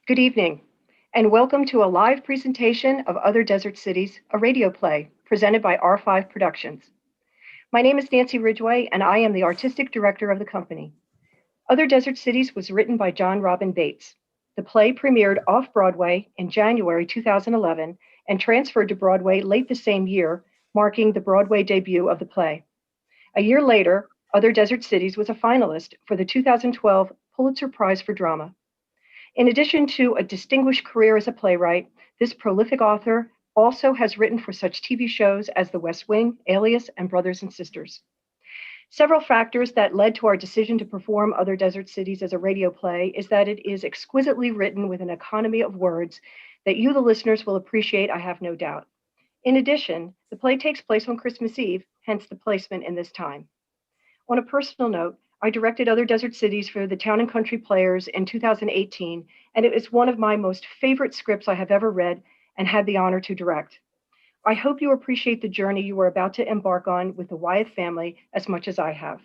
Good evening, and welcome to a live presentation of Other Desert Cities, a radio play presented by R5 Productions. My name is Nancy Ridgway, and I am the artistic director of the company. Other Desert Cities was written by John Robin Bates. The play premiered off Broadway in January 2011 and transferred to Broadway late the same year, marking the Broadway debut of the play. A year later, Other Desert Cities was a finalist for the 2012 Pulitzer Prize for Drama. In addition to a distinguished career as a playwright, this prolific author also has written for such TV shows as The West Wing, Alias, and Brothers and Sisters. Several factors that led to our decision to perform Other Desert Cities as a radio play is that it is exquisitely written with an economy of words that you, the listeners, will appreciate, I have no doubt. In addition, the play takes place on Christmas Eve, hence the placement in this time. On a personal note, I directed Other Desert Cities for the Town and Country Players in 2018, and it is one of my most favorite scripts I have ever read and had the honor to direct. I hope you appreciate the journey you are about to embark on with the Wyeth family as much as I have.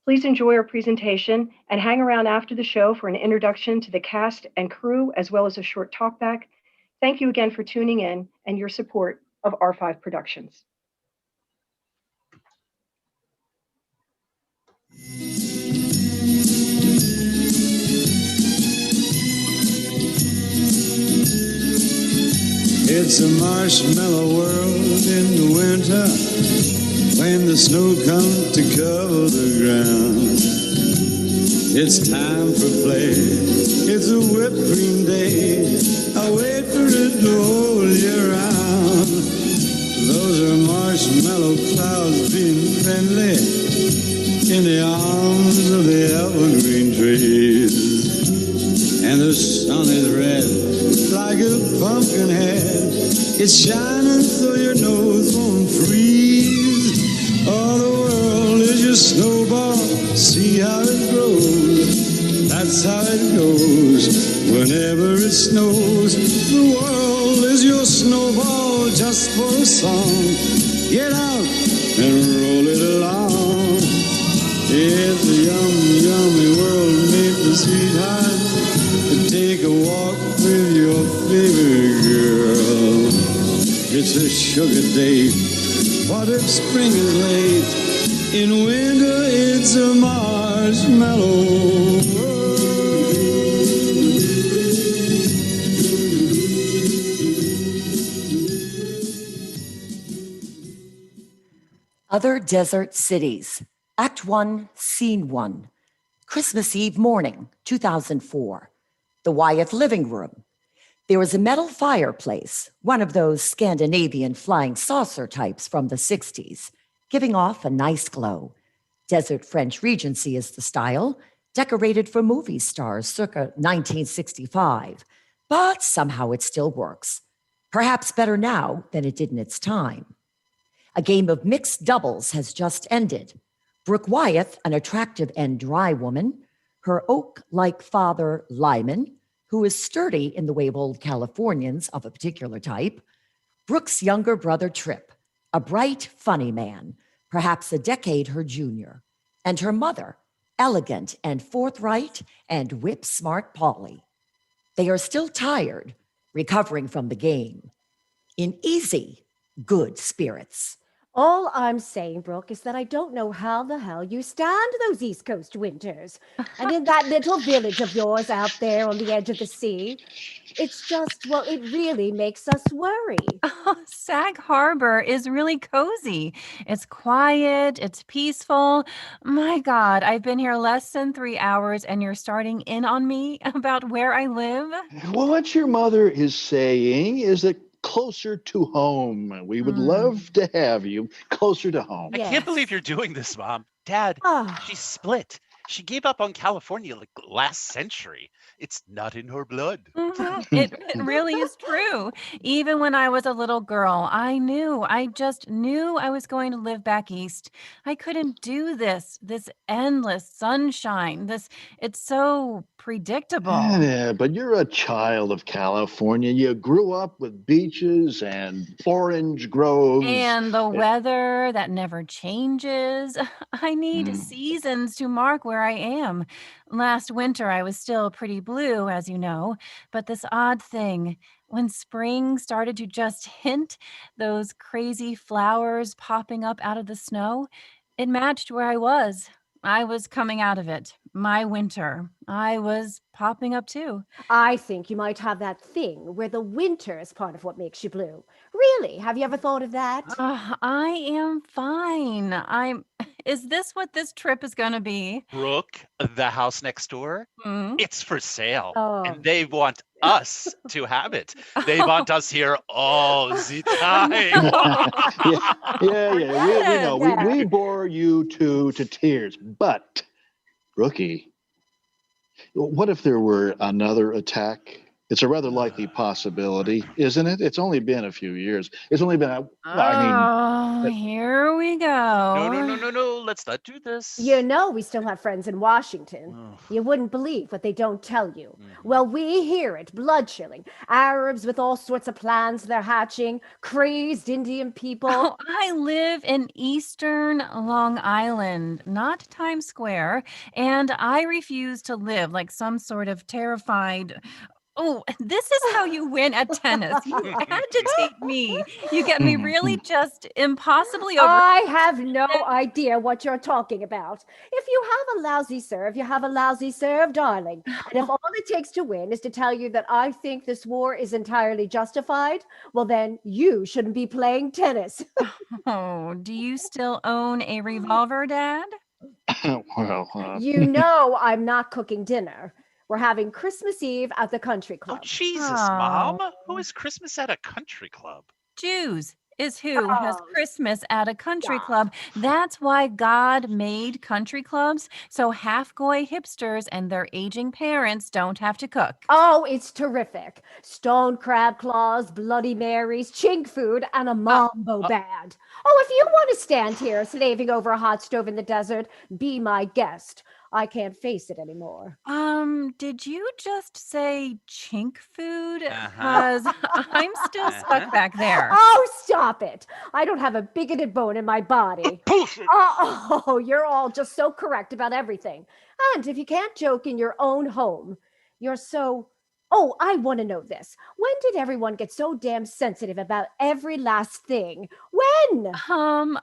Please enjoy our presentation and hang around after the show for an introduction to the cast and crew, as well as a short talkback. Thank you again for tuning in and your support of R5 Productions. It's a marshmallow world in the winter when the snow comes to cover the ground. It's time for play. It's a whipped cream day. I wait for it to hold you around. Those are marshmallow clouds being friendly in the arms of the evergreen trees. And the sun is red like a pumpkin head. It's shining so your nose won't freeze. All the world is your snowball. See how it grows. That's how it goes. Whenever it snows, the world is your snowball just for a song. Get out and roll it along. It's a yummy, yummy world made for sweethearts. Take a walk with your favorite girl. It's a sugar day. What if spring is late? In winter it's a marshmallow world. Other Desert Cities, Act 1, Scene 1, Christmas Eve morning, 2004. The Wyeth living room. There was a metal fireplace, one of those Scandinavian flying saucer types from the 60s, giving off a nice glow. Desert French Regency is the style, decorated for movie stars circa 1965, but somehow it still works. Perhaps better now than it did in its time. A game of mixed doubles has just ended. Brooke Wyeth, an attractive and dry woman, her oak-like father, Lyman, who is sturdy in the way of old Californians of a particular type, Brooke's younger brother, Trip, a bright, funny man, perhaps a decade her junior, and her mother, elegant and forthright and whip-smart Polly. They are still tired, recovering from the game, in easy, good spirits. All I'm saying, Brooke, is that I don't know how the hell you stand those East Coast winters. And in that little village of yours out there on the edge of the sea, it's just, well, it really makes us worry. Oh, Sag Harbor is really cozy. It's quiet, it's peaceful. My God, I've been here less than 3 hours and you're starting in on me about where I live? Well, what your mother is saying is that closer to home. We would love to have you closer to home. Yeah. I Yes. can't believe you're doing this, Mom. Dad, Ah. she split. She gave up on California like last century. It's not in her blood. It really is true. Even when I was a little girl, I just knew I was going to live back east. I couldn't do this endless sunshine. It's so predictable. Yeah, but you're a child of California. You grew up with beaches and orange groves. And the weather that never changes. I need seasons to mark where where I am. Last winter, I was still pretty blue, as you know, but this odd thing, when spring started to just hint, those crazy flowers popping up out of the snow, it matched where I was. I was coming out of it. My winter. I was popping up too. I think you might have that thing where the winter is part of what makes you blue. Really? Have you ever thought of that? I am fine. Is this what this trip is going to be? Brooke, the house next door, Hmm? it's for sale. Oh. And they want us to have it. They want us here all the time. Yeah. We know. Yeah. We bore you two to tears. But, Rookie, what if there were another attack? It's a rather likely possibility, isn't it? It's only been a few years. It's only been, Oh, here we go. No. Let's not do this. You know we still have friends in Washington. Ugh. You wouldn't believe what they don't tell you. Mhm. Well, we hear it, blood-chilling. Arabs with all sorts of plans they're hatching, crazed Indian people. Oh, I live in Eastern Long Island, not Times Square, and I refuse to live like some sort of terrified. Oh, this is how you win at tennis. You agitate me. You get me really just impossibly over. I have no idea what you're talking about. If you have a lousy serve, you have a lousy serve, darling. And if all it takes to win is to tell you that I think this war is entirely justified, well, then you shouldn't be playing tennis. Oh, do you still own a revolver, Dad? You know I'm not cooking dinner. We're having Christmas Eve at the country Oh, club. Jesus, Oh. Mom. Who is Christmas at a country club? Jews is who has Oh, Christmas at a country stop. club. That's why God made country clubs, so half-goy hipsters and their aging parents don't have to cook. Oh, it's terrific. Stone crab claws, Bloody Marys, chink food, and a mambo band. Oh, if you want to stand here slaving over a hot stove in the desert, be my guest. I can't face it anymore. Did you just say chink food? Uh-huh. Because I'm still stuck back there. Oh, stop it. I don't have a bigoted bone in my body. Bullshit. Oh, you're all just so correct about everything. And if you can't joke in your own home, you're so... Oh, I want to know this. When did everyone get so damn sensitive about every last thing? When?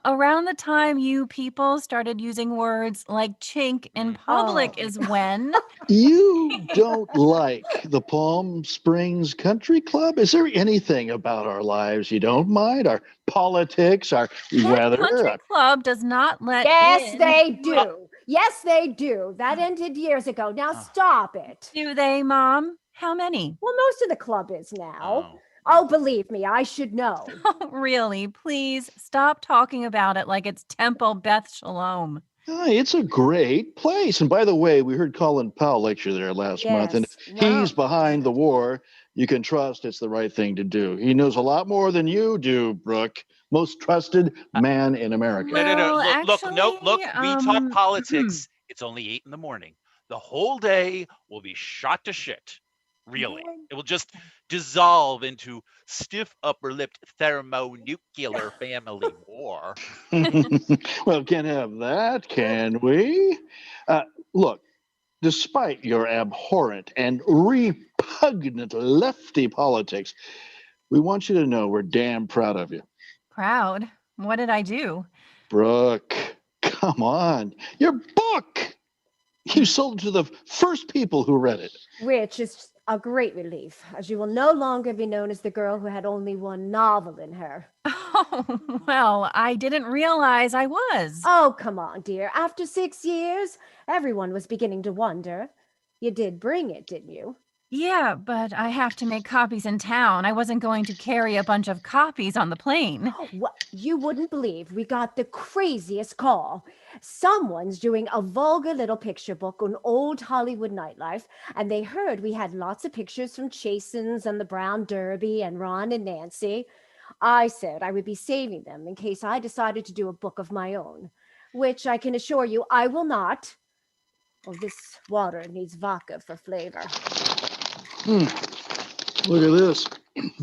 Around the time you people started using words like chink in public Oh. is when. You don't like the Palm Springs Country Club? Is there anything about our lives you don't mind? Our politics, our That weather? country club does not let Yes, in. they do. Yes, they do. That ended years ago. Now stop it. Do they, Mom? How many? Well, most of the club is now. Oh. Oh, believe me, I should know. Oh, really? Please stop talking about it like it's Temple Beth Shalom. It's a great place. And by the way, we heard Colin Powell lecture there last month, and Yes, wow. he's behind the war. You can trust it's the right thing to do. He knows a lot more than you do, Brooke. Most trusted man in America. No. Well, Look. We talk actually, politics. It's only 8 a.m. The whole day will be shot to shit. Really. It will just dissolve into stiff upper-lipped thermonuclear family war. Well, can't have that, can we? Look, despite your abhorrent and repugnant lefty politics, we want you to know we're damn proud of you. Proud? What did I do? Brooke, come on. Your book! You sold it to the first people who read it. Which is a great relief, as you will no longer be known as the girl who had only one novel in her. Oh, well, I didn't realize I was. Oh, come on, dear. After 6 years, everyone was beginning to wonder. You did bring it, didn't you? Yeah, but I have to make copies in town. I wasn't going to carry a bunch of copies on the plane. What? You wouldn't believe we got the craziest call. Someone's doing a vulgar little picture book on old Hollywood nightlife, and they heard we had lots of pictures from Chasen's and the Brown Derby and Ron and Nancy. I said I would be saving them in case I decided to do a book of my own, which I can assure you I will not. Oh, this water needs vodka for flavor. Look at this.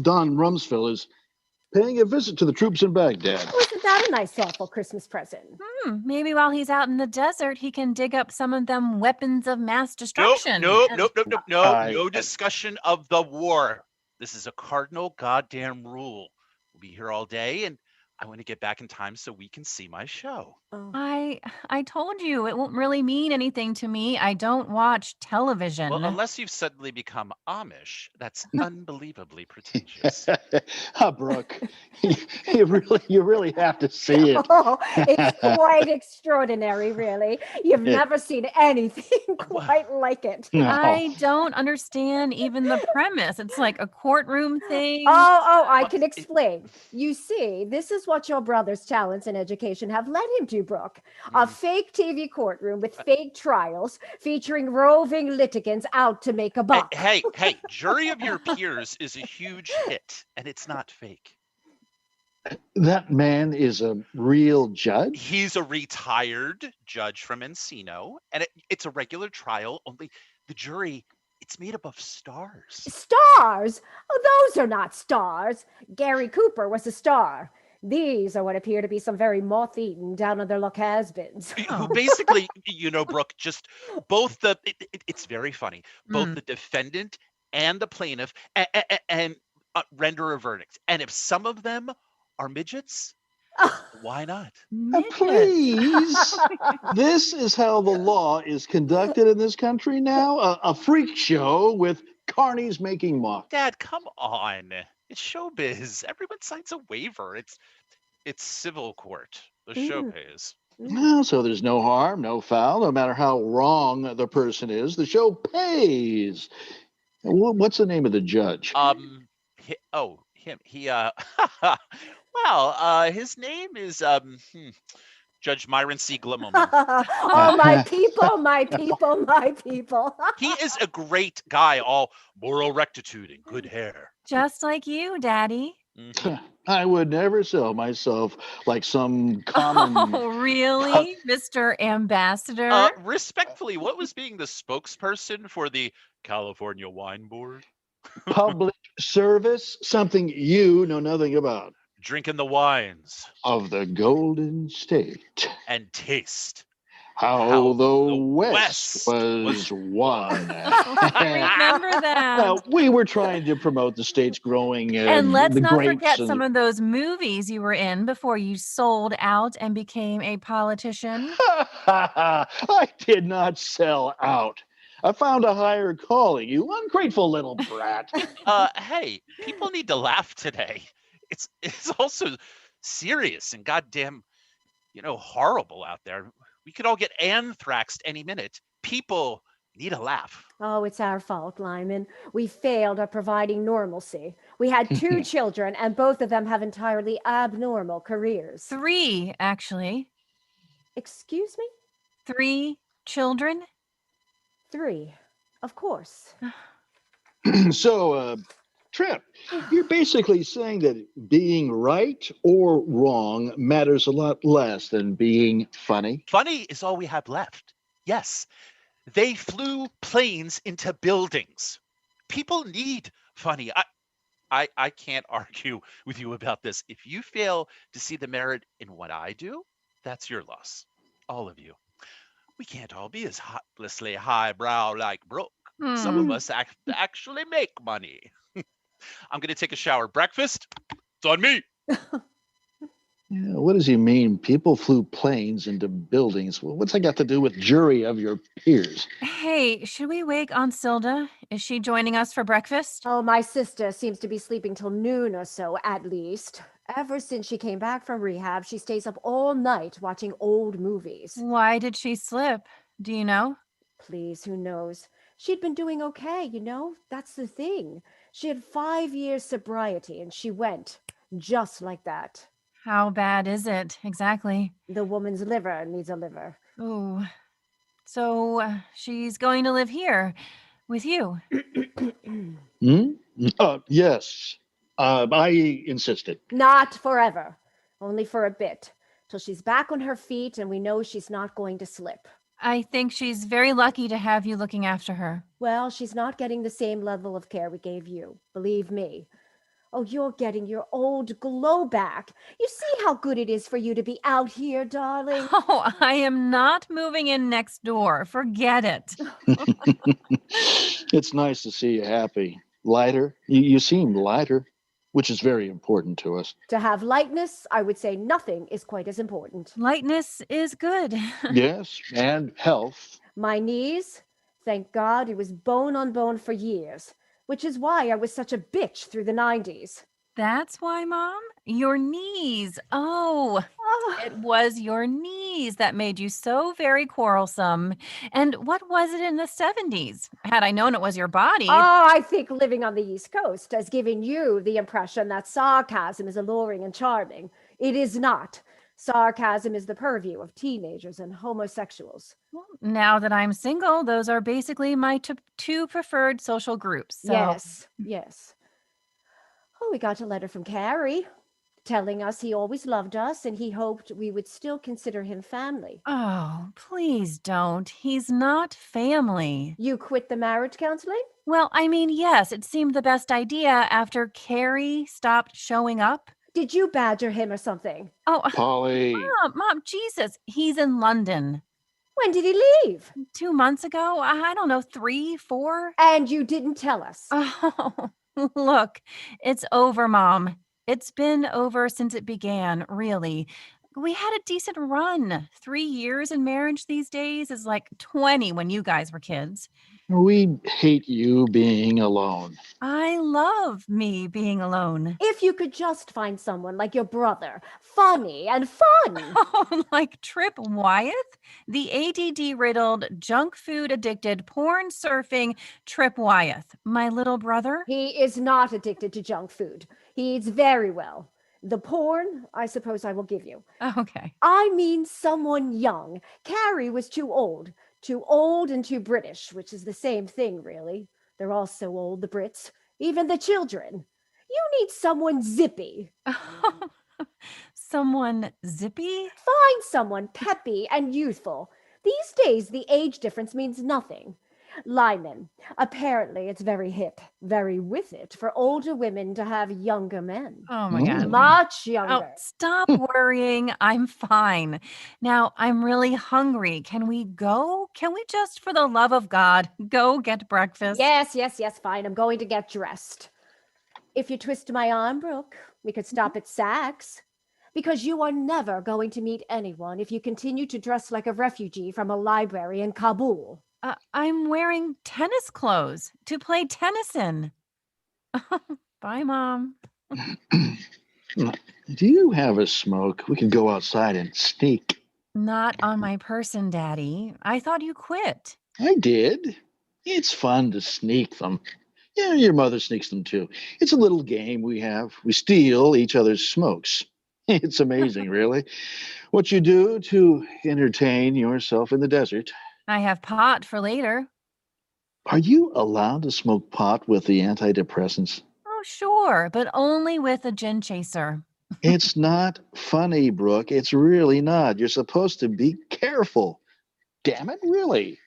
Don Rumsfeld is paying a visit to the troops in Baghdad. Oh, isn't that a nice, thoughtful Christmas present? Maybe while he's out in the desert, he can dig up some of them weapons of mass destruction. No discussion of the war. This is a cardinal goddamn rule. We'll be here all day, and I want to get back in time so we can see my show. I told you it won't really mean anything to me. I don't watch television. Well, unless you've suddenly become Amish, that's unbelievably pretentious. Brooke, you really have to see it. Oh, it's quite extraordinary, really. You've never seen anything quite like it. No. I don't understand even the premise. It's like a courtroom thing. I can explain. You see, this is what your brother's talents and education have led him to, Brooke. A fake TV courtroom with fake trials featuring roving litigants out to make a buck. Hey, Jury of Your Peers is a huge hit, and it's not fake. That man is a real judge? He's a retired judge from Encino, and it's a regular trial, only the jury, it's made up of stars. Stars? Oh, those are not stars. Gary Cooper was a star. These are what appear to be some very moth-eaten, down-on-their-luck has-beens. Who basically, Brooke, just both it's very funny, both the defendant and the plaintiff and render a verdict. And if some of them are midgets, why not? Please. This is how the law is conducted in this country now? A freak show with carnies making mock. Dad, come on. It's showbiz. Everyone signs a waiver. It's civil court. The show pays. Well, so there's no harm, no foul, no matter how wrong the person is. The show pays. What's the name of the judge? Him. He his name is Judge Myron C. Glimmelman. Oh, my people, my people, my people. He is a great guy, all moral rectitude and good hair. Just like you, Daddy. I would never sell myself like some common... Oh, really, Mr. Ambassador? Respectfully, what was being the spokesperson for the California Wine Board? Public service, something you know nothing about. Drinking the wines of the Golden State. And taste how the West was won. I remember that. We were trying to promote the state's growing and let's not forget and... some of those movies you were in before you sold out and became a politician. I did not sell out. I found a higher calling, you ungrateful little brat. Hey, people need to laugh today. It's also serious and goddamn, horrible out there. We could all get anthraxed any minute. People need a laugh. Oh, it's our fault, Lyman. We failed at providing normalcy. We had 2 children, and both of them have entirely abnormal careers. 3, actually. Excuse me? 3 children? 3, of course. So, Trip, you're basically saying that being right or wrong matters a lot less than being funny? Funny is all we have left. Yes, they flew planes into buildings. People need funny. I can't argue with you about this. If you fail to see the merit in what I do, that's your loss. All of you. We can't all be as hopelessly highbrow like Brooke. Some of us actually make money. I'm going to take a shower. Breakfast? It's on me. Yeah, what does he mean? People flew planes into buildings. Well, what's that got to do with jury of your peers? Hey, should we wake Aunt Silda? Is she joining us for breakfast? Oh, my sister seems to be sleeping till noon or so, at least. Ever since she came back from rehab, she stays up all night watching old movies. Why did she slip? Do you know? Please, who knows? She'd been doing okay, That's the thing. She had 5 years sobriety, and she went just like that. How bad is it, exactly? The woman's liver needs a liver. Oh, so she's going to live here with you? Yes. I insisted. Not forever. Only for a bit. Till she's back on her feet and we know she's not going to slip. I think she's very lucky to have you looking after her. Well, she's not getting the same level of care we gave you. Believe me. Oh, you're getting your old glow back. You see how good it is for you to be out here, darling? Oh, I am not moving in next door. Forget it. It's nice to see you happy. Lighter. You seem lighter, which is very important to us. To have lightness, I would say nothing is quite as important. Lightness is good. Yes, and health. My knees, thank God, it was bone on bone for years, which is why I was such a bitch through the 90s. That's why, Mom? Your knees. Oh, Oh, it was your knees that made you so very quarrelsome. And what was it in the 70s? Had I known it was your body. I think living on the East Coast has given you the impression that sarcasm is alluring and charming. It is not. Sarcasm is the purview of teenagers and homosexuals. Well, now that I'm single, those are basically my two preferred social groups. So. Yes, yes. Oh, we got a letter from Carrie telling us he always loved us and he hoped we would still consider him family. Oh, please don't. He's not family. You quit the marriage counseling? Well, I mean, yes, it seemed the best idea after Carrie stopped showing up. Did you badger him or something? Oh, Polly. Mom, Jesus, he's in London. When did he leave? 2 months ago? I don't know, 3, 4? And you didn't tell us. Oh, look, it's over, Mom. It's been over since it began, really. We had a decent run. 3 years in marriage these days is like 20 when you guys were kids. We hate you being alone. I love me being alone. If you could just find someone like your brother, funny and fun. Oh, like Trip Wyeth? The ADD-riddled, junk food-addicted, porn-surfing Trip Wyeth, my little brother? He is not addicted to junk food. He eats very well. The porn, I suppose I will give you. Okay. I mean someone young. Carrie was too old and too British, which is the same thing, really. They're all so old, the Brits, even the children. You need someone zippy. Someone zippy? Find someone peppy and youthful. These days, the age difference means nothing. Lyman, apparently it's very hip, very with it for older women to have younger men. Oh my God. Much Oh, younger. stop worrying. I'm fine. Now, I'm really hungry. Can we go? Can we just, for the love of God, go get breakfast? Yes, fine. I'm going to get dressed. If you twist my arm, Brooke, we could stop at Saks. Because you are never going to meet anyone if you continue to dress like a refugee from a library in Kabul. I'm wearing tennis clothes to play tennis in. Bye, Mom. Do you have a smoke? We can go outside and sneak. Not on my person, Daddy. I thought you quit. I did. It's fun to sneak them. Yeah, your mother sneaks them too. It's a little game we have. We steal each other's smokes. It's amazing, really, what you do to entertain yourself in the desert. I have pot for later. Are you allowed to smoke pot with the antidepressants? Oh, sure, but only with a gin chaser. It's not funny, Brooke. It's really not. You're supposed to be careful. Damn it, really.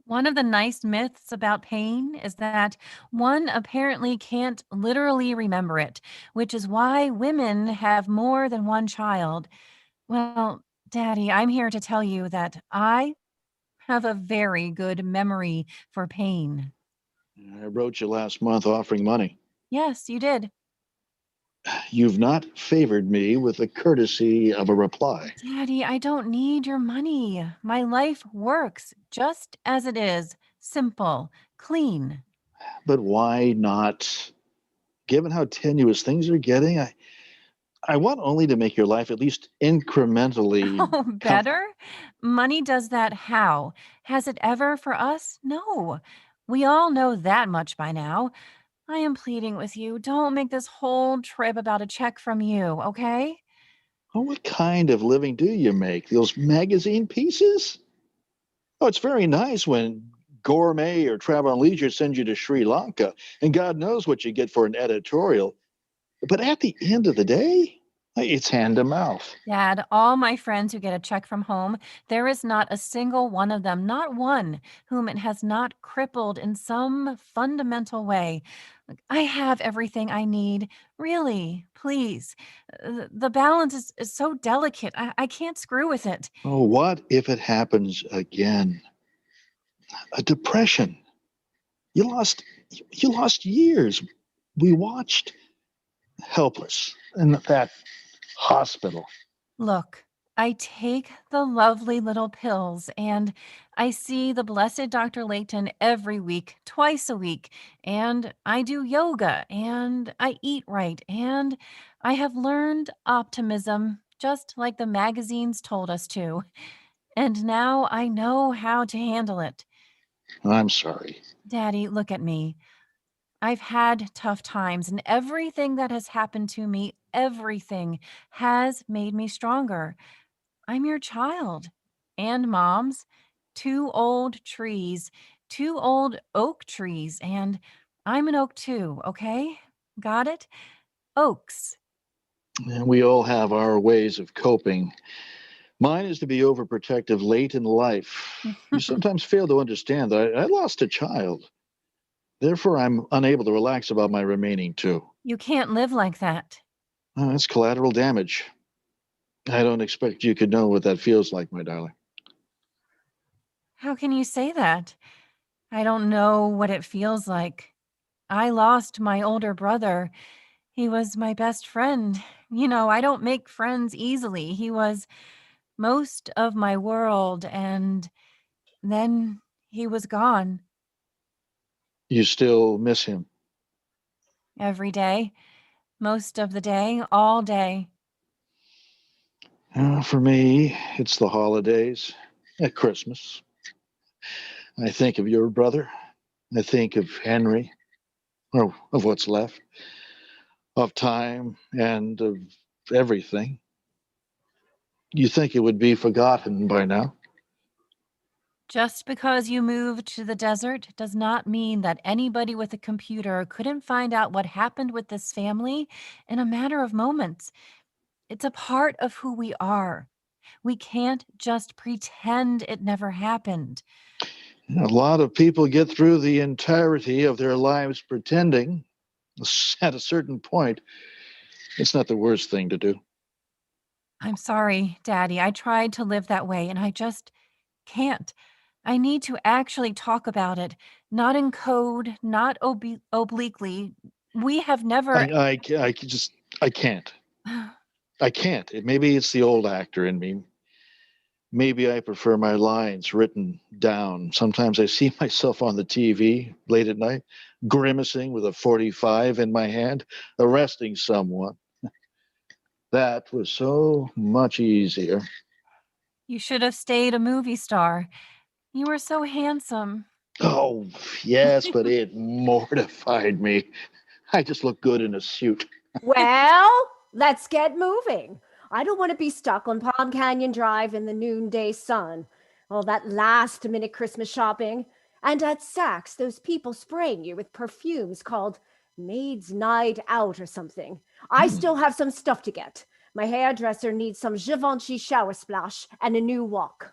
One of the nice myths about pain is that one apparently can't literally remember it, which is why women have more than one child. Well, Daddy, I'm here to tell you that I have a very good memory for pain. I wrote you last month offering money. Yes, you did. You've not favored me with the courtesy of a reply. Daddy, I don't need your money. My life works just as it is. Simple, clean. But why not? Given how tenuous things are getting, I want only to make your life at least incrementally Oh, better? Money does that how? Has it ever for us? No. We all know that much by now. I am pleading with you. Don't make this whole trip about a check from you, okay? Oh, what kind of living do you make? Those magazine pieces? Oh, it's very nice when Gourmet or Travel and Leisure sends you to Sri Lanka, and God knows what you get for an editorial. But at the end of the day, It's hand to mouth. Dad, all my friends who get a check from home, there is not a single one of them, not one, whom it has not crippled in some fundamental way. Like, I have everything I need. Really, please. The balance is so delicate. I can't screw with it. Oh, what if it happens again? A depression. You lost you lost years. We watched helpless in that hospital. Look, I take the lovely little pills and I see the blessed Dr. Layton every week, twice a week, and I do yoga and I eat right and I have learned optimism just like the magazines told us to. And now I know how to handle it. I'm sorry. Daddy, look at me. I've had tough times, and everything that has happened to me, everything has made me stronger. I'm your child and mom's. Two old trees, two old oak trees, and I'm an oak too, okay? Got it? Oaks. And we all have our ways of coping. Mine is to be overprotective late in life. You sometimes fail to understand that I lost a child. Therefore, I'm unable to relax about my remaining two. You can't live like that. That's collateral damage. I don't expect you could know what that feels like, my darling. How can you say that? I don't know what it feels like. I lost my older brother. He was my best friend. I don't make friends easily. He was most of my world, and then he was gone You still miss him. every day, most of the day, all day. For me, it's the holidays, at Christmas. I think of your brother. I think of Henry, or of what's left, of time, and of everything. You think it would be forgotten by now? Just because you moved to the desert does not mean that anybody with a computer couldn't find out what happened with this family in a matter of moments. It's a part of who we are. We can't just pretend it never happened. A lot of people get through the entirety of their lives pretending. At a certain point, it's not the worst thing to do. I'm sorry, Daddy. I tried to live that way and I just can't. I need to actually talk about it, not in code, not obliquely. We have never. I can't. I can't. Maybe it's the old actor in me. Maybe I prefer my lines written down. Sometimes I see myself on the TV late at night, grimacing with a 45 in my hand, arresting someone. That was so much easier. You should have stayed a movie star. You were so handsome. Oh, yes, but it mortified me. I just look good in a suit. Well, let's get moving. I don't want to be stuck on Palm Canyon Drive in the noonday sun. All that last minute Christmas shopping. And at Saks, those people spraying you with perfumes called Maid's Night Out or something. I still have some stuff to get. My hairdresser needs some Givenchy shower splash and a new wok.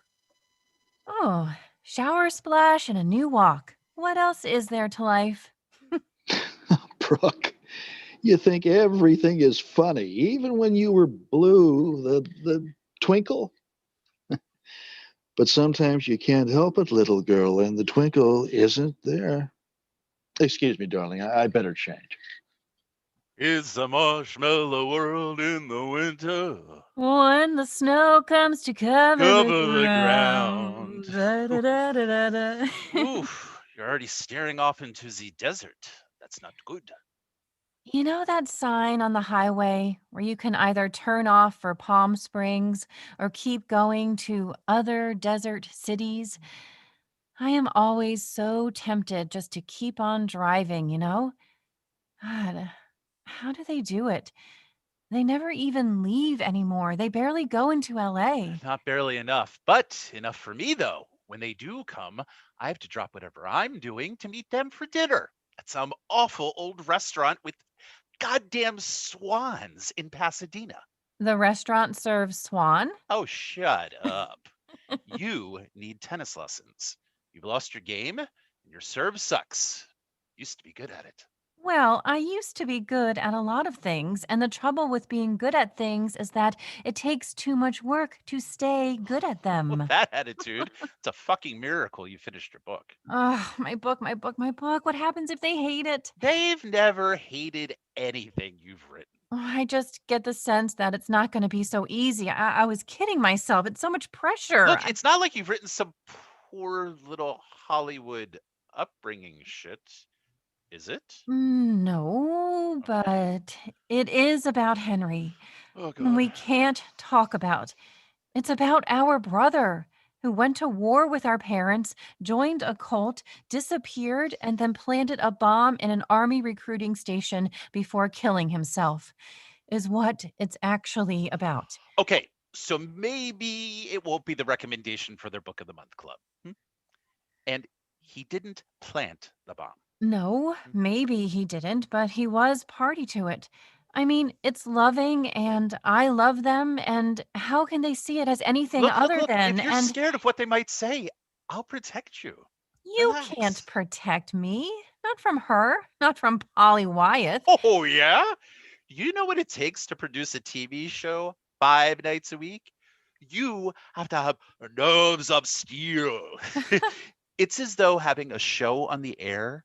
Oh, shower splash and a new walk. What else is there to life? Brooke, you think everything is funny, even when you were blue, the twinkle. But sometimes you can't help it, little girl, and the twinkle isn't there. Excuse me, darling, I better change. It's a marshmallow world in the winter. When the snow comes to cover Cover the the ground. ground. Da-da-da-da-da-da. Oof, you're already staring off into the desert. That's not good. You know that sign on the highway where you can either turn off for Palm Springs or keep going to other desert cities? I am always so tempted just to keep on driving. God, how do they do it? They never even leave anymore. They barely go into LA. Not barely enough, but enough for me, though. When they do come, I have to drop whatever I'm doing to meet them for dinner at some awful old restaurant with goddamn swans in Pasadena. The restaurant serves swan? Oh, shut up. You need tennis lessons. You've lost your game, and your serve sucks. Used to be good at it. Well, I used to be good at a lot of things, and the trouble with being good at things is that it takes too much work to stay good at With them. that attitude, it's a fucking miracle you finished your book. Ugh, my book, my book, my book. What happens if they hate it? They've never hated anything you've written. Oh, I just get the sense that it's not going to be so easy. I was kidding myself. It's so much pressure. Look, it's not like you've written some poor little Hollywood upbringing shit, is it? No, Okay. but it is about Henry. Oh, And we God. can't talk about. It's about our brother who went to war with our parents, joined a cult, disappeared, and then planted a bomb in an army recruiting station before killing himself, is what it's actually about. Okay, so maybe it won't be the recommendation for their Book of the Month club. And he didn't plant the bomb. No, maybe he didn't, but he was party to it. I mean, it's loving and I love them, and how can they see it as anything Look, other if than? you're And scared of what they might say, I'll protect you. you can't Relax. protect me. Not from her, not from Polly Wyeth. Oh, yeah? You know what it takes to produce a TV show 5 nights a week? You have to have nerves of steel. It's as though having a show on the air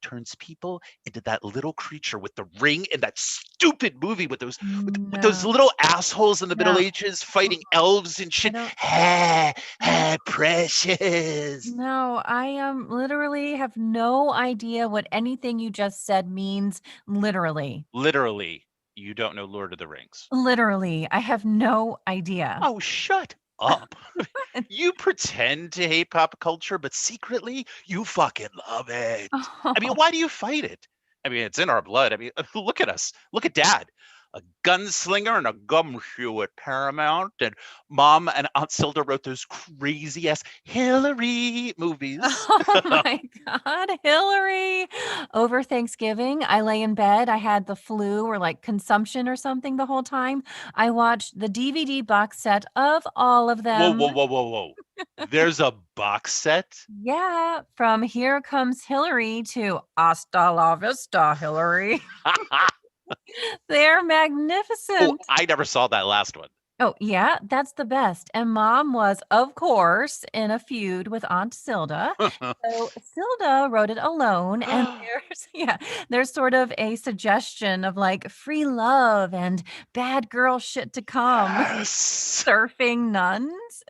turns people into that little creature with the ring in that stupid movie with those No, little assholes in the Middle no, Ages fighting elves and I shit. don't. Ha, No, ha, precious. no, I literally have no idea what anything you just said means. Literally, Literally, you don't know Lord of the Rings. literally, I have no idea. Oh, shut up. You pretend to hate pop culture, but secretly you fucking love it. I mean, why do you fight it? I mean, it's in our blood. I mean, look at us. Look at Dad, a gunslinger and a gumshoe at Paramount, and Mom and Aunt Silda wrote those crazy ass Hillary movies. Oh my God, Hillary. Over Thanksgiving, I lay in bed. I had the flu or like consumption or something the whole time. I watched the DVD box set of all of Whoa, them. whoa, whoa, whoa, whoa. There's a box set? Yeah, from Here Comes Hillary to Hasta la Vista, Hillary. They're Oh, magnificent. I never saw that last one. Oh, yeah, that's the best. And Mom was, of course, in a feud with Aunt Silda. So Silda wrote it alone, and there's sort of a suggestion of like free love and bad girl shit to come, Yes. surfing nuns.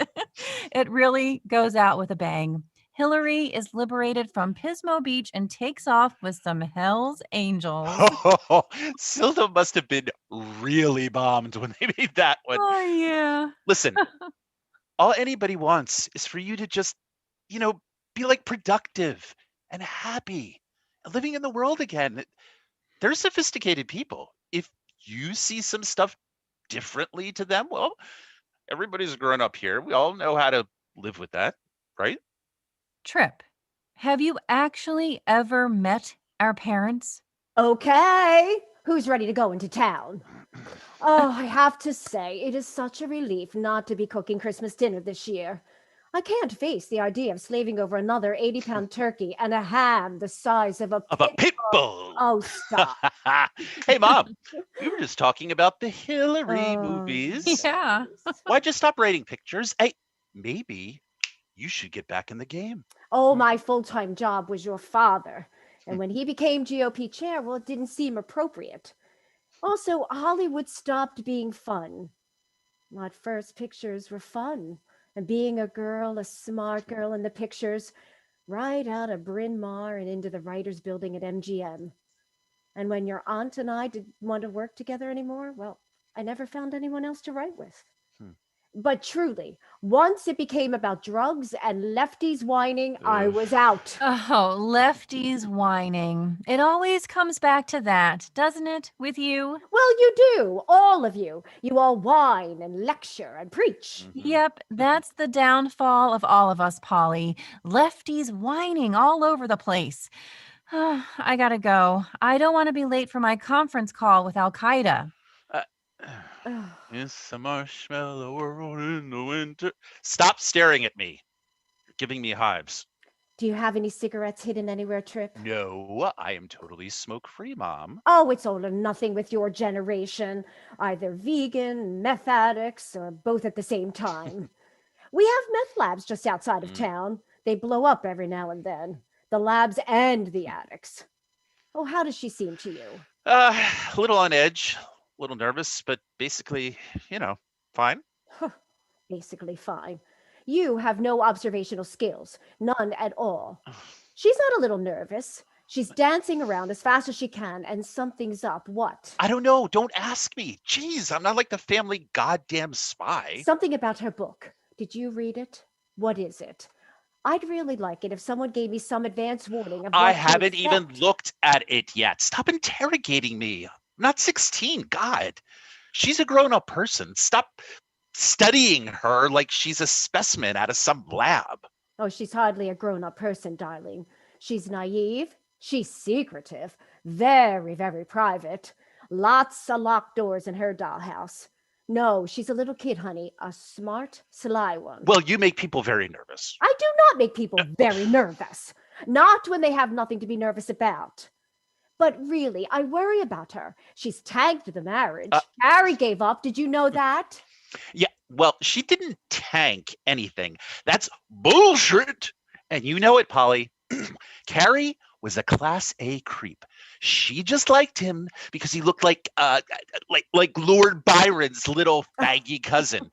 It really goes out with a bang. Hillary is liberated from Pismo Beach and takes off with some Hell's Angels. Silda must have been really bombed when they made that one. Oh, yeah. Listen, all anybody wants is for you to just, be like productive and happy and living in the world again. They're sophisticated people. If you see some stuff differently to them, well, everybody's grown up here. We all know how to live with that, right? Trip, have you actually ever met our parents? Okay, who's ready to go into town? Oh, I have to say, it is such a relief not to be cooking Christmas dinner this year. I can't face the idea of slaving over another 80-pound turkey and a ham the size of a Of a pit pit bull. bull. Oh, stop. Hey, Mom, we were just talking about the Hillary Oh, movies. Yeah. Why'd you stop writing pictures? Hey, maybe you should get back in the game. Oh, my full-time job was your father. And when he became GOP chair, well, it didn't seem appropriate. Also, Hollywood stopped being fun. Well, at first, pictures were fun. And being a girl, a smart girl in the pictures, right out of Bryn Mawr and into the writers' building at MGM. And when your aunt and I didn't want to work together anymore, well, I never found anyone else to write with. But truly, once it became about drugs and lefties whining, I was out. Oh, lefties whining. It always comes back to that, doesn't it, with you? Well, you do, all of you. You all whine and lecture and preach. Yep, that's the downfall of all of us, Polly. Lefties whining all over the place. I gotta go. I don't want to be late for my conference call with Al Qaeda. Ugh. It's a marshmallow world in the winter. Stop staring at me. You're giving me hives. Do you have any cigarettes hidden anywhere, Trip? No, I am totally smoke-free, Mom. Oh, it's all or nothing with your generation. Either vegan, meth addicts, or both at the same time. We have meth labs just outside of Mm. town. They blow up every now and then. The labs and the addicts. Oh, how does she seem to you? A little on edge, a little nervous, but basically, fine. Basically fine. You have no observational skills, none at all. She's not a little nervous. She's dancing around as fast as she can, and something's up. What? I don't know. Don't ask me. Jeez, I'm not like the family goddamn spy. Something about her book. Did you read it? What is it? I'd really like it if someone gave me some advance warning of what I to haven't even expect. looked at it yet. Stop interrogating me. I'm not 16. God. She's a grown-up person. Stop studying her like she's a specimen out of some lab. Oh, she's hardly a grown-up person, darling. She's naive. She's secretive. Very, very private. Lots of locked doors in her dollhouse. No, she's a little kid, honey. A smart, sly one. Well, you make people very nervous. I do not make people very nervous. Not when they have nothing to be nervous about. But really, I worry about her. She's tanked the marriage. Harry gave up. Did you know that? Yeah, well, she didn't tank anything. That's bullshit. And you know it, Polly. Carrie was a class A creep. She just liked him because he looked like Lord Byron's little faggy cousin.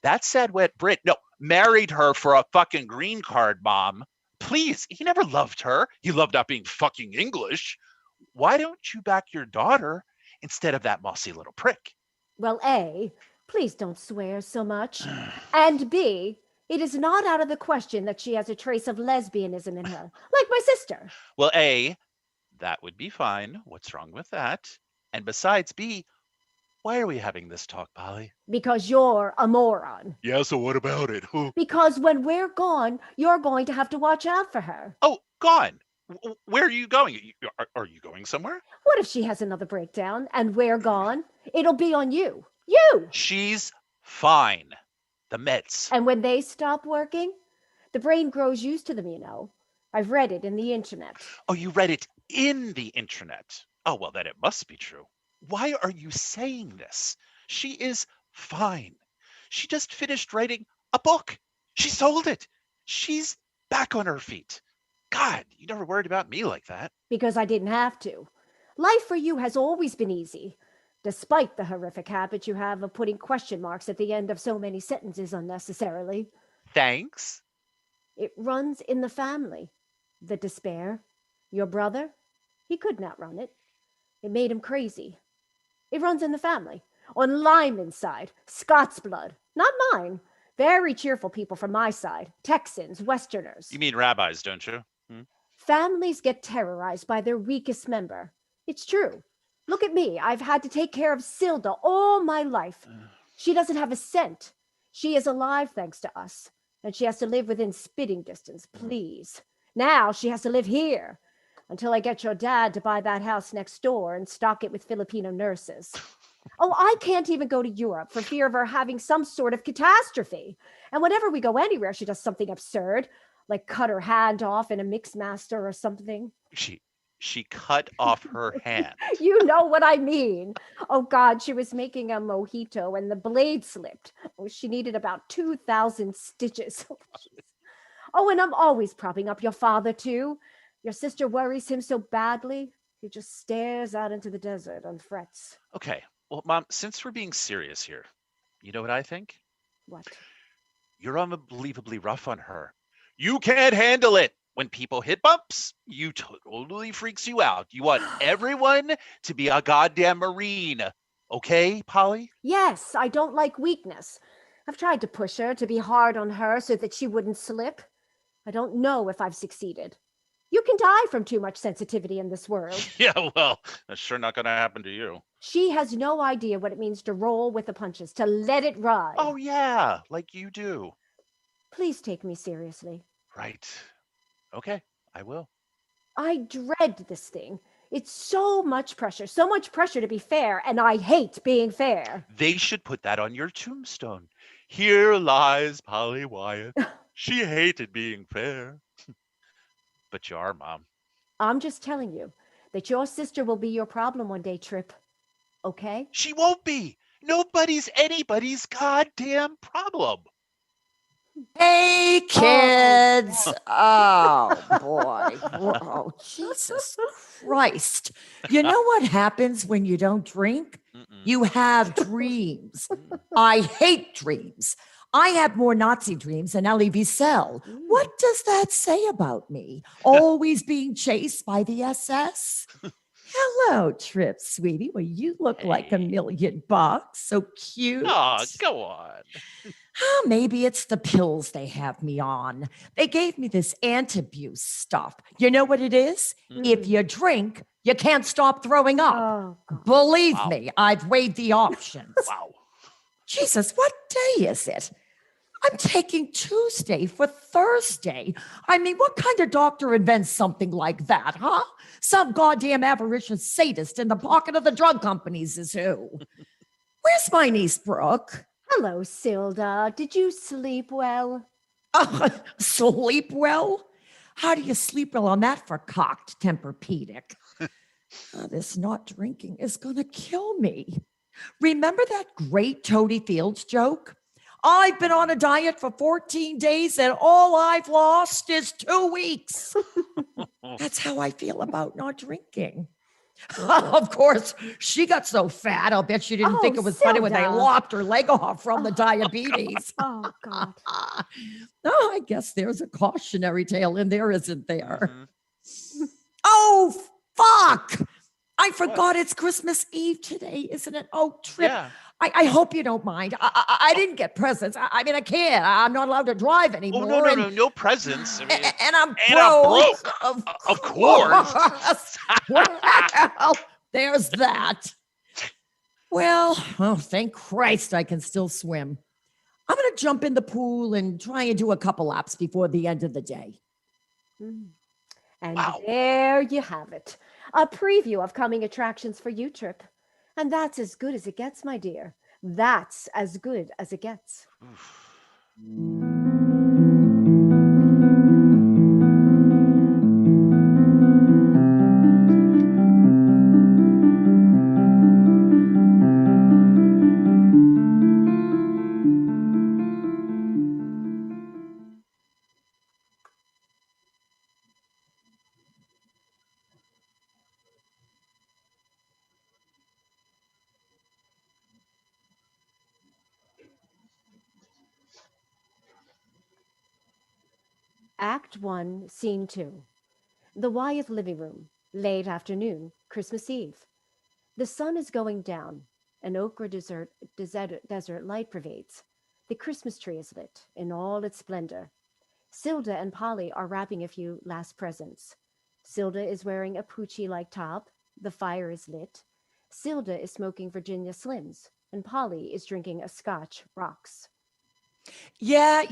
That sad wet Brit, no, married her for a fucking green card, Mom. Please, he never loved her. He loved not being fucking English. Why don't you back your daughter instead of that mossy little prick? Well, A, please don't swear so much. And B, it is not out of the question that she has a trace of lesbianism in her, like my sister. Well, A, that would be fine. What's wrong with that? And besides, B, why are we having this talk, Polly? Because you're a moron. Yeah, so what about it? Because when we're gone, you're going to have to watch out for her. Oh, gone. Where are you going? Are you going somewhere? What if she has another breakdown and we're gone? It'll be on you. You! She's fine. The meds. And when they stop working, the brain grows used to them, you know. I've read it in the internet. Oh, you read it in the internet. Oh, well, then it must be true. Why are you saying this? She is fine. She just finished writing a book. She sold it. She's back on her feet. God, you never worried about me like that. Because I didn't have to. Life for you has always been easy, despite the horrific habit you have of putting question marks at the end of so many sentences unnecessarily. Thanks. It runs in the family. The despair. Your brother, he couldn't outrun it. It made him crazy. It runs in the family. On Lyman's side, Scots blood, not mine. Very cheerful people from my side, Texans, Westerners. You mean rabbis, don't you? Families get terrorized by their weakest member. It's true. Look at me. I've had to take care of Silda all my life. She doesn't have a cent. She is alive thanks to us. And she has to live within spitting distance, please. Now she has to live here until I get your dad to buy that house next door and stock it with Filipino nurses. Oh, I can't even go to Europe for fear of her having some sort of catastrophe. And whenever we go anywhere, she does something absurd, like cut her hand off in a mix master or something. She cut off her hand. You know what I mean. Oh, God, she was making a mojito and the blade slipped. Oh, she needed about 2,000 stitches. Oh, and I'm always propping up your father, too. Your sister worries him so badly. He just stares out into the desert and frets. Okay, well, Mom, since we're being serious here, you know what I think? What? You're unbelievably rough on her. You can't handle it. When people hit bumps, you totally freaks you out. You want everyone to be a goddamn Marine. Okay, Polly? Yes, I don't like weakness. I've tried to push her, to be hard on her so that she wouldn't slip. I don't know if I've succeeded. You can die from too much sensitivity in this world. Yeah, well, that's sure not going to happen to you. She has no idea what it means to roll with the punches, to let it ride. Oh, yeah, like you do. Please take me seriously. Right. Okay, I will. I dread this thing. It's so much pressure to be fair, and I hate being fair. They should put that on your tombstone. Here lies Polly Wyeth. She hated being fair. But you are, Mom. I'm just telling you that your sister will be your problem one day, Trip. Okay? She won't be. Nobody's anybody's goddamn problem. Hey, kids. Oh, boy. Oh, Jesus Christ. You know what happens when you don't drink? Mm-mm. You have dreams. I hate dreams. I have more Nazi dreams than Elie Wiesel. What does that say about me? Always being chased by the SS? Hello, Trip, sweetie. Well, you look like $1,000,000. So cute. Oh, go on. Maybe it's the pills they have me on. They gave me this anti-abuse stuff. You know what it is? If you drink, you can't stop throwing up. Oh, God. Believe Wow. me, I've weighed the options. Wow. Jesus, what day is it? I'm taking Tuesday for Thursday. I mean, what kind of doctor invents something like that, huh? Some goddamn avaricious sadist in the pocket of the drug companies is who. Where's my niece, Brooke? Hello, Silda. Did you sleep well? Sleep well? How do you sleep well on that vercocked Tempur-Pedic? This not drinking is going to kill me. Remember that great Toady Fields joke? I've been on a diet for 14 days and all I've lost is 2 weeks. That's how I feel about not drinking. Of course, she got so fat, I'll bet she didn't think it was funny when they Silda. lopped her leg off from the diabetes. Oh, God. Oh, I guess there's a cautionary tale in there, isn't there? Mhm. Oh, fuck! I forgot it's Christmas Eve today, isn't it? Oh, Trip. Yeah. I hope you don't mind. I didn't get presents. I mean, I can't. I'm not allowed to drive anymore. Oh, no presents. I mean, And I'm and I'm broke. broke. Of course. Well, there's that. Well, thank Christ I can still swim. I'm going to jump in the pool and try and do a couple laps before the end of the day. And Wow. there you have it. A preview of coming attractions for you, Trip. And that's as good as it gets, my dear. That's as good as it gets. Act 1, Scene 2. The Wyeth living room, late afternoon, Christmas Eve. The sun is going down. An ochre desert light pervades. The Christmas tree is lit in all its splendor. Silda and Polly are wrapping a few last presents. Silda is wearing a Poochie-like top. The fire is lit. Silda is smoking Virginia Slims, and Polly is drinking a Scotch Rocks. Yeah.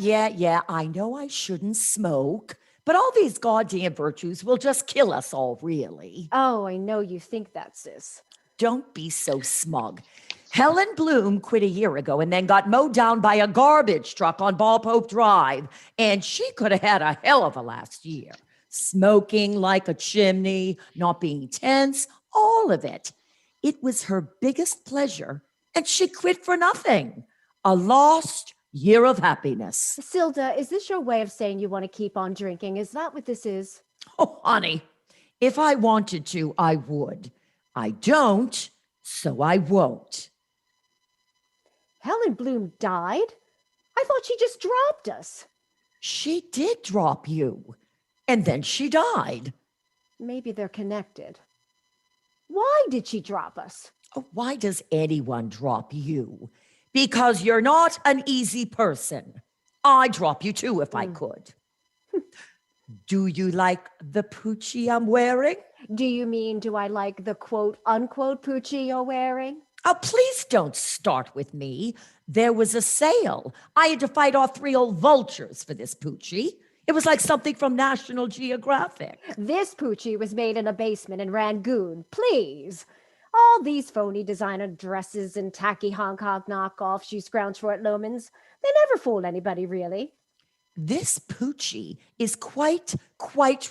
I know I shouldn't smoke, but all these goddamn virtues will just kill us all, really. Oh, I know you think that, sis. Don't be so smug. Helen Bloom quit a year ago and then got mowed down by a garbage truck on Ballpope Drive, and she could have had a hell of a last year. Smoking like a chimney, not being tense, all of it. It was her biggest pleasure, and she quit for nothing. A lost year of happiness. Silda, is this your way of saying you want to keep on drinking? Is that what this is? Oh, honey, if I wanted to, I would. I don't, so I won't. Helen Bloom died? I thought she just dropped us. She did drop you, and then she died. Maybe they're connected. Why did she drop us? Oh, why does anyone drop you? Because you're not an easy person. I'd drop you too if I could. Do you like the Poochie I'm wearing? Do you mean, do I like the quote unquote Poochie you're wearing? Oh, please don't start with me. There was a sale. I had to fight off 3 old vultures for this Poochie. It was like something from National Geographic. This Poochie was made in a basement in Rangoon. Please. All these phony designer dresses and tacky Hong Kong knockoffs you scrounge for at Loman's, they never fool anybody, really. This Poochie is quite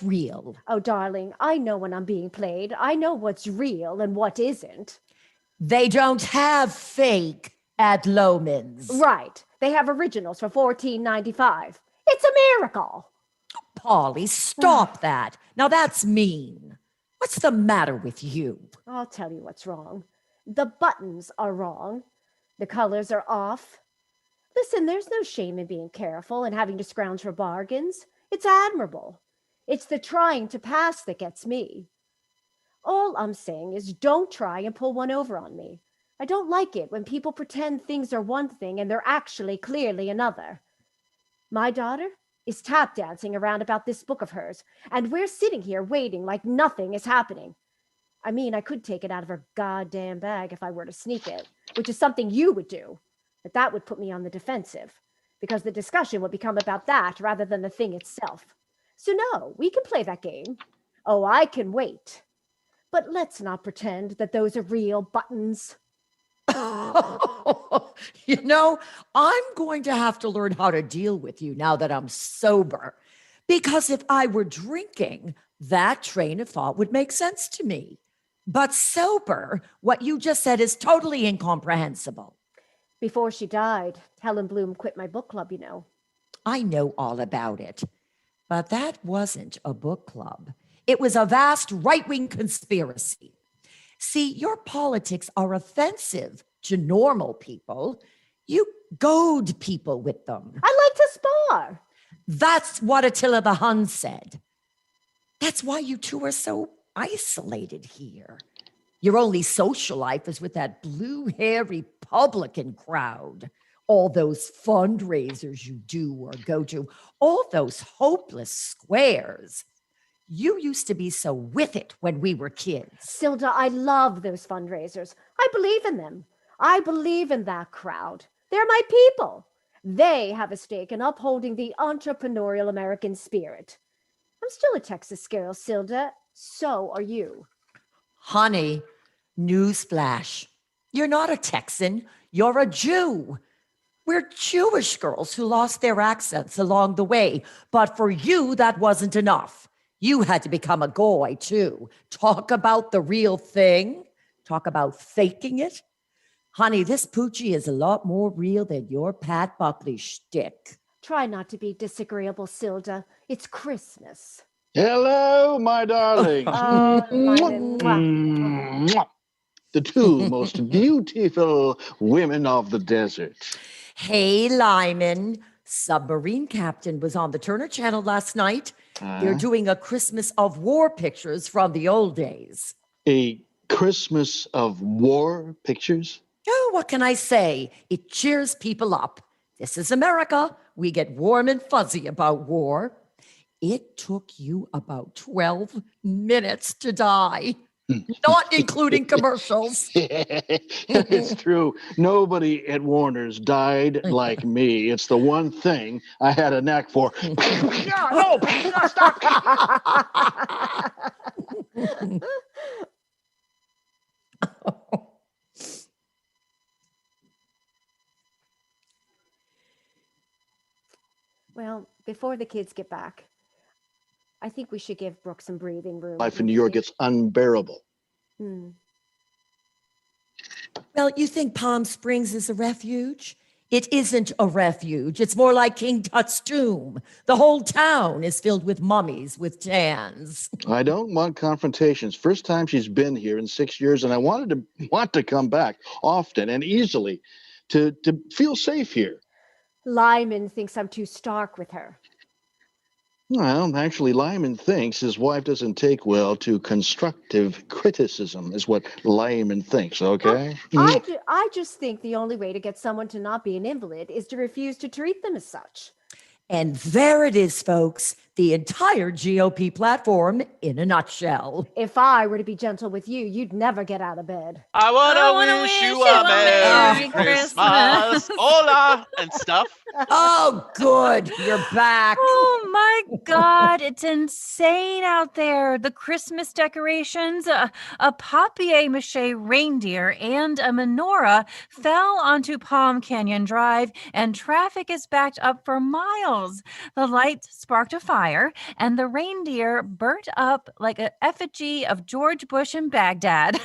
real. Oh, darling, I know when I'm being played. I know what's real and what isn't. They don't have fake at Loman's. Right. They have originals for $14.95. It's a miracle. Polly, stop that. Now that's mean. What's the matter with you? I'll tell you what's wrong. The buttons are wrong. The colors are off. Listen, there's no shame in being careful and having to scrounge for bargains. It's admirable. It's the trying to pass that gets me. All I'm saying is don't try and pull one over on me. I don't like it when people pretend things are one thing and they're actually clearly another. My daughter is tap dancing around about this book of hers, and we're sitting here waiting like nothing is happening. I mean, I could take it out of her goddamn bag if I were to sneak it, which is something you would do. But that would put me on the defensive, because the discussion would become about that rather than the thing itself. So no, we can play that game. Oh, I can wait. But let's not pretend that those are real buttons. You know, I'm going to have to learn how to deal with you now that I'm sober. Because if I were drinking, that train of thought would make sense to me. But sober, what you just said is totally incomprehensible. Before she died, Helen Bloom quit my book club, you know. I know all about it. But that wasn't a book club. It was a vast right-wing conspiracy. See, your politics are offensive to normal people. You goad people with them. I like to spar. That's what Attila the Hun said. That's why you two are so isolated here. Your only social life is with that blue-hair Republican crowd. All those fundraisers you do or go to, all those hopeless squares. You used to be so with it when we were kids. Silda, I love those fundraisers. I believe in them. I believe in that crowd. They're my people. They have a stake in upholding the entrepreneurial American spirit. I'm still a Texas girl, Silda. So are you. Honey, newsflash. You're not a Texan. You're a Jew. We're Jewish girls who lost their accents along the way. But for you, that wasn't enough. You had to become a goy, too. Talk about the real thing. Talk about faking it. Honey, this Poochie is a lot more real than your Pat Buckley shtick. Try not to be disagreeable, Silda. It's Christmas. Hello, my darling. Mwah. The two most beautiful women of the desert. Hey, Lyman. Submarine Captain was on the Turner Channel last night. They're doing a Christmas of War pictures from the old days. A Christmas of war pictures? Oh, what can I say? It cheers people up. This is America. We get warm and fuzzy about war. It took you about 12 minutes to die, not including commercials. It's true. Nobody at Warner's died like me. It's the one thing I had a knack for. No, stop. Well, before the kids get back, I think we should give Brooke some breathing room. Life in New York gets unbearable. Well, you think Palm Springs is a refuge? It isn't a refuge. It's more like King Tut's tomb. The whole town is filled with mummies with tans. I don't want confrontations. First time she's been here in 6 years, and I want to come back often and easily to feel safe here. Lyman thinks I'm too stark with her. Well, actually, Lyman thinks his wife doesn't take well to constructive criticism, is what Lyman thinks, okay? I just think the only way to get someone to not be an invalid is to refuse to treat them as such. And there it is, folks. The entire GOP platform in a nutshell. If I were to be gentle with you, you'd never get out of bed. I wanna wish you a Merry Christmas, hola, and stuff. Oh, good. You're back. Oh my God, it's insane out there. The Christmas decorations, a papier-mâché reindeer, and a menorah fell onto Palm Canyon Drive, and traffic is backed up for miles. The lights sparked a fire, and the reindeer burnt up like an effigy of George Bush in Baghdad.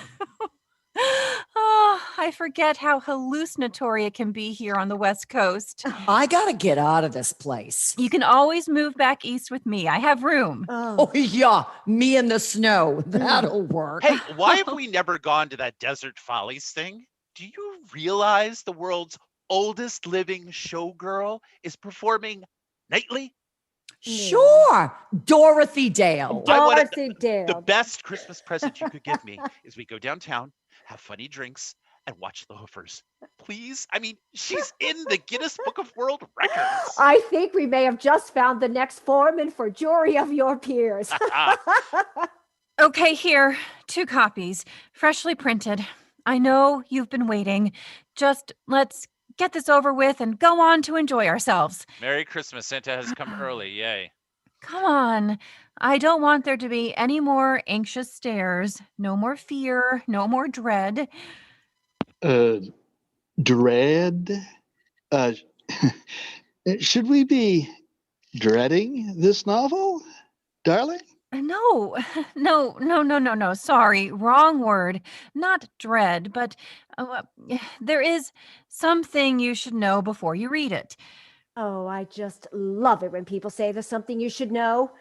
Oh, I forget how hallucinatory it can be here on the West Coast. I gotta get out of this place. You can always move back east with me. I have room. Oh, yeah. Me in the snow. That'll work. Hey, why have we never gone to that Desert Follies thing? Do you realize the world's oldest living showgirl is performing nightly? Sure. Dorothy Dale. Dorothy Dale. The best Christmas present you could give me is we go downtown, have funny drinks, and watch the Hoofers. Please? I mean, she's in the Guinness Book of World Records. I think we may have just found the next foreman for jury of your peers. Okay, here, 2 copies, freshly printed. I know you've been waiting. Just let's get this over with and go on to enjoy ourselves. Merry Christmas. Santa has come early. Yay. Come on. I don't want there to be any more anxious stares. No more fear. No more dread. Dread? Should we be dreading this novel, darling? No. Sorry, wrong word. Not dread, but there is something you should know before you read it. Oh, I just love it when people say there's something you should know.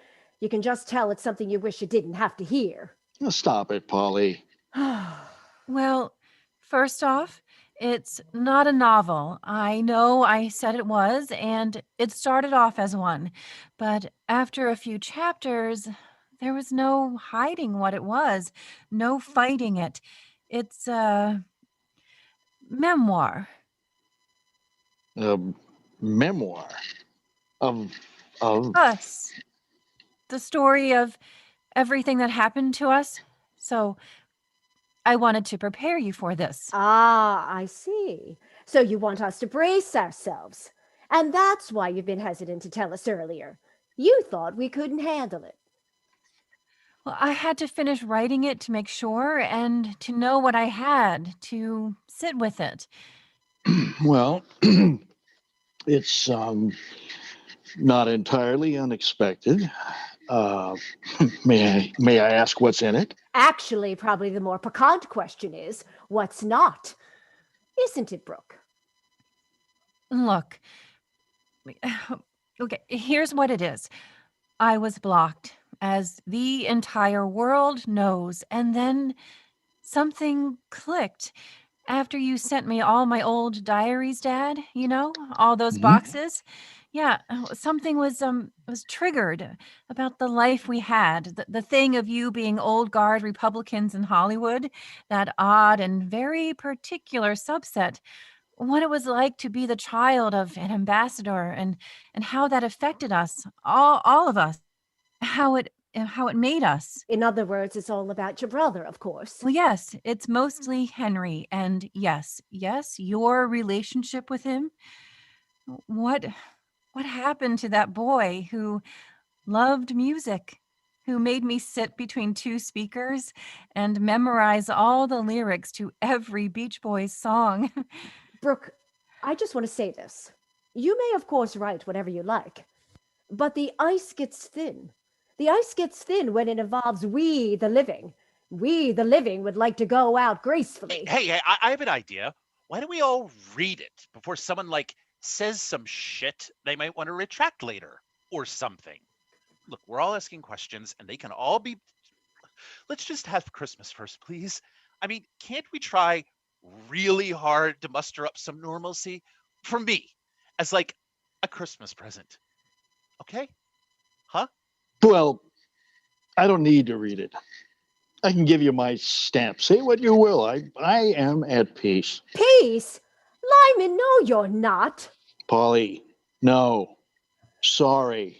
You can just tell it's something you wish you didn't have to hear. Oh, stop it, Polly. Well, first off, it's not a novel. I know I said it was, and it started off as one. But after a few chapters, there was no hiding what it was, no fighting it. It's a memoir. A memoir of Us. The story of everything that happened to us. So I wanted to prepare you for this. Ah, I see. So you want us to brace ourselves. And that's why you've been hesitant to tell us earlier. You thought we couldn't handle it. Well, I had to finish writing it to make sure and to know what I had, to sit with it. well, it's not entirely unexpected. May I ask what's in it? Actually, probably the more piquant question is, what's not? Isn't it, Brooke? Look, okay, here's what it is. I was blocked, as the entire world knows, and then something clicked. After you sent me all my old diaries, Dad, you know, all those boxes. Yeah, something was triggered about the life we had, the thing of you being old guard Republicans in Hollywood, that odd and very particular subset, what it was like to be the child of an ambassador and how that affected us, all of us, how it made us. In other words, it's all about your brother, of course. Well, yes, it's mostly Henry, and yes, your relationship with him. What happened to that boy who loved music, who made me sit between 2 speakers and memorize all the lyrics to every Beach Boys song? Brooke, I just want to say this. You may, of course, write whatever you like, but the ice gets thin. The ice gets thin when it involves we, the living. We, the living, would like to go out gracefully. Hey, I have an idea. Why don't we all read it before someone says some shit they might want to retract later or something? Look, we're all asking questions and they can all be. Let's just have Christmas first, please. I mean, can't we try really hard to muster up some normalcy for me as a Christmas present? Okay? Huh? Well, I don't need to read it. I can give you my stamp. Say what you will. I am at peace. Peace? Lyman, no, you're not. Polly, no. Sorry.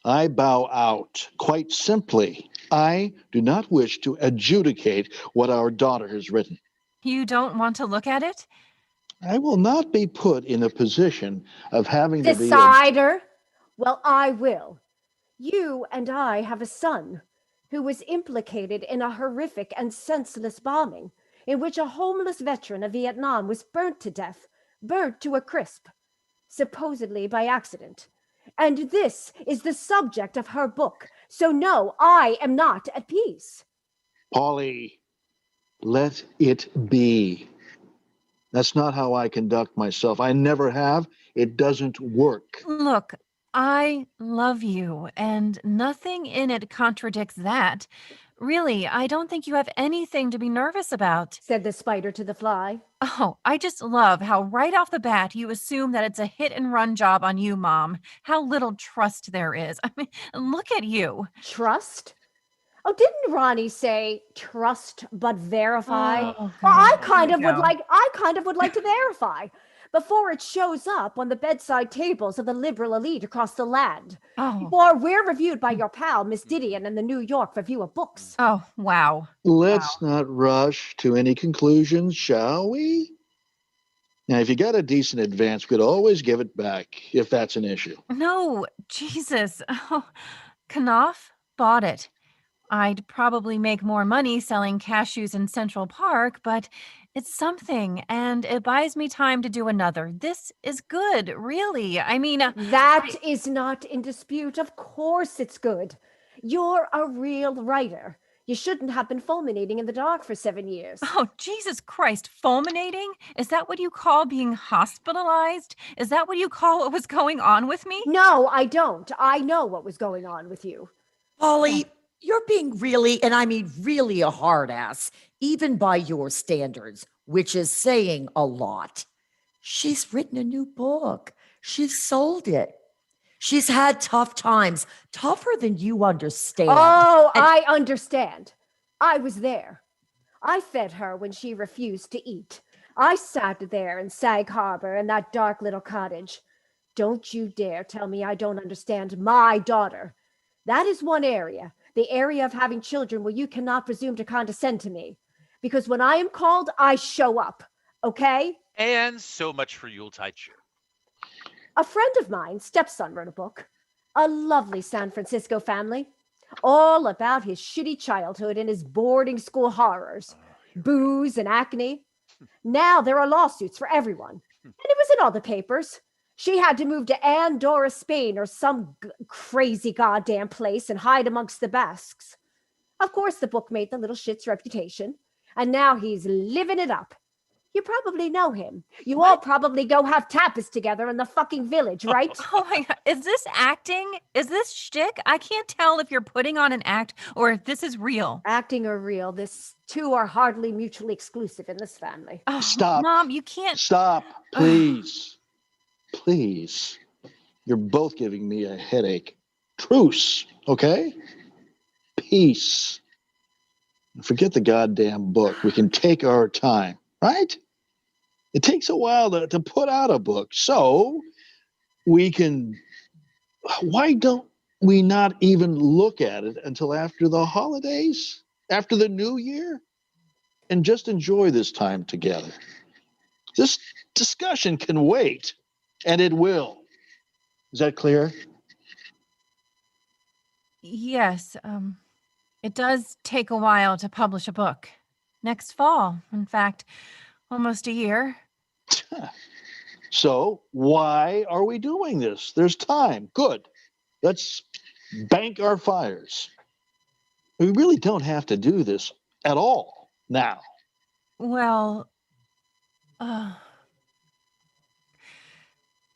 I bow out. Quite simply, I do not wish to adjudicate what our daughter has written. You don't want to look at it? I will not be put in a position of having to be a... Decider? Well, I will. You and I have a son who was implicated in a horrific and senseless bombing in which a homeless veteran of Vietnam was burnt to death, burnt to a crisp, supposedly by accident. And this is the subject of her book. So no, I am not at peace. Polly, let it be. That's not how I conduct myself. I never have. It doesn't work. Look, I love you, and nothing in it contradicts that. Really, I don't think you have anything to be nervous about. Said the spider to the fly. Oh, I just love how right off the bat you assume that it's a hit and run job on you, Mom. How little trust there is. I mean, look at you. Trust? Oh, didn't Ronnie say trust but verify? Oh, Well, God, I kind here of we would go. like to verify before it shows up on the bedside tables of the liberal elite across the land. Oh, Before we're reviewed by your pal, Miss Didion, in the New York Review of Books. oh, wow. Let's not rush to any conclusions, shall we? Now, if you got a decent advance, we could always give it back if that's an issue. No, Jesus. Oh, Knopf bought it. I'd probably make more money selling cashews in Central Park, but it's something, and it buys me time to do another. This is good, really. I mean, That is not in dispute. Of course it's good. You're a real writer. You shouldn't have been fulminating in the dark for 7 years. oh, Jesus Christ, fulminating? Is that what you call being hospitalized? Is that what you call what was going on with me? No, I don't. I know what was going on with you. Polly, you're being really, and I mean really a hard ass, even by your standards, which is saying a lot. She's written a new book. She's sold it. She's had tough times, tougher than you understand. Oh, And- I understand. I was there. I fed her when she refused to eat. I sat there in Sag Harbor in that dark little cottage. Don't you dare tell me I don't understand my daughter. That is one area, the area of having children where you cannot presume to condescend to me. Because when I am called, I show up. Okay? And so much for Yuletide cheer. A friend of mine, stepson, wrote a book. A lovely San Francisco family. All about his shitty childhood and his boarding school horrors. Booze and acne. Now there are lawsuits for everyone. And it was in all the papers. She had to move to Andorra, Spain, or some crazy goddamn place and hide amongst the Basques. Of course, the book made the little shit's reputation. And now he's living it up. You probably know him. You all probably go have tapas together in the fucking village, right? Oh my God. Is this acting? Is this shtick? I can't tell if you're putting on an act or if this is real. Acting or real, this two are hardly mutually exclusive in this family. Oh, Stop. Mom, you can't. Stop, please. Please. You're both giving me a headache. Truce, okay? Peace. Forget the goddamn book. We can take our time, right? It takes a while to put out a book. So we can. Why don't we not even look at it until after the holidays, after the new year, and just enjoy this time together? This discussion can wait, and it will. Is that clear? Yes, it does take a while to publish a book. Next fall, in fact, almost a year. So why are we doing this? There's time. Good. Let's bank our fires. We really don't have to do this at all now. Well,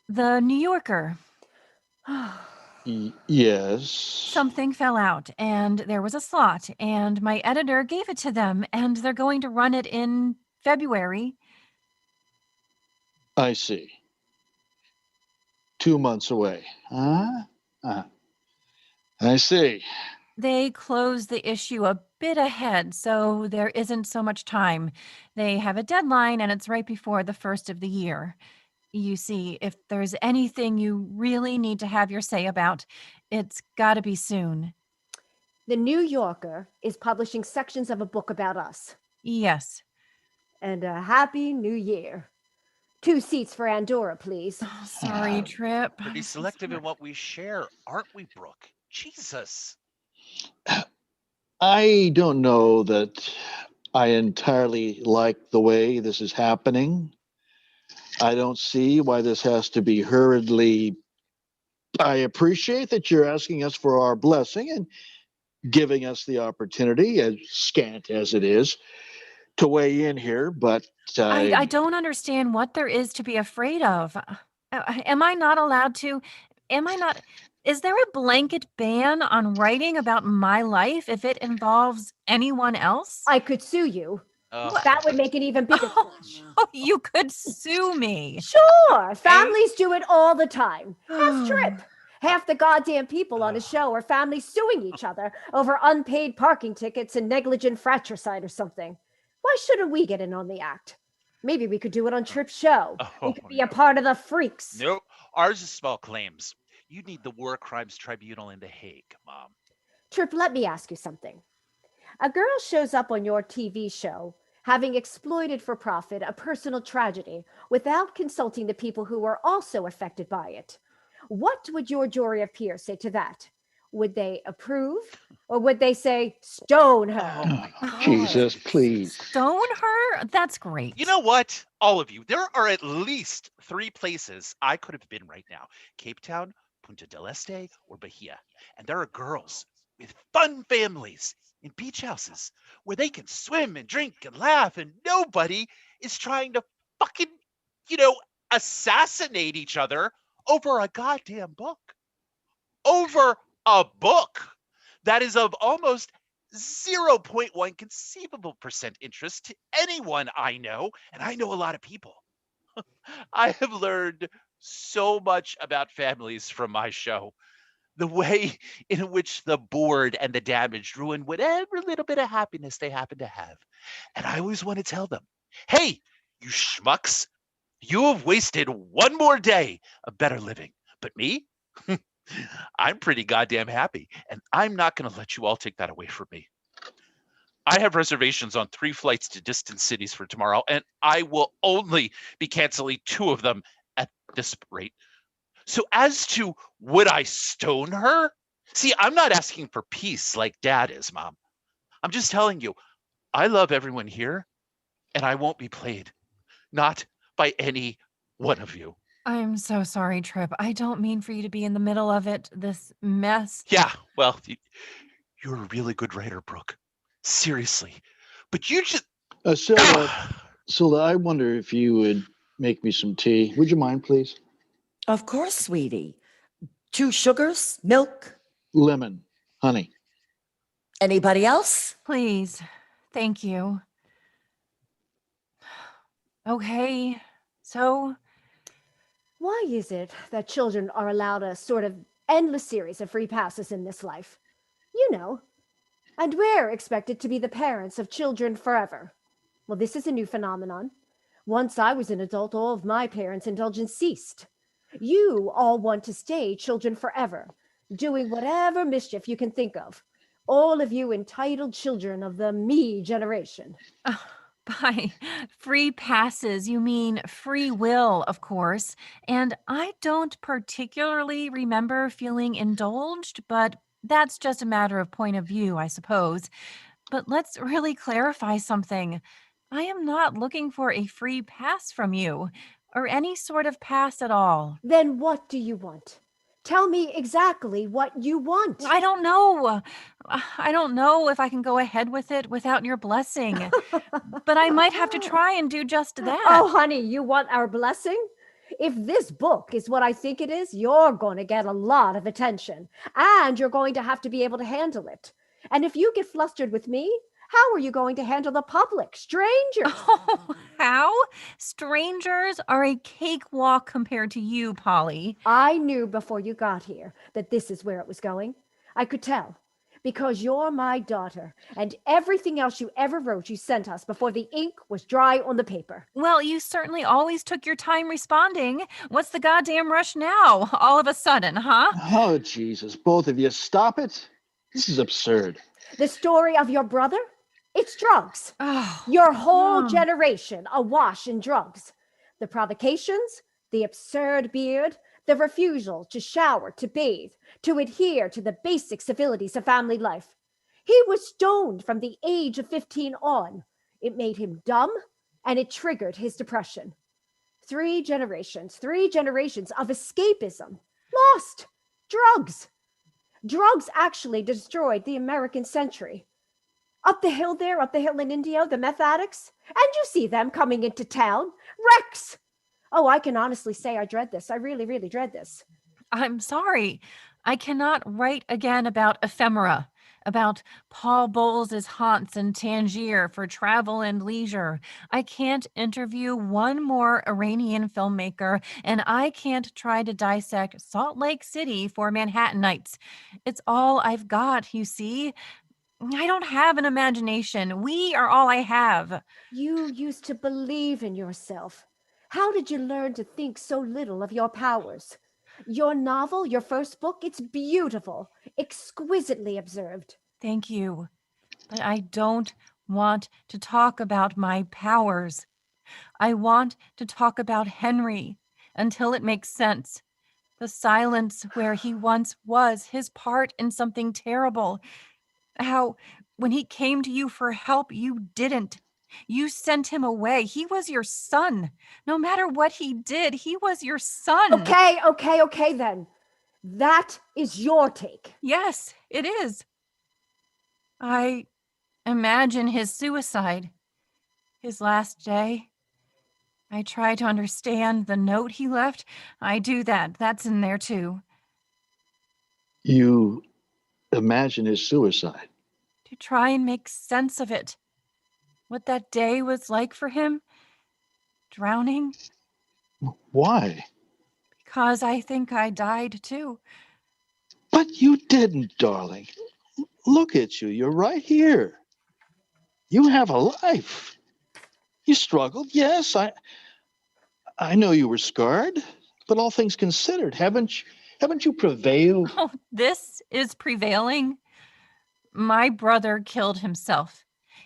the New Yorker, Yes. something fell out and there was a slot, and my editor gave it to them, and they're going to run it in February. I see. 2 months away. I see. They close the issue a bit ahead, so there isn't so much time. They have a deadline, and it's right before the first of the year. You see, if there's anything you really need to have your say about, it's got to be soon. The New Yorker is publishing sections of a book about us. Yes. And a happy new year. 2 seats for Andorra, please. Sorry, Trip. Pretty selective in what we share, aren't we, Brooke? Jesus. I don't know that I entirely like the way this is happening. I don't see why this has to be hurriedly. I appreciate that you're asking us for our blessing and giving us the opportunity, as scant as it is, to weigh in here, but I don't understand what there is to be afraid of. Am I not allowed to? Am I not? Is there a blanket ban on writing about my life if it involves anyone else? I could sue you. Ugh. That would make an even bigger splash. Oh, you could sue me. Sure, families do it all the time. Ask Trip. Half the goddamn people on his show are families suing each other over unpaid parking tickets and negligent fratricide or something. Why shouldn't we get in on the act? Maybe we could do it on Trip's show. We could be a part of the freaks. Nope. Ours is small claims. You need the War Crimes Tribunal in The Hague, Mom. Trip, let me ask you something. A girl shows up on your TV show having exploited for profit a personal tragedy without consulting the people who were also affected by it. What would your jury of peers say to that? Would they approve or would they say, stone her? Oh my God. Jesus, please. Stone her? That's great. You know what? All of you, there are at least 3 places I could have been right now. Cape Town, Punta del Este, or Bahia. And there are girls with fun families in beach houses where they can swim and drink and laugh and nobody is trying to fucking, assassinate each other over a goddamn book. Over a book that is of almost 0.1 conceivable percent interest to anyone I know, and I know a lot of people. I have learned so much about families from my show. The way in which the bored and the damaged ruin whatever little bit of happiness they happen to have. And I always want to tell them, hey, you schmucks, you have wasted one more day of better living. But me? I'm pretty goddamn happy, and I'm not going to let you all take that away from me. I have reservations on 3 flights to distant cities for tomorrow, and I will only be canceling 2 of them at this rate. So as to would I stone her? See, I'm not asking for peace like Dad is, Mom. I'm just telling you, I love everyone here, and I won't be played. Not by any one of you. I'm so sorry, Trip. I don't mean for you to be in the middle of it, this mess. Yeah, well, you're a really good writer, Brooke. Seriously. But you just... Silda, I wonder if you would make me some tea. Would you mind, please? Of course, sweetie. 2 sugars, milk. Lemon, honey. Anybody else? Please. Thank you. Okay, so... Why is it that children are allowed a sort of endless series of free passes in this life? You know. And we're expected to be the parents of children forever. Well, this is a new phenomenon. Once I was an adult, all of my parents' indulgence ceased. You all want to stay children forever, doing whatever mischief you can think of. All of you entitled children of the me generation. By free passes, you mean free will, of course. And I don't particularly remember feeling indulged, but that's just a matter of point of view, I suppose. But let's really clarify something. I am not looking for a free pass from you, or any sort of pass at all. Then what do you want? Tell me exactly what you want. I don't know. I don't know if I can go ahead with it without your blessing. But I might have to try and do just that. Oh, honey, you want our blessing? If this book is what I think it is, you're going to get a lot of attention. And you're going to have to be able to handle it. And if you get flustered with me, how are you going to handle the public? Strangers. Oh, how? Strangers are a cakewalk compared to you, Polly. I knew before you got here that this is where it was going. I could tell. Because you're my daughter, and everything else you ever wrote you sent us before the ink was dry on the paper. Well, you certainly always took your time responding. What's the goddamn rush now, all of a sudden, huh? Oh, Jesus, both of you, stop it. This is absurd. The story of your brother? It's drugs. Oh, Your whole Mom. generation awash in drugs. The provocations, the absurd beard, the refusal to shower, to bathe, to adhere to the basic civilities of family life. He was stoned from the age of 15 on. It made him dumb, and it triggered his depression. 3 generations of escapism. Lost. Drugs. Drugs actually destroyed the American century. Up the hill in India, the meth addicts. And you see them coming into town. Wrecks. Oh, I can honestly say I dread this. I really, really dread this. I'm sorry. I cannot write again about ephemera, about Paul Bowles' haunts in Tangier for travel and leisure. I can't interview one more Iranian filmmaker, and I can't try to dissect Salt Lake City for Manhattanites. It's all I've got, you see. I don't have an imagination. We are all I have. You used to believe in yourself. How did you learn to think so little of your powers? Your novel, your first book, it's beautiful, exquisitely observed. Thank you. But I don't want to talk about my powers. I want to talk about Henry until it makes sense. The silence where he once was, his part in something terrible. How, when he came to you for help, you didn't. You sent him away. He was your son. No matter what he did, he was your son. Okay then. That is your take. Yes, it is. I imagine his suicide, his last day. I try to understand the note he left. I do that. That's in there too. You imagine his suicide. To try and make sense of it. What that day was like for him. Drowning. Why? Because I think I died too. But you didn't, darling. Look at you. You're right here. You have a life. You struggled. Yes, I know you were scarred, but all things considered, haven't you prevailed? Oh, this is prevailing. My brother killed himself.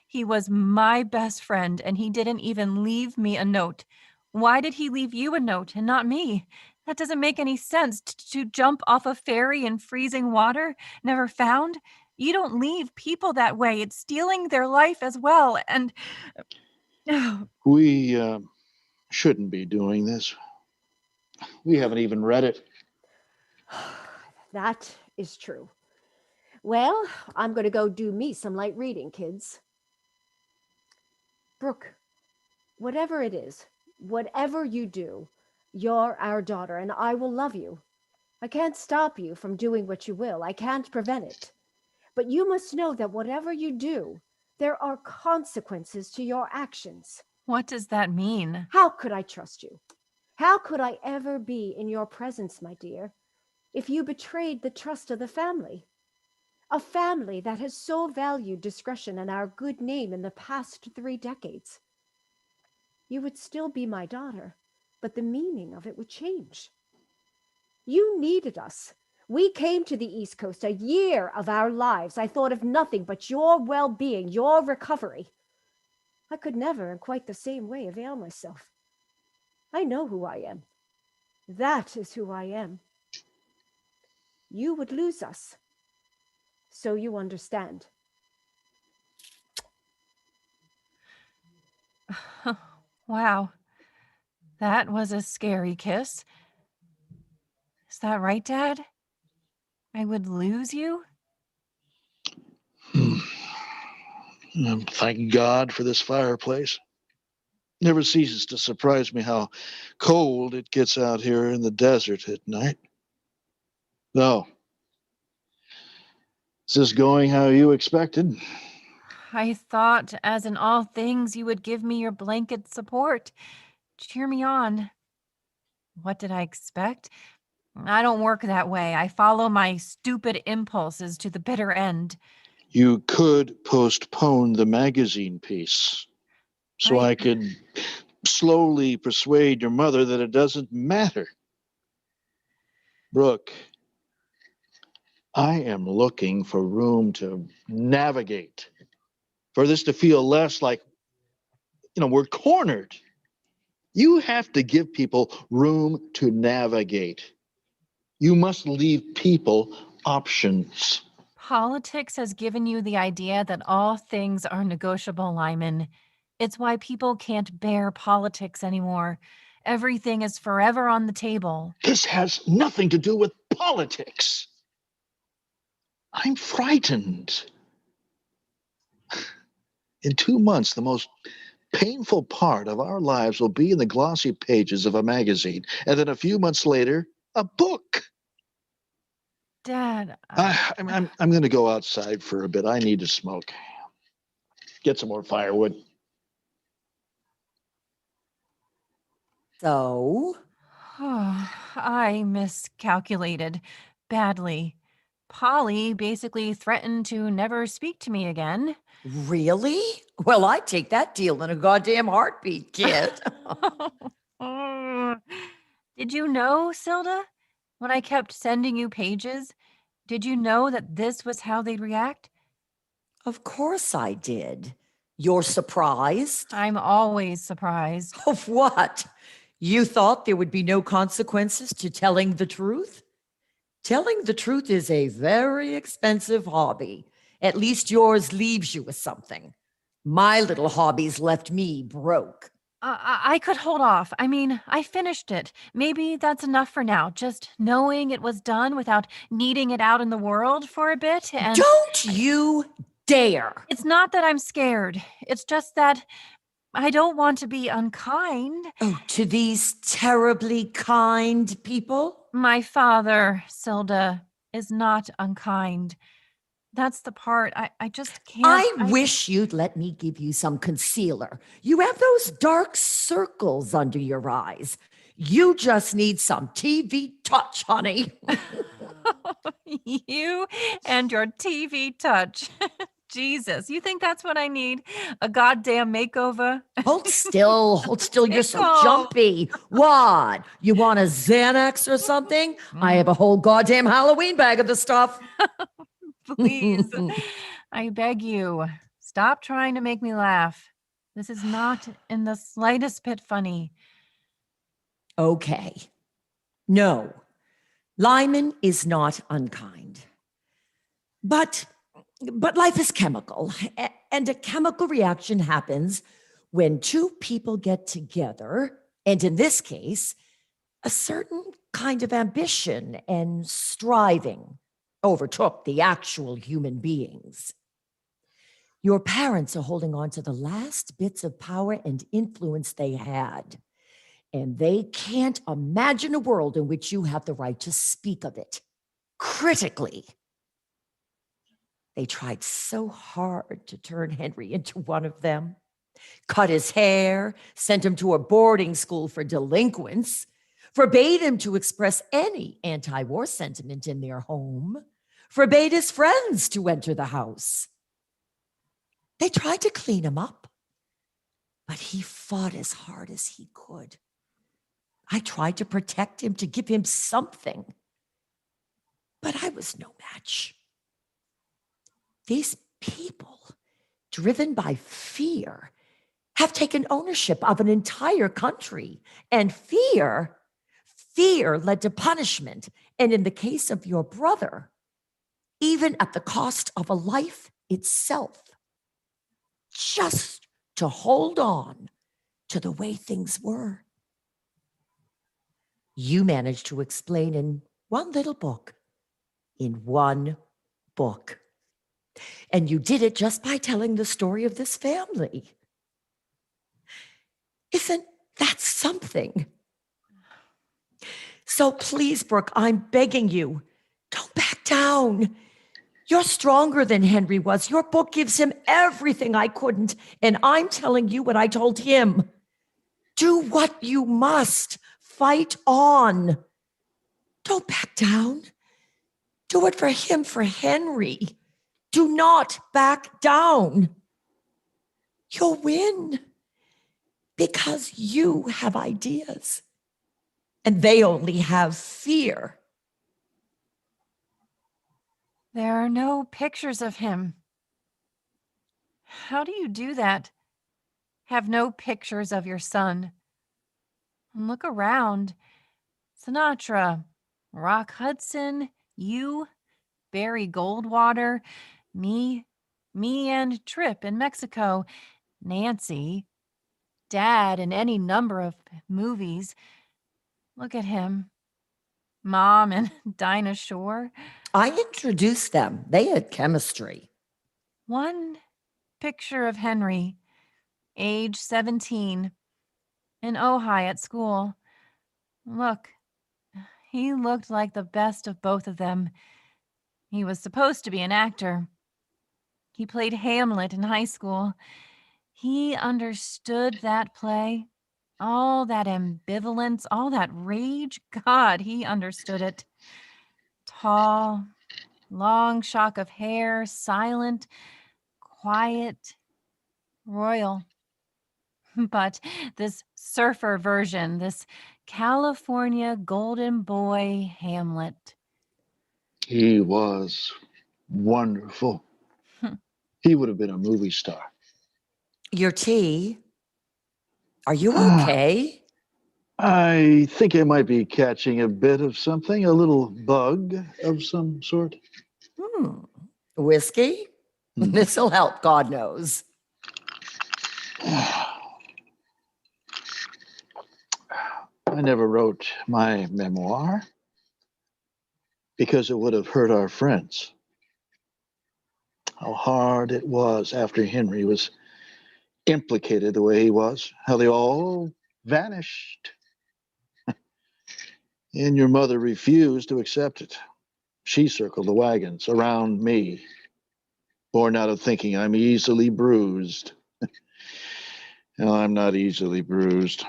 He was my best friend, and he didn't even leave me a note. Why did he leave you a note and not me? That doesn't make any sense. To jump off a ferry in freezing water, never found? You don't leave people that way. It's stealing their life as well. And We shouldn't be doing this. We haven't even read it. That is true. Well, I'm going to go do me some light reading, kids. Brooke, whatever it is, whatever you do, you're our daughter, and I will love you. I can't stop you from doing what you will. I can't prevent it. But you must know that whatever you do, there are consequences to your actions. what does that mean? How could I trust you? How could I ever be in your presence, my dear, if you betrayed the trust of the family? A family that has so valued discretion and our good name in the past 3 decades. You would still be my daughter, but the meaning of it would change. You needed us. We came to the East Coast a year of our lives. I thought of nothing but your well-being, your recovery. I could never in quite the same way avail myself. I know who I am. That is who I am. You would lose us. So you understand. Wow. That was a scary kiss. Is that right, Dad? I would lose you? Thank God for this fireplace. Never ceases to surprise me how cold it gets out here in the desert at night. No. Is this going how you expected? I thought, as in all things, you would give me your blanket support. Cheer me on. What did I expect? I don't work that way. I follow my stupid impulses to the bitter end. You could postpone the magazine piece so I could slowly persuade your mother that it doesn't matter. Brooke, I am looking for room to navigate, for this to feel less like, we're cornered. You have to give people room to navigate. You must leave people options. Politics has given you the idea that all things are negotiable, Lyman. It's why people can't bear politics anymore. Everything is forever on the table. This has nothing to do with politics. I'm frightened. In 2 months, the most painful part of our lives will be in the glossy pages of a magazine, and then a few months later, a book. Dad, I'm going to go outside for a bit. I need to smoke. Get some more firewood. So, I miscalculated badly. Polly basically threatened to never speak to me again. really? Well, I'd take that deal in a goddamn heartbeat, kid. Did you know, Silda? When I kept sending you pages, did you know that this was how they'd react? Of course I did. You're surprised? I'm always surprised. Of what? You thought there would be no consequences to telling the truth? Telling the truth is a very expensive hobby. At least yours leaves you with something. My little hobbies left me broke. I could hold off. I mean, I finished it. Maybe that's enough for now. Just knowing it was done without needing it out in the world for a bit. And Don't you dare! it's not that I'm scared. It's just that I don't want to be unkind. Oh, to these terribly kind people? My father, Silda, is not unkind. That's the part I just can't. I wish you'd let me give you some concealer. You have those dark circles under your eyes. You just need some TV touch, honey. You and your TV touch. Jesus, you think that's what I need? A goddamn makeover? Hold still, you're so Nicole. jumpy. What? You want a Xanax or something? I have a whole goddamn Halloween bag of the stuff. Please, I beg you, stop trying to make me laugh. This is not in the slightest bit funny. Okay. No, Lyman is not unkind. But life is chemical, and a chemical reaction happens when two people get together, and in this case, a certain kind of ambition and striving overtook the actual human beings. Your parents are holding on to the last bits of power and influence they had, and they can't imagine a world in which you have the right to speak of it critically. They tried so hard to turn Henry into one of them, cut his hair, sent him to a boarding school for delinquents, forbade him to express any anti-war sentiment in their home, forbade his friends to enter the house. They tried to clean him up, but he fought as hard as he could. I tried to protect him, to give him something, but I was no match. These people, driven by fear, have taken ownership of an entire country. And fear led to punishment. And in the case of your brother, even at the cost of a life itself, just to hold on to the way things were. You managed to explain in one little book, in one book. And you did it just by telling the story of this family. Isn't that something? So please, Brooke, I'm begging you, don't back down. You're stronger than Henry was. Your book gives him everything I couldn't, and I'm telling you what I told him. Do what you must. Fight on. Don't back down. Do it for him, for Henry. Do not back down. You'll win because you have ideas and they only have fear. There are no pictures of him. How do you do that? Have no pictures of your son. Look around. Sinatra, Rock Hudson, you, Barry Goldwater, me and Trip in Mexico, Nancy, Dad in any number of movies. Look at him. Mom and Dinah Shore. I introduced them. They had chemistry. One picture of Henry, age 17, in Ojai at school. Look, he looked like the best of both of them. He was supposed to be an actor. He played Hamlet in high school. He understood that play. All that ambivalence, all that rage. God, he understood it. Tall, long shock of hair, silent, quiet, royal. But this surfer version, this California golden boy Hamlet. He was wonderful. He would have been a movie star. Your tea? Are you okay? I think I might be catching a bit of something, a little bug of some sort. Whiskey? This'll help, God knows. I never wrote my memoir because it would have hurt our friends. How hard it was after Henry was implicated the way he was, how they all vanished. And your mother refused to accept it. She circled the wagons around me, born out of thinking I'm easily bruised. No, I'm not easily bruised.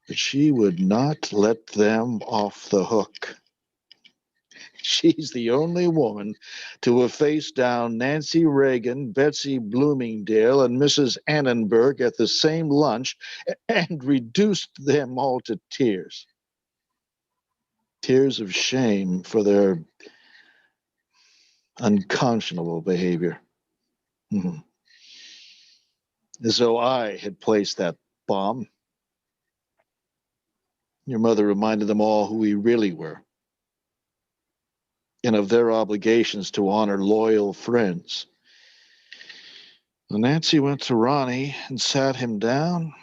But she would not let them off the hook. She's the only woman to have faced down Nancy Reagan, Betsy Bloomingdale, and Mrs. Annenberg at the same lunch and reduced them all to tears. Tears of shame for their unconscionable behavior. As though I had placed that bomb. Your mother reminded them all who we really were and of their obligations to honor loyal friends. Well, Nancy went to Ronnie and sat him down.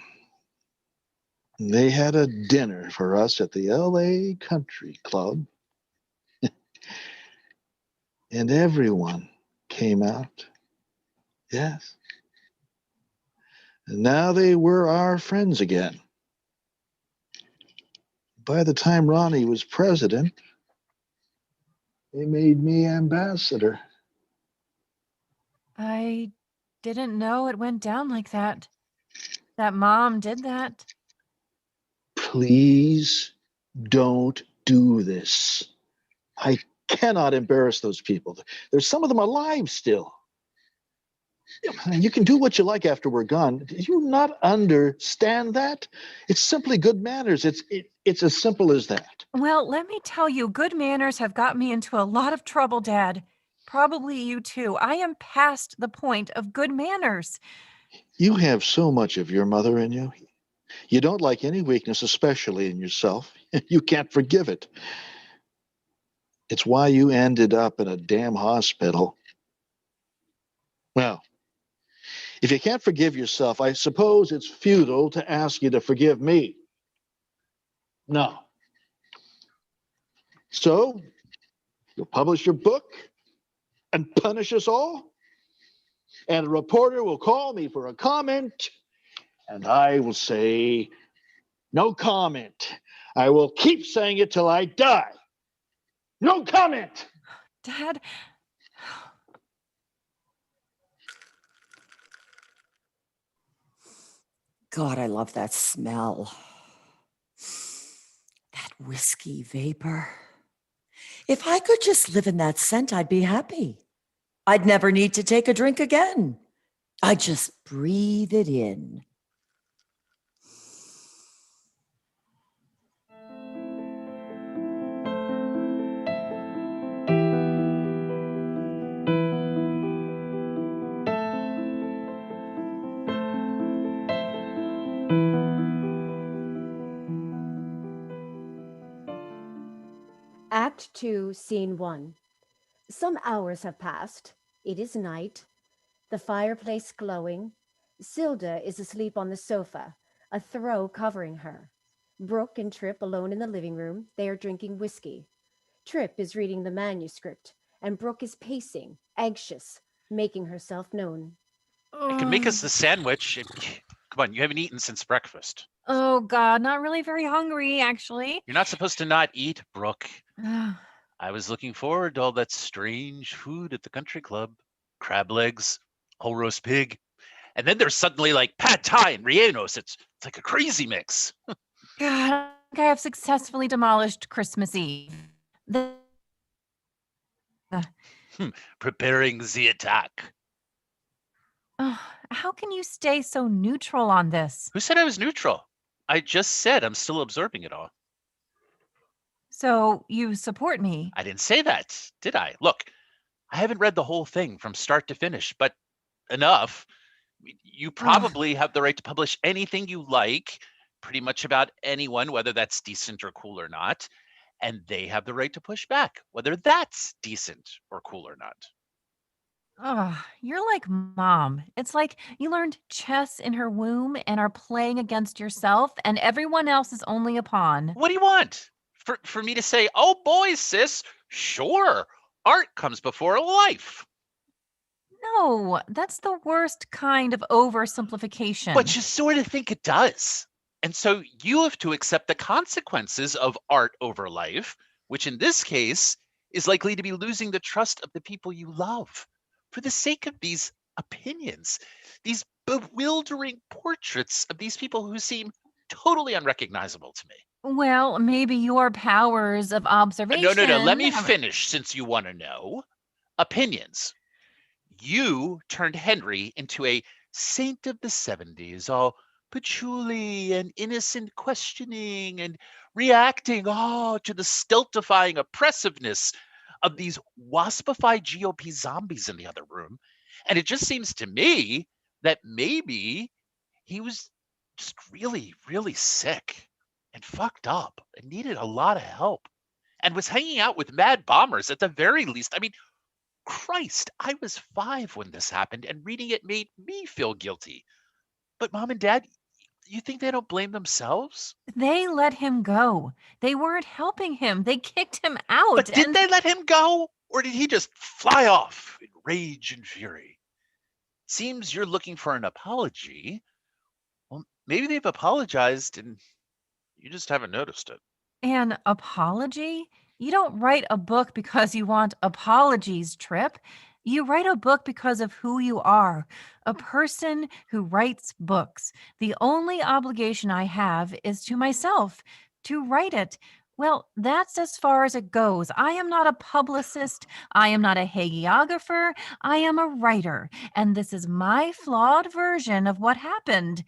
And they had a dinner for us at the LA Country Club. And everyone came out. Yes. And now they were our friends again. By the time Ronnie was president, they made me ambassador. I didn't know it went down like that. That Mom did that. Please don't do this. I cannot embarrass those people. There's some of them alive still. You can do what you like after we're gone. Do you not understand that? It's simply good manners. It's as simple as that. Well, let me tell you, good manners have got me into a lot of trouble, Dad. Probably you too. I am past the point of good manners. You have so much of your mother in you. You don't like any weakness, especially in yourself. You can't forgive it. It's why you ended up in a damn hospital. Well, if you can't forgive yourself, I suppose it's futile to ask you to forgive me. No. So, you'll publish your book and punish us all? And a reporter will call me for a comment, and I will say, no comment. I will keep saying it till I die. No comment. Dad, God, I love that smell. That whiskey vapor. If I could just live in that scent, I'd be happy. I'd never need to take a drink again. I'd just breathe it in. Act 2, Scene 1. Some hours have passed. It is night. The fireplace glowing. Silda is asleep on the sofa, a throw covering her. Brooke and Trip alone in the living room. They are drinking whiskey. Trip is reading the manuscript, and Brooke is pacing, anxious, making herself known. I can make us the sandwich. Come on, you haven't eaten since breakfast. Oh, God, not really very hungry, actually. You're not supposed to not eat, Brooke. Ugh. I was looking forward to all that strange food at the country club. Crab legs, whole roast pig. And then there's suddenly like pad thai and rellenos. It's like a crazy mix. God, I think I have successfully demolished Christmas Eve. Preparing the attack. How can you stay so neutral on this? Who said I was neutral? I just said I'm still absorbing it all. So you support me? I didn't say that, did I? Look, I haven't read the whole thing from start to finish, but enough. You probably have the right to publish anything you like, pretty much about anyone, whether that's decent or cool or not. And they have the right to push back, whether that's decent or cool or not. You're like Mom. It's like you learned chess in her womb and are playing against yourself, and everyone else is only a pawn. What do you want? For me to say, oh boy, sis, sure, art comes before life. No, that's the worst kind of oversimplification. But you sort of think it does. And so you have to accept the consequences of art over life, which in this case is likely to be losing the trust of the people you love for the sake of these opinions, these bewildering portraits of these people who seem totally unrecognizable to me. Well, maybe your powers of observation. No. Let me finish since you want to know. Opinions. You turned Henry into a saint of the 70s, all patchouli and innocent questioning and reacting to the stultifying oppressiveness of these waspified GOP zombies in the other room. And it just seems to me that maybe he was just really, really sick and fucked up and needed a lot of help and was hanging out with mad bombers at the very least. I mean, Christ, I was 5 when this happened, and reading it made me feel guilty. But Mom and Dad, you think they don't blame themselves? They let him go. They weren't helping him. They kicked him out. But did they let him go? Or did he just fly off in rage and fury? Seems you're looking for an apology. Well, maybe they've apologized and you just haven't noticed it. An apology? You don't write a book because you want apologies, Trip. You write a book because of who you are, a person who writes books. The only obligation I have is to myself, to write it. Well, that's as far as it goes. I am not a publicist. I am not a hagiographer. I am a writer, and this is my flawed version of what happened.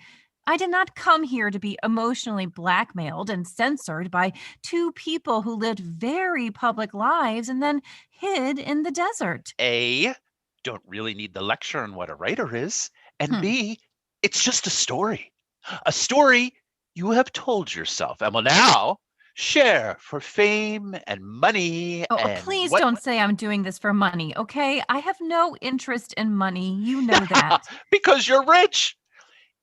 I did not come here to be emotionally blackmailed and censored by 2 people who lived very public lives and then hid in the desert. A, don't really need the lecture on what a writer is. And B, it's just a story. A story you have told yourself and will now share for fame and money. And please don't say I'm doing this for money, okay? I have no interest in money. You know that. Because you're rich.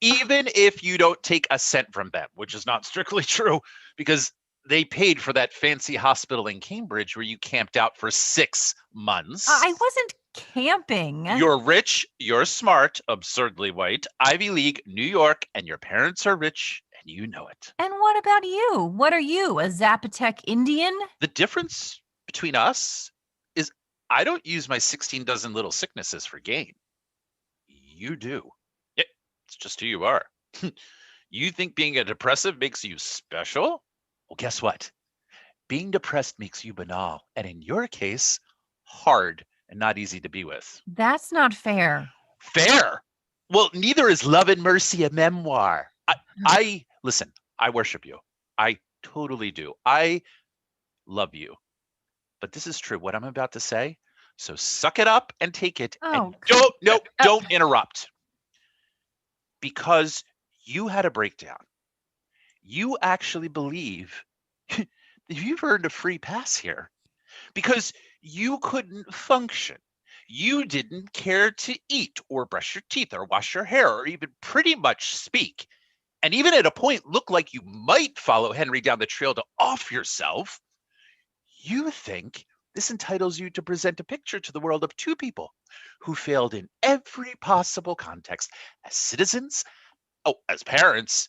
Even if you don't take a cent from them, which is not strictly true, because they paid for that fancy hospital in Cambridge where you camped out for 6 months. I wasn't camping. You're rich, you're smart, absurdly white, Ivy League, New York, and your parents are rich, and you know it. And what about you? What are you, a Zapotec Indian? The difference between us is I don't use my 16 dozen little sicknesses for gain. You do. It's just who you are. You think being a depressive makes you special? Well, guess what? Being depressed makes you banal, and in your case, hard and not easy to be with. That's not fair. Fair? Well, neither is Love and Mercy a memoir. I listen, I worship you. I totally do. I love you. But this is true, what I'm about to say. So suck it up and take it. And Oh, don't interrupt. Because you had a breakdown. You actually believe you've earned a free pass here because you couldn't function. You didn't care to eat or brush your teeth or wash your hair or even pretty much speak. And even at a point look like you might follow Henry down the trail to off yourself. You think this entitles you to present a picture to the world of two people who failed in every possible context as citizens, as parents,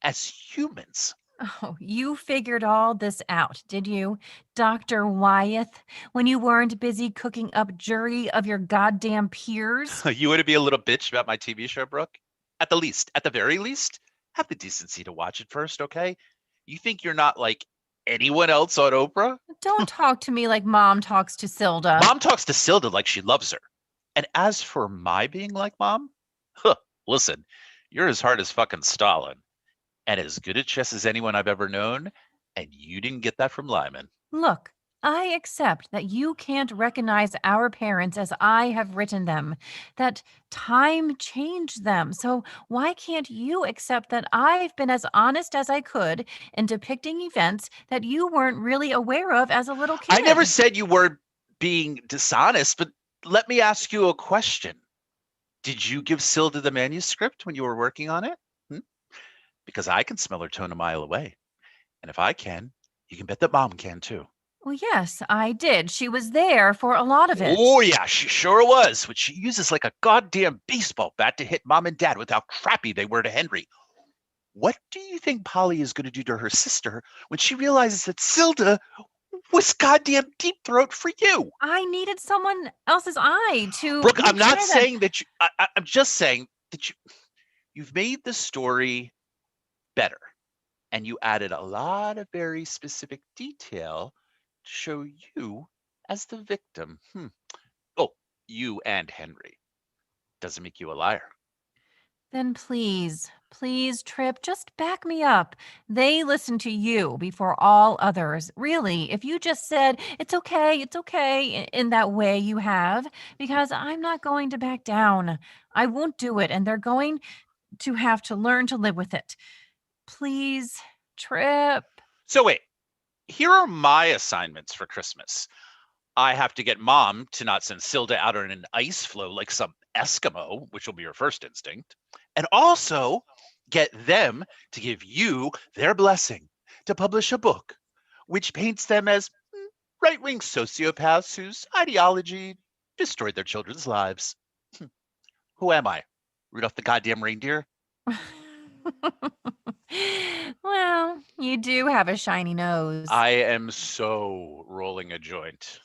as humans. Oh, you figured all this out, did you, Dr. Wyeth, when you weren't busy cooking up jury of your goddamn peers? You want to be a little bitch about my TV show, Brooke? At the very least, have the decency to watch it first, okay? You think you're not like anyone else on Oprah? Don't talk to me like Mom talks to Silda. Mom talks to Silda like she loves her. And as for my being like Mom, listen, you're as hard as fucking Stalin and as good at chess as anyone I've ever known, and you didn't get that from Lyman. Look, I accept that you can't recognize our parents as I have written them, that time changed them. So why can't you accept that I've been as honest as I could in depicting events that you weren't really aware of as a little kid? I never said you were being dishonest, but let me ask you a question. Did you give Silda the manuscript when you were working on it? Because I can smell her tone a mile away. And if I can, you can bet that Mom can too. Well, yes, I did. She was there for a lot of it. Oh, yeah, she sure was. Which she uses like a goddamn baseball bat to hit Mom and Dad with how crappy they were to Henry. What do you think Polly is going to do to her sister when she realizes that Silda was goddamn deep throat for you? I needed someone else's eye to. Brooke, I'm not that. saying that you. I'm just saying that you've made the story better, and you added a lot of very specific detail to show you as the victim. Oh, you and Henry. Doesn't make you a liar. Then please, Trip, just back me up. They listen to you before all others. Really, if you just said, it's okay, in that way you have, because I'm not going to back down. I won't do it, and they're going to have to learn to live with it. Please, Trip. So wait, here are my assignments for Christmas. I have to get Mom to not send Silda out on an ice floe like some Eskimo, which will be her first instinct, and also get them to give you their blessing to publish a book which paints them as right-wing sociopaths whose ideology destroyed their children's lives. Who am I? Rudolph the goddamn reindeer? Well, you do have a shiny nose. I am so rolling a joint.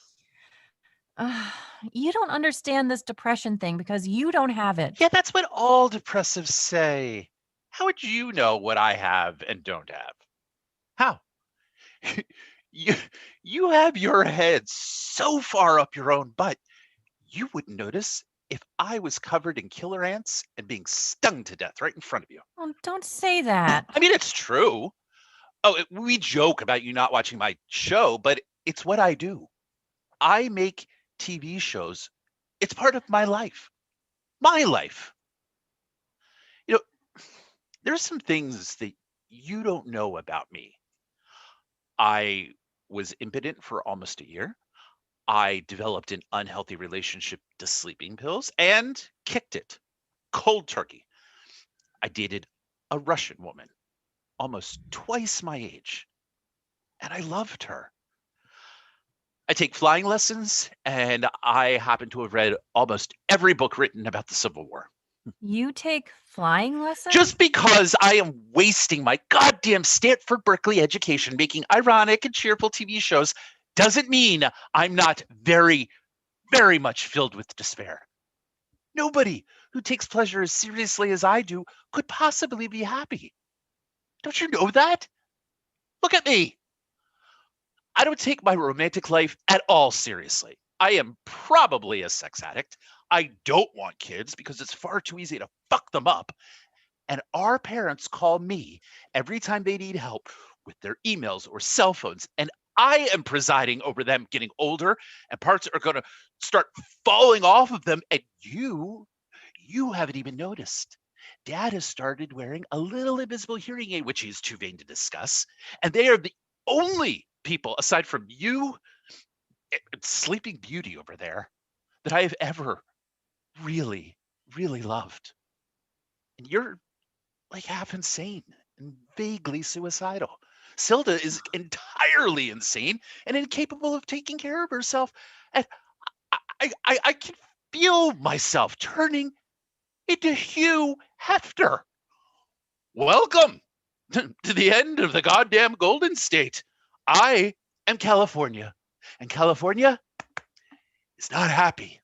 You don't understand this depression thing because you don't have it. Yeah, that's what all depressives say. How would you know what I have and don't have? How? You have your head so far up your own butt, you wouldn't notice if I was covered in killer ants and being stung to death right in front of you. Oh, don't say that. I mean, it's true. We joke about you not watching my show, but it's what I do. I make TV shows. It's part of my life. My life. You know, there's some things that you don't know about me. I was impotent for almost a year. I developed an unhealthy relationship to sleeping pills and kicked it cold turkey. I dated a Russian woman, almost twice my age, and I loved her. I take flying lessons, and I happen to have read almost every book written about the Civil War. You take flying lessons? Just because I am wasting my goddamn Stanford Berkeley education making ironic and cheerful TV shows doesn't mean I'm not very, very much filled with despair. Nobody who takes pleasure as seriously as I do could possibly be happy. Don't you know that? Look at me. I don't take my romantic life at all seriously. I am probably a sex addict. I don't want kids because it's far too easy to fuck them up. And our parents call me every time they need help with their emails or cell phones. And I am presiding over them getting older, and parts are going to start falling off of them. And you haven't even noticed. Dad has started wearing a little invisible hearing aid, which he's too vain to discuss. And they are the only people, aside from you, Sleeping Beauty over there, that I have ever really, really loved. And you're like half insane and vaguely suicidal. Silda is entirely insane and incapable of taking care of herself. And I can feel myself turning into Hugh Hefner. Welcome to the end of the goddamn Golden State. I am California, and California is not happy.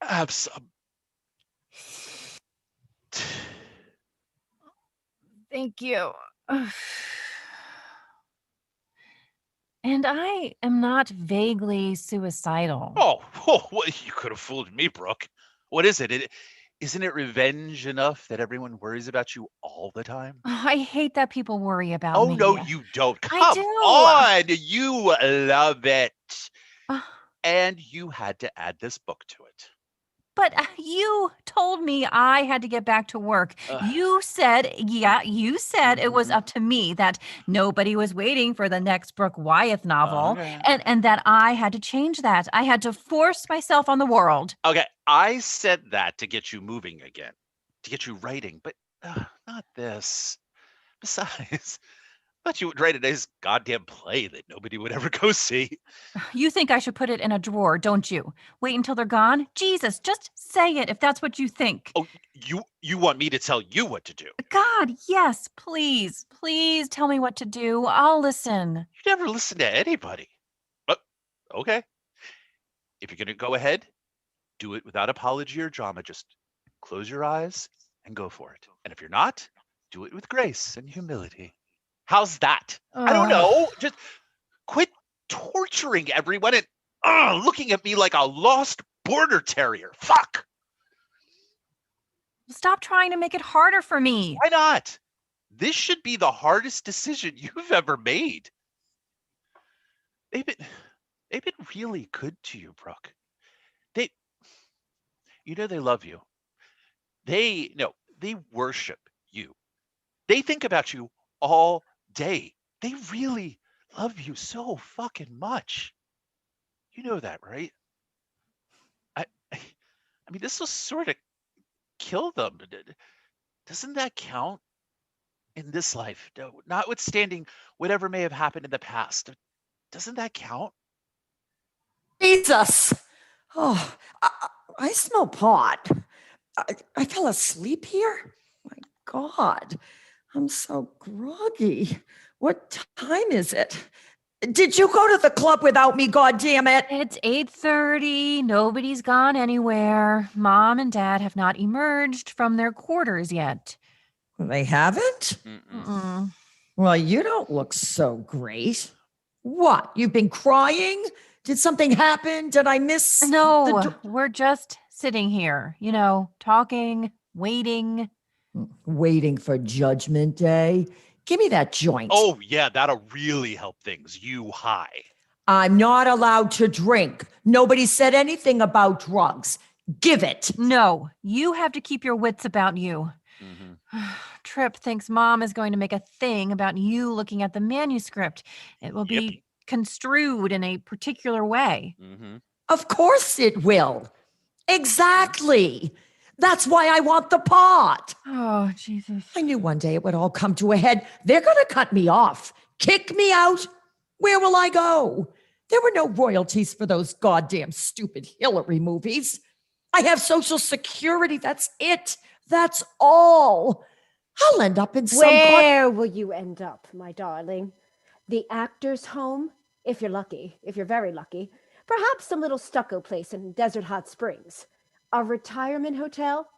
Have some. Thank you. And I am not vaguely suicidal. Oh, well, you could have fooled me, Brooke. What is it? Isn't it revenge enough that everyone worries about you all the time? I hate that people worry about Oh, me. no, you don't. I Come do. on. You love it. Uh, And you had to add this book to it. But you told me I had to get back to work. You said it was up to me, that nobody was waiting for the next Brooke Wyeth novel, Okay. and that I had to change that. I had to force myself on the world. Okay, I said that to get you moving again, to get you writing, but not this. Besides, I thought you would write a nice goddamn play that nobody would ever go see. You think I should put it in a drawer, don't you? Wait until they're gone? Jesus, just say it if that's what you think. Oh, you want me to tell you what to do? God, yes, please. Please tell me what to do. I'll listen. You never listen to anybody. But okay. If you're going to go ahead, do it without apology or drama. Just close your eyes and go for it. And if you're not, do it with grace and humility. How's that? I don't know. Just quit torturing everyone and looking at me like a lost border terrier. Fuck. Stop trying to make it harder for me. Why not? This should be the hardest decision you've ever made. They've been really good to you, Brooke. They love you. They worship you. They think about you all day. They really love you so fucking much. You know that, right? I mean, this will sort of kill them. Doesn't that count in this life? Notwithstanding whatever may have happened in the past, doesn't that count? Jesus. Oh, I smell pot. I fell asleep here? My God, I'm so groggy. What time is it? Did you go to the club without me, goddammit? It's 8:30. Nobody's gone anywhere. Mom and Dad have not emerged from their quarters yet. They haven't? Mm-mm. Well, you don't look so great. What? You've been crying? Did something happen? Did I miss? No, we're just sitting here, talking, waiting. Waiting for Judgment Day? Give me that joint. Oh, yeah, that'll really help things. You high. I'm not allowed to drink. Nobody said anything about drugs. Give it. No, you have to keep your wits about you. Tripp thinks Mom is going to make a thing about you looking at the manuscript. It will be construed in a particular way. Of course it will. Exactly. That's why I want the pot. Oh, Jesus. I knew one day it would all come to a head. They're going to cut me off, kick me out. Where will I go? There were no royalties for those goddamn stupid Hillary movies. I have Social Security. That's it. That's all. I'll end up in some... Where will you end up, my darling? The actor's home? If you're lucky, if you're very lucky. Perhaps some little stucco place in Desert Hot Springs. A retirement hotel?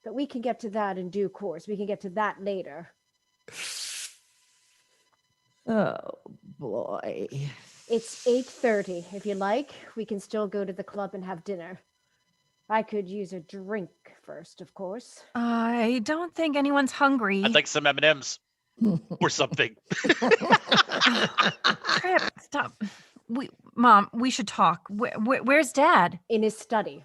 But we can get to that in due course. We can get to that later. Oh, boy. It's 8:30. If you like, we can still go to the club and have dinner. I could use a drink first, of course. I don't think anyone's hungry. I'd like some M&Ms or something. Trip, stop. Mom, we should talk. Where's Dad? In his study.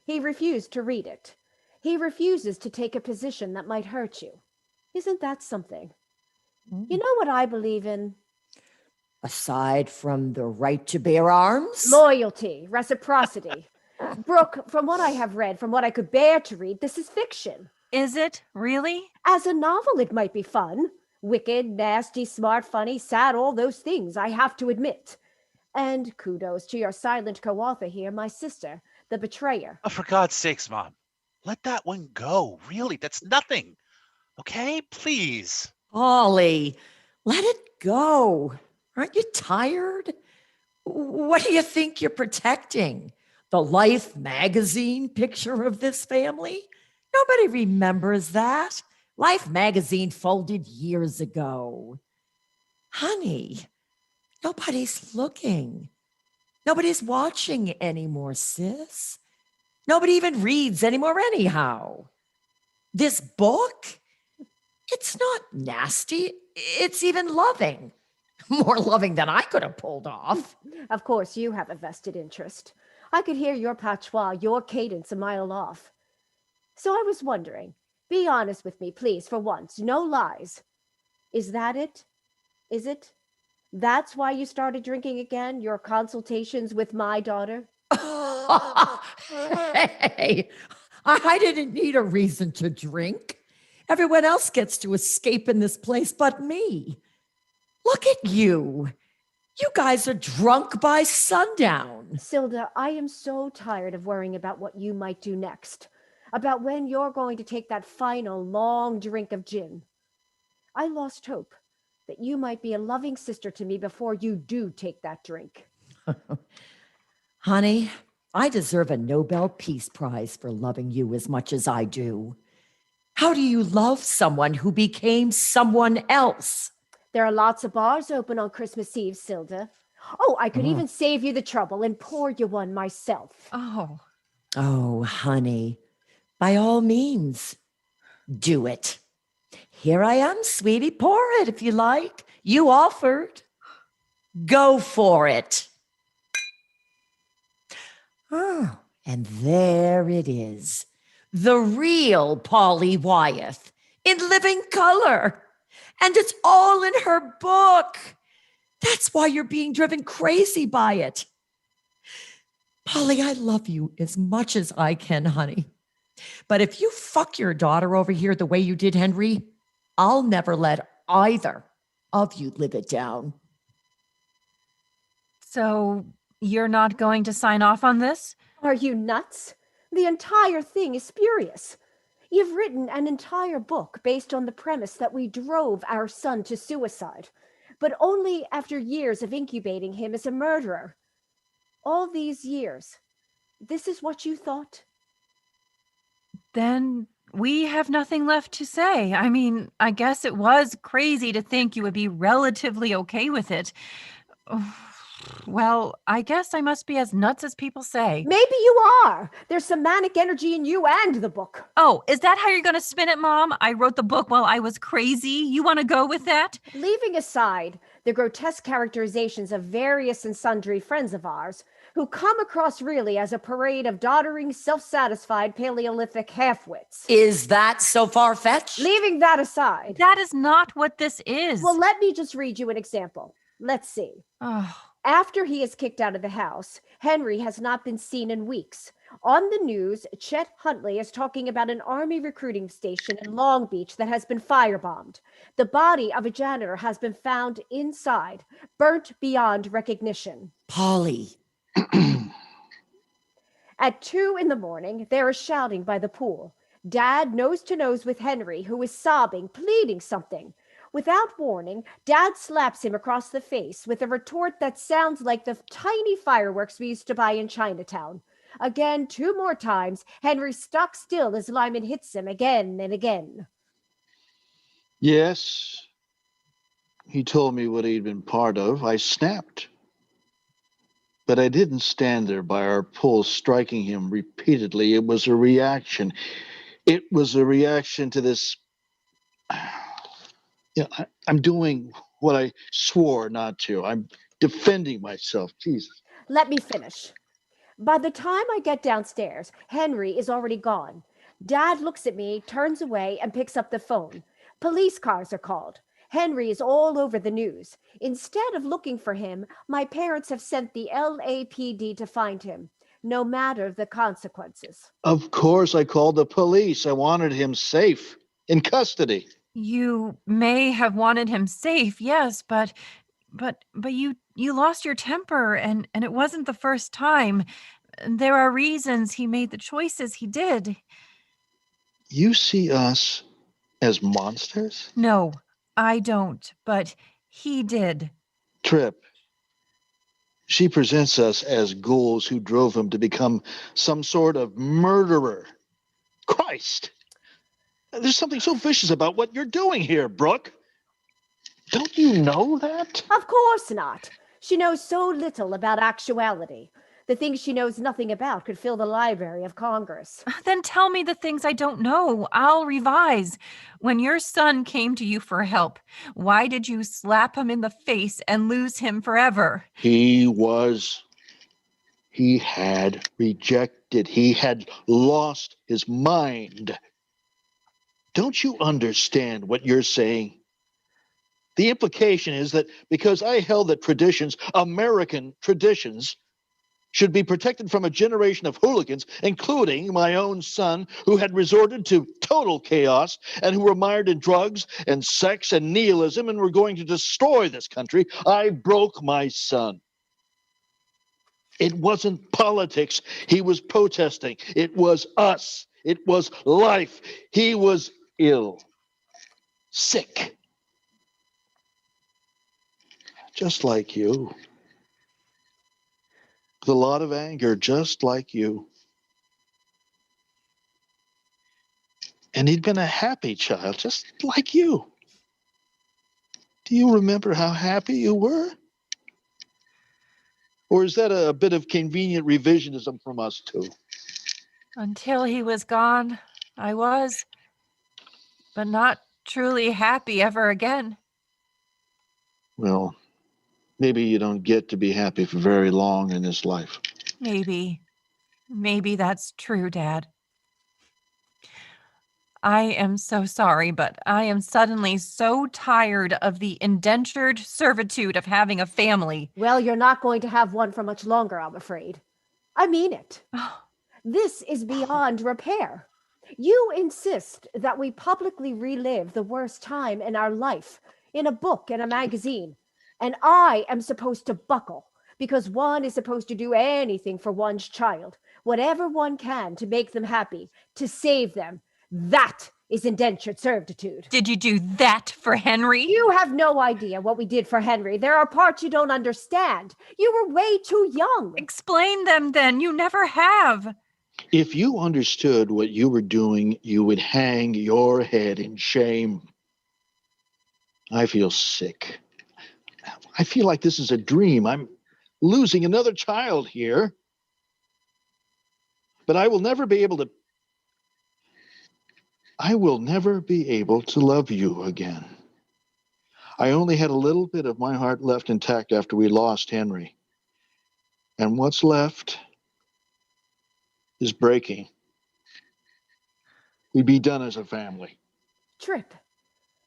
He refused to read it. He refuses to take a position that might hurt you. Isn't that something? You know what I believe in? Aside from the right to bear arms? Loyalty, reciprocity. Brooke, from what I have read, from what I could bear to read, this is fiction. Is it? Really? As a novel, it might be fun. Wicked, nasty, smart, funny, sad, all those things, I have to admit. And kudos to your silent co-author here, my sister, the betrayer. Oh, for God's sakes, Mom. Let that one go. Really, that's nothing. Okay? Please. Ollie, let it go. Aren't you tired? What do you think you're protecting? The Life magazine picture of this family? Nobody remembers that. Life magazine folded years ago. Honey, nobody's looking. Nobody's watching anymore, sis. Nobody even reads anymore anyhow. This book, it's not nasty. It's even loving. More loving than I could have pulled off. Of course, you have a vested interest. I could hear your patois, your cadence a mile off. So I was wondering, be honest with me, please, for once. No lies. Is that it? Is it? That's why you started drinking again? Your consultations with my daughter? Hey, I didn't need a reason to drink. Everyone else gets to escape in this place but me. Look at you. You guys are drunk by sundown. Silda, I am so tired of worrying about what you might do next. About when you're going to take that final long drink of gin. I lost hope that you might be a loving sister to me before you do take that drink. Honey, I deserve a Nobel Peace Prize for loving you as much as I do. How do you love someone who became someone else? There are lots of bars open on Christmas Eve, Silda. Oh, I could even save you the trouble and pour you one myself. Oh. Oh, honey, by all means, do it. Here I am, sweetie. Pour it if you like. You offered. Go for it. Oh, and there it is. The real Polly Wyeth in living color. And it's all in her book. That's why you're being driven crazy by it. Polly, I love you as much as I can, honey. But if you fuck your daughter over here the way you did Henry, I'll never let either of you live it down. So you're not going to sign off on this? Are you nuts? The entire thing is spurious. You've written an entire book based on the premise that we drove our son to suicide, but only after years of incubating him as a murderer. All these years, this is what you thought? Then we have nothing left to say. I mean, I guess it was crazy to think you would be relatively okay with it. Well, I guess I must be as nuts as people say. Maybe you are. There's some manic energy in you and the book. Oh, is that how you're going to spin it, Mom? I wrote the book while I was crazy. You want to go with that? Leaving aside the grotesque characterizations of various and sundry friends of ours, who come across really as a parade of doddering, self-satisfied Paleolithic half-wits. Is that so far-fetched? Leaving that aside. That is not what this is. Well, let me just read you an example. Let's see. Oh. After he is kicked out of the house, Henry has not been seen in weeks. On the news, Chet Huntley is talking about an army recruiting station in Long Beach that has been firebombed. The body of a janitor has been found inside, burnt beyond recognition. Polly. At 2 a.m, there is shouting by the pool. Dad nose to nose with Henry, who is sobbing, pleading something. Without warning, Dad slaps him across the face with a retort that sounds like the tiny fireworks we used to buy in Chinatown. Again, 2 more times, Henry stuck still as Lyman hits him again and again. Yes, he told me what he'd been part of. I snapped. But I didn't stand there by our pole striking him repeatedly. It was a reaction. It was a reaction to this. I'm doing what I swore not to. I'm defending myself. Jesus. Let me finish. By the time I get downstairs, Henry is already gone. Dad looks at me, turns away, and picks up the phone. Police cars are called. Henry is all over the news. Instead of looking for him, my parents have sent the LAPD to find him, no matter the consequences. Of course, I called the police. I wanted him safe in custody. You may have wanted him safe, yes, but you lost your temper, and it wasn't the first time. There are reasons he made the choices he did. You see us as monsters? No, I don't, but he did. Trip. She presents us as ghouls who drove him to become some sort of murderer. Christ! There's something so vicious about what you're doing here, Brooke. Don't you know that? Of course not. She knows so little about actuality. The things she knows nothing about could fill the Library of Congress. Then tell me the things I don't know. I'll revise. When your son came to you for help, why did you slap him in the face and lose him forever? He had rejected. He had lost his mind. Don't you understand what you're saying? The implication is that because I held that traditions, American traditions, should be protected from a generation of hooligans, including my own son, who had resorted to total chaos and who were mired in drugs and sex and nihilism and were going to destroy this country, I broke my son. It wasn't politics he was protesting. It was us. It was life. He was ill, sick, just like you. With a lot of anger, just like you. And he'd been a happy child, just like you. Do you remember how happy you were? Or is that a bit of convenient revisionism from us, too? Until he was gone, I was, but not truly happy ever again. Well, maybe you don't get to be happy for very long in this life. Maybe that's true, Dad. I am so sorry, but I am suddenly so tired of the indentured servitude of having a family. Well, you're not going to have one for much longer, I'm afraid. I mean it. This is beyond repair. You insist that we publicly relive the worst time in our life in a book and a magazine, and I am supposed to buckle because one is supposed to do anything for one's child, whatever one can to make them happy, to save them. That is indentured servitude. Did you do that for Henry? You have no idea what we did for Henry. There are parts you don't understand. You were way too young. Explain them then. You never have. If you understood what you were doing, you would hang your head in shame. I feel sick. I feel like this is a dream. I'm losing another child here. But I will never be able to love you again. I only had a little bit of my heart left intact after we lost Henry. And what's left is breaking. We'd be done as a family. Trip,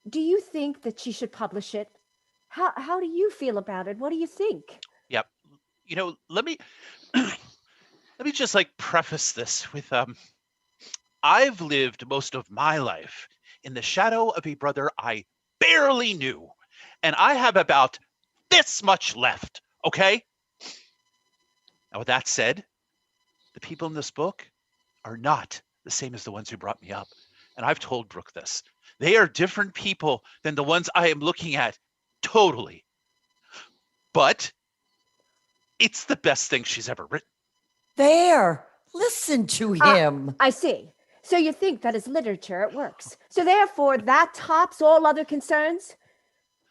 do you think that she should publish it? How do you feel about it? What do you think? Yep. Let me just preface this with I've lived most of my life in the shadow of a brother I barely knew, and I have about this much left, okay? Now, with that said, the people in this book are not the same as the ones who brought me up, and I've told Brooke this. They are different people than the ones I am looking at, totally. But it's the best thing she's ever written. There. Listen to him. I see. So you think that as literature it works. So therefore that tops all other concerns?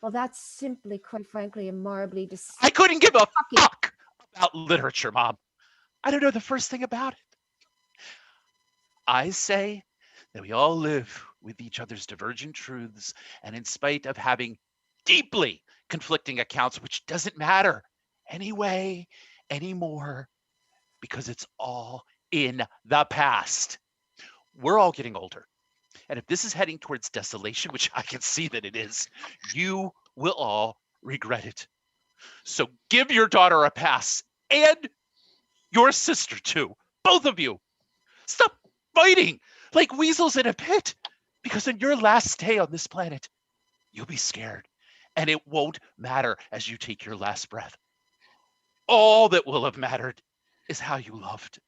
Well, that's simply, quite frankly, immorally I couldn't give a fuck about literature, Mom. I don't know the first thing about it. I say that we all live with each other's divergent truths, and in spite of having deeply conflicting accounts, which doesn't matter anyway, anymore, because it's all in the past. We're all getting older. And if this is heading towards desolation, which I can see that it is, you will all regret it. So give your daughter a pass, and your sister too. Both of you. Stop fighting like weasels in a pit, because on your last day on this planet, you'll be scared, and it won't matter as you take your last breath. All that will have mattered is how you loved.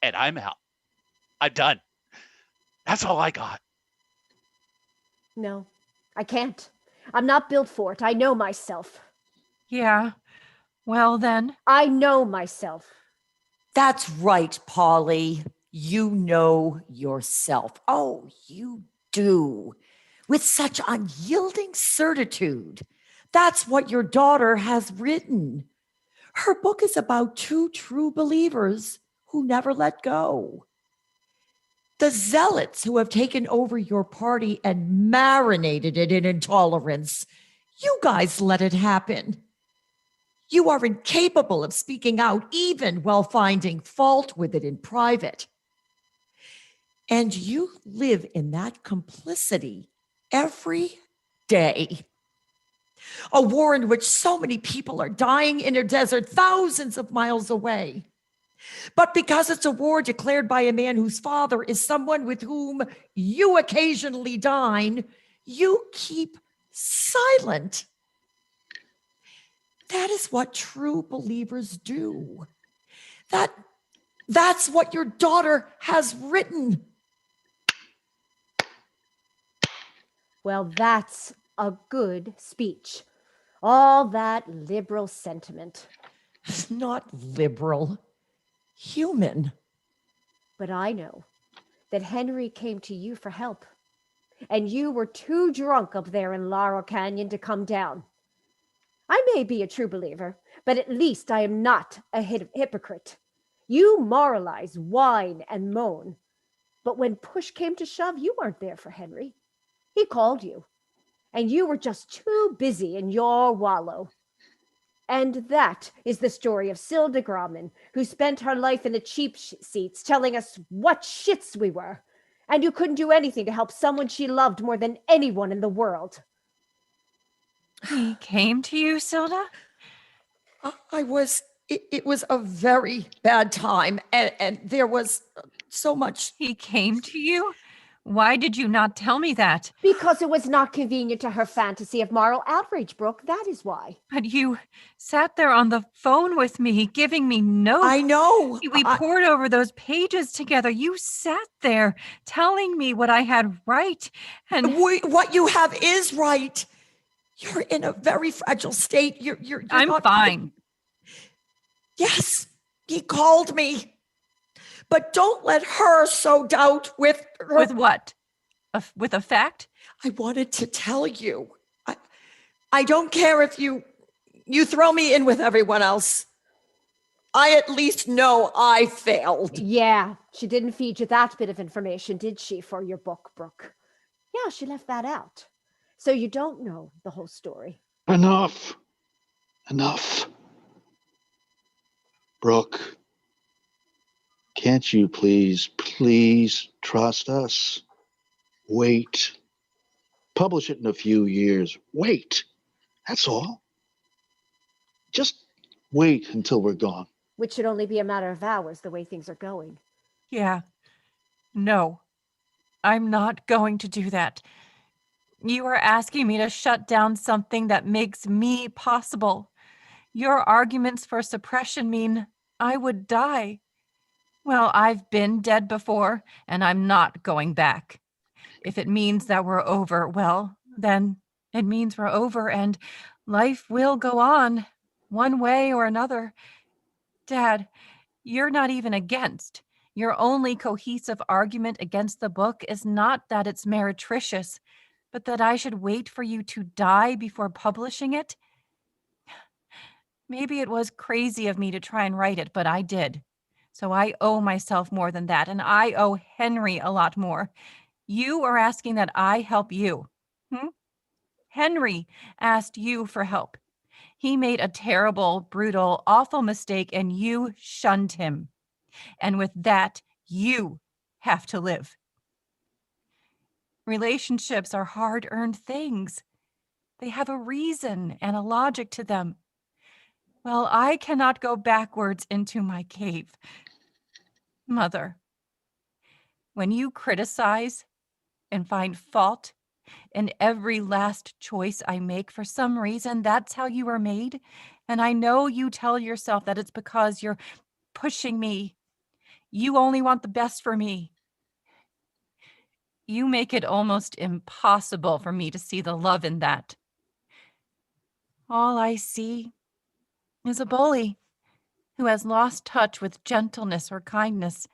And I'm out. I'm done. That's all I got. No, I can't. I'm not built for it. I know myself. Yeah. Well, then. I know myself. That's right, Polly. You know yourself. Oh, you do. With such unyielding certitude. That's what your daughter has written. Her book is about two true believers who never let go. The zealots who have taken over your party and marinated it in intolerance. You guys let it happen. You are incapable of speaking out even while finding fault with it in private. And you live in that complicity every day. A war in which so many people are dying in a desert thousands of miles away. But because it's a war declared by a man whose father is someone with whom you occasionally dine, you keep silent. That is what true believers do. That's what your daughter has written. Well, that's a good speech. All that liberal sentiment. Not liberal, human. But I know that Henry came to you for help, and you were too drunk up there in Laurel Canyon to come down. I may be a true believer, but at least I am not a hypocrite. You moralize, whine, and moan. But when push came to shove, you weren't there for Henry. He called you, and you were just too busy in your wallow. And that is the story of Silda Grauman, who spent her life in the cheap seats telling us what shits we were, and who couldn't do anything to help someone she loved more than anyone in the world. He came to you, Silda? It was a very bad time, and there was so much. He came to you? Why did you not tell me that? Because it was not convenient to her fantasy of moral outrage, Brooke. That is why. But you sat there on the phone with me, giving me notes. I know. We pored over those pages together. You sat there telling me what I had right. And what you have is right. You're in a very fragile state. You're I'm not fine. Yes, he called me. But don't let her sow doubt with her. With what? With a fact? I wanted to tell you. I don't care if you throw me in with everyone else. I at least know I failed. Yeah, she didn't feed you that bit of information, did she, for your book, Brooke? Yeah, she left that out. So you don't know the whole story. Enough. Brooke, can't you please trust us? Wait. Publish it in a few years. Wait. That's all. Just wait until we're gone. Which should only be a matter of hours, the way things are going. Yeah. No. I'm not going to do that. You are asking me to shut down something that makes me possible. Your arguments for suppression mean I would die. Well, I've been dead before, and I'm not going back. If it means that we're over, well, then it means we're over, and life will go on, one way or another. Dad, you're not even against. Your only cohesive argument against the book is not that it's meretricious, but that I should wait for you to die before publishing it. Maybe it was crazy of me to try and write it, but I did. So I owe myself more than that, and I owe Henry a lot more. You are asking that I help you. Henry asked you for help. He made a terrible, brutal, awful mistake, and you shunned him. And with that, you have to live. Relationships are hard-earned things. They have a reason and a logic to them. Well, I cannot go backwards into my cave. Mother, when you criticize and find fault in every last choice I make, for some reason, that's how you are made. And I know you tell yourself that it's because you're pushing me. You only want the best for me. You make it almost impossible for me to see the love in that. All I see is a bully who has lost touch with gentleness or kindness.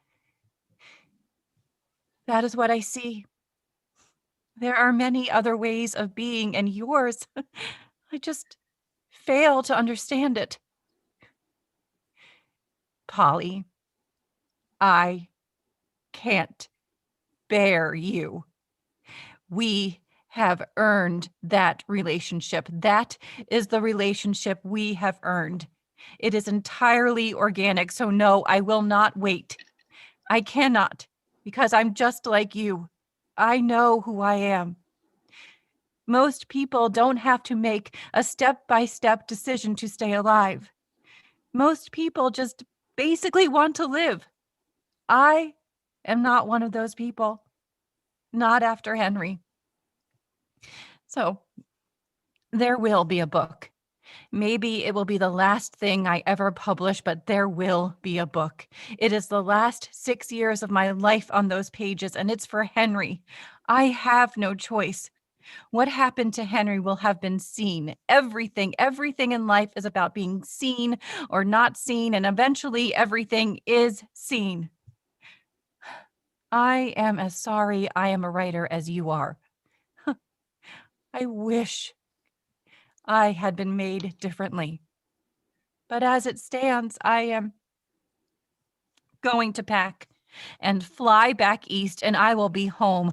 That is what I see. There are many other ways of being, and yours, I just fail to understand it. Polly, I can't bear you. We have earned that relationship. That is the relationship we have earned. It is entirely organic, so no, I will not wait. I cannot, because I'm just like you. I know who I am. Most people don't have to make a step-by-step decision to stay alive. Most people just basically want to live. I am not one of those people. Not after Henry. So, there will be a book. Maybe it will be the last thing I ever publish, but there will be a book. It is the last 6 years of my life on those pages, and it's for Henry. I have no choice. What happened to Henry will have been seen. Everything in life is about being seen or not seen, and eventually everything is seen. I am as sorry I am a writer as you are. I wish I had been made differently. But as it stands, I am going to pack and fly back east, and I will be home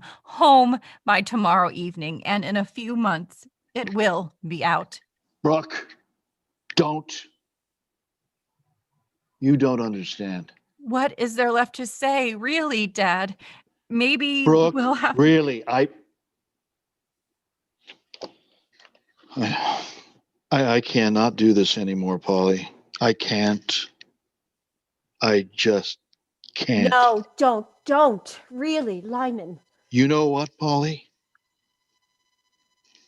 by tomorrow evening, and in a few months, it will be out. Brooke, don't. You don't understand. What is there left to say, really, Dad? Maybe Brooke, we'll have... really, I cannot do this anymore, Polly. I can't. I just can't. No, don't. Really, Lyman. You know what, Polly?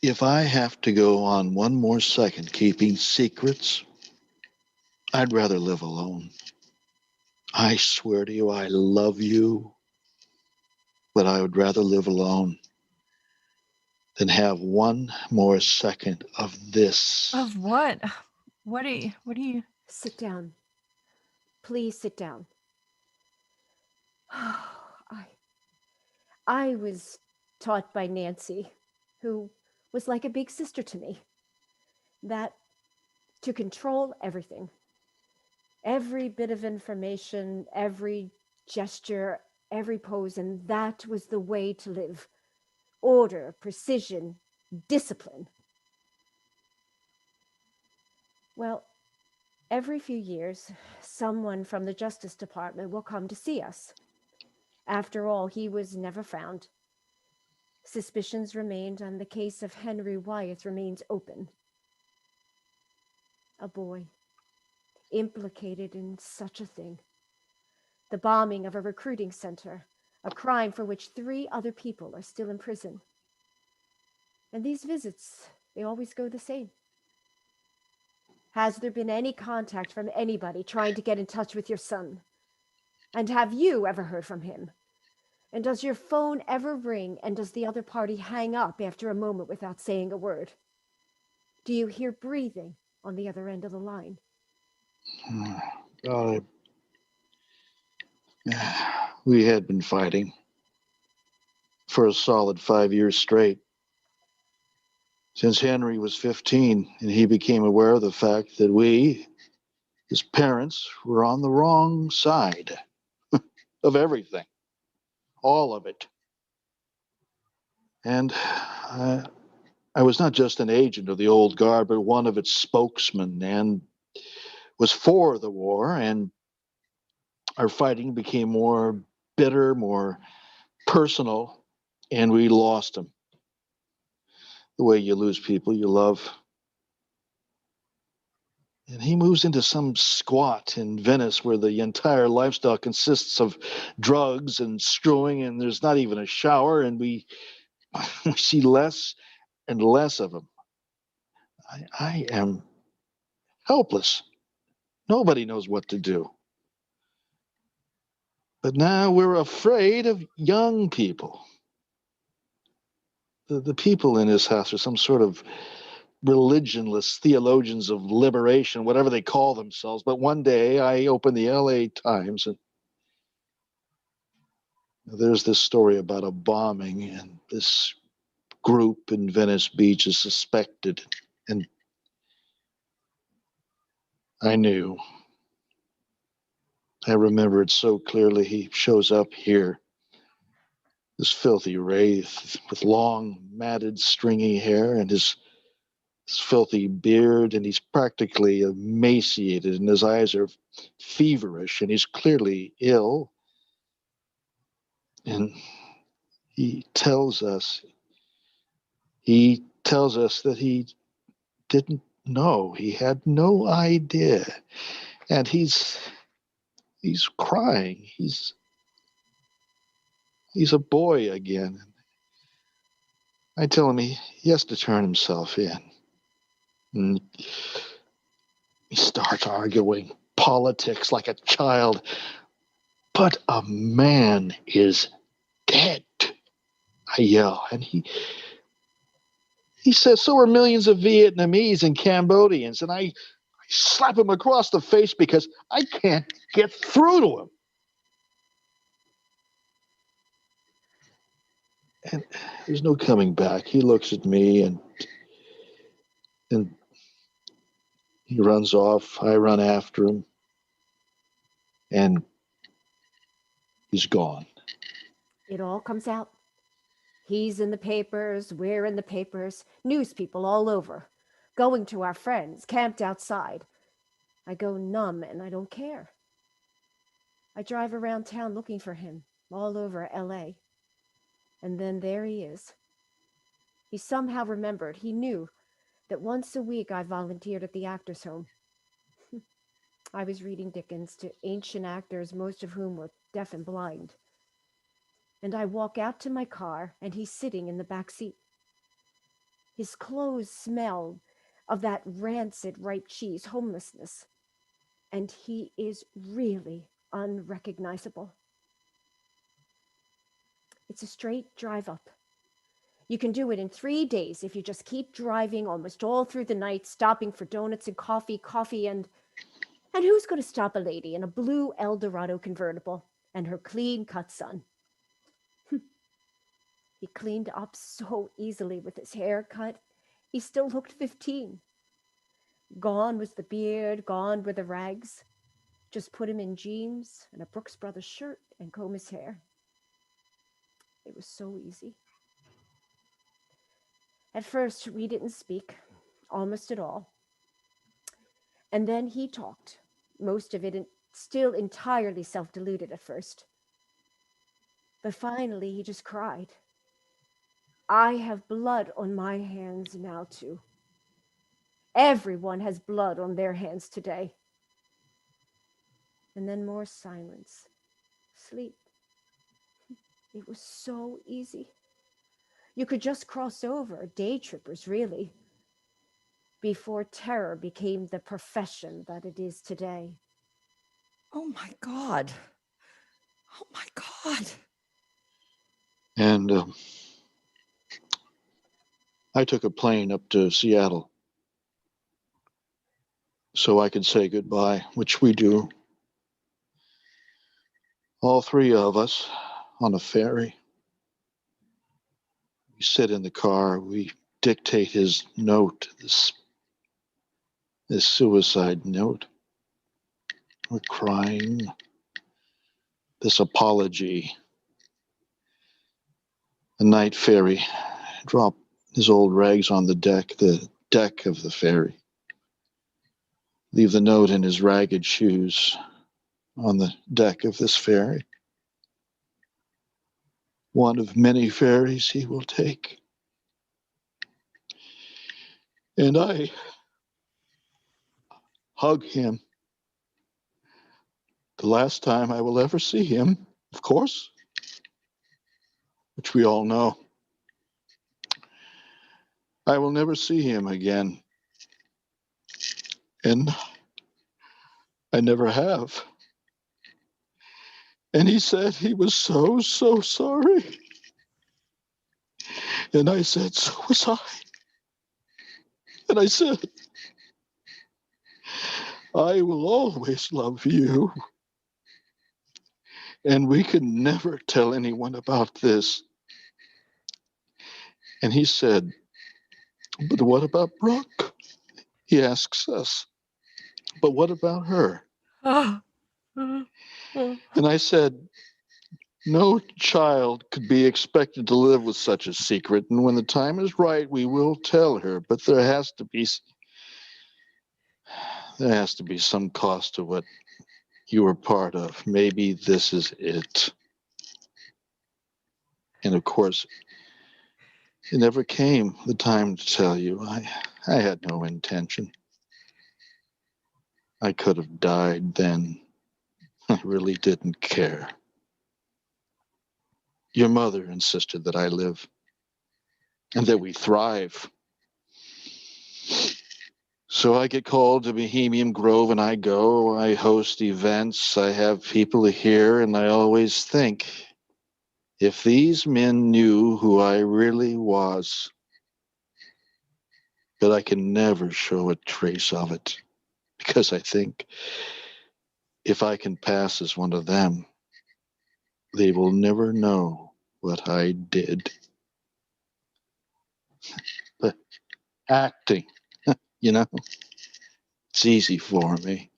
If I have to go on one more second keeping secrets, I'd rather live alone. I swear to you, I love you, but I would rather live alone than have one more second of this. Of what? What are you... Sit down. Please sit down. I was taught by Nancy, who was like a big sister to me, that to control everything, every bit of information, every gesture, every pose, and that was the way to live. Order, precision, discipline. Well, every few years, someone from the Justice Department will come to see us. After all, he was never found. Suspicions remained, and the case of Henry Wyeth remains open. A boy implicated in such a thing. The bombing of a recruiting center, a crime for which 3 other people are still in prison. And these visits, they always go the same. Has there been any contact from anybody trying to get in touch with your son? And have you ever heard from him? And does your phone ever ring, and does the other party hang up after a moment without saying a word? Do you hear breathing on the other end of the line? God, We had been fighting for a solid 5 years straight. Since Henry was 15 and he became aware of the fact that we, his parents, were on the wrong side of everything, all of it. And I was not just an agent of the old guard, but one of its spokesmen, and was for the war. And our fighting became more bitter, more personal, and we lost him. The way you lose people you love. And he moves into some squat in Venice where the entire lifestyle consists of drugs and screwing, and there's not even a shower, and we see less and less of him. I am helpless. Nobody knows what to do. But now we're afraid of young people. The people in his house are some sort of religionless theologians of liberation, whatever they call themselves. But one day I opened the LA Times and there's this story about a bombing, and this group in Venice Beach is suspected. And I knew. I remember it so clearly. He shows up here, this filthy wraith with long, matted, stringy hair and his filthy beard, and he's practically emaciated, and his eyes are feverish, and he's clearly ill. And he tells us that he didn't know. He had no idea. And he's crying. He's a boy again. I tell him he has to turn himself in. And he starts arguing politics like a child. But a man is dead, I yell. And he says, so are millions of Vietnamese and Cambodians. And I slap him across the face because I can't get through to him. And there's no coming back. He looks at me and he runs off. I run after him. And he's gone. It all comes out. He's in the papers, we're in the papers, news people all over, going to our friends, camped outside. I go numb and I don't care. I drive around town looking for him, all over LA. And then there he is. He somehow remembered, he knew that once a week I volunteered at the Actors' Home. I was reading Dickens to ancient actors, most of whom were deaf and blind. And I walk out to my car, and he's sitting in the back seat. His clothes smell of that rancid ripe cheese, homelessness. And he is really unrecognizable. It's a straight drive up. You can do it in 3 days if you just keep driving almost all through the night, stopping for donuts and coffee, and who's going to stop a lady in a blue Eldorado convertible and her clean-cut son? He cleaned up so easily with his haircut. He still looked 15. Gone was the beard, gone were the rags. Just put him in jeans and a Brooks Brothers shirt and comb his hair. It was so easy. At first, we didn't speak, almost at all. And then he talked, most of it still entirely self-deluded at first. But finally, he just cried. I have blood on my hands now, too. Everyone has blood on their hands today. And then more silence, sleep. It was so easy. You could just cross over, day trippers, really, before terror became the profession that it is today. Oh my God. Oh my God. And I took a plane up to Seattle so I could say goodbye, which we do All three of us on a ferry. We sit in the car. We dictate his note, this suicide note. We're crying. This apology. The night ferry. Drop his old rags on the deck of the ferry. Leave the note in his ragged shoes on the deck of this ferry. One of many ferries he will take. And I hug him. The last time I will ever see him, of course, which we all know. I will never see him again. And I never have. And he said he was so sorry. And I said, so was I. And I said, I will always love you. And we can never tell anyone about this. And he said, but what about Brooke? He asks us, but what about her? And I said, no child could be expected to live with such a secret. And when the time is right, we will tell her. But there has to be some cost to what you were part of. Maybe this is it. And of course, it never came the time to tell you. I had no intention. I could have died then. I really didn't care. Your mother insisted that I live and that we thrive. So I get called to Bohemian Grove and I go. I host events. I have people here, and I always think, if these men knew who I really was, but I can never show a trace of it, because I think if I can pass as one of them, they will never know what I did. But acting, it's easy for me.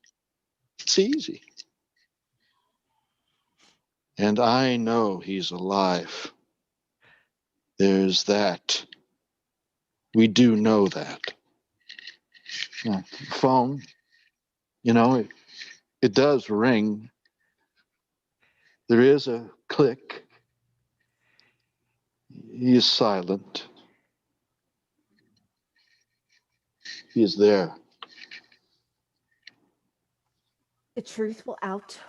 It's easy. And I know he's alive. There's that. We do know that. Phone, it does ring. There is a click. He is silent. He is there. The truth will out.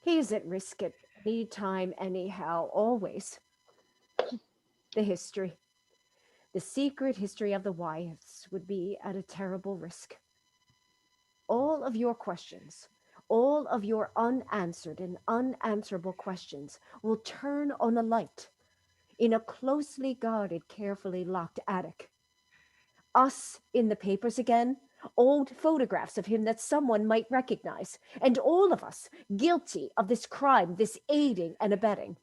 He is at risk at any time, anyhow, always. The secret history of the Wyeths would be at a terrible risk. All of your questions, all of your unanswered and unanswerable questions will turn on a light in a closely guarded, carefully locked attic. Us in the papers again, old photographs of him that someone might recognize, and all of us guilty of this crime, this aiding and abetting.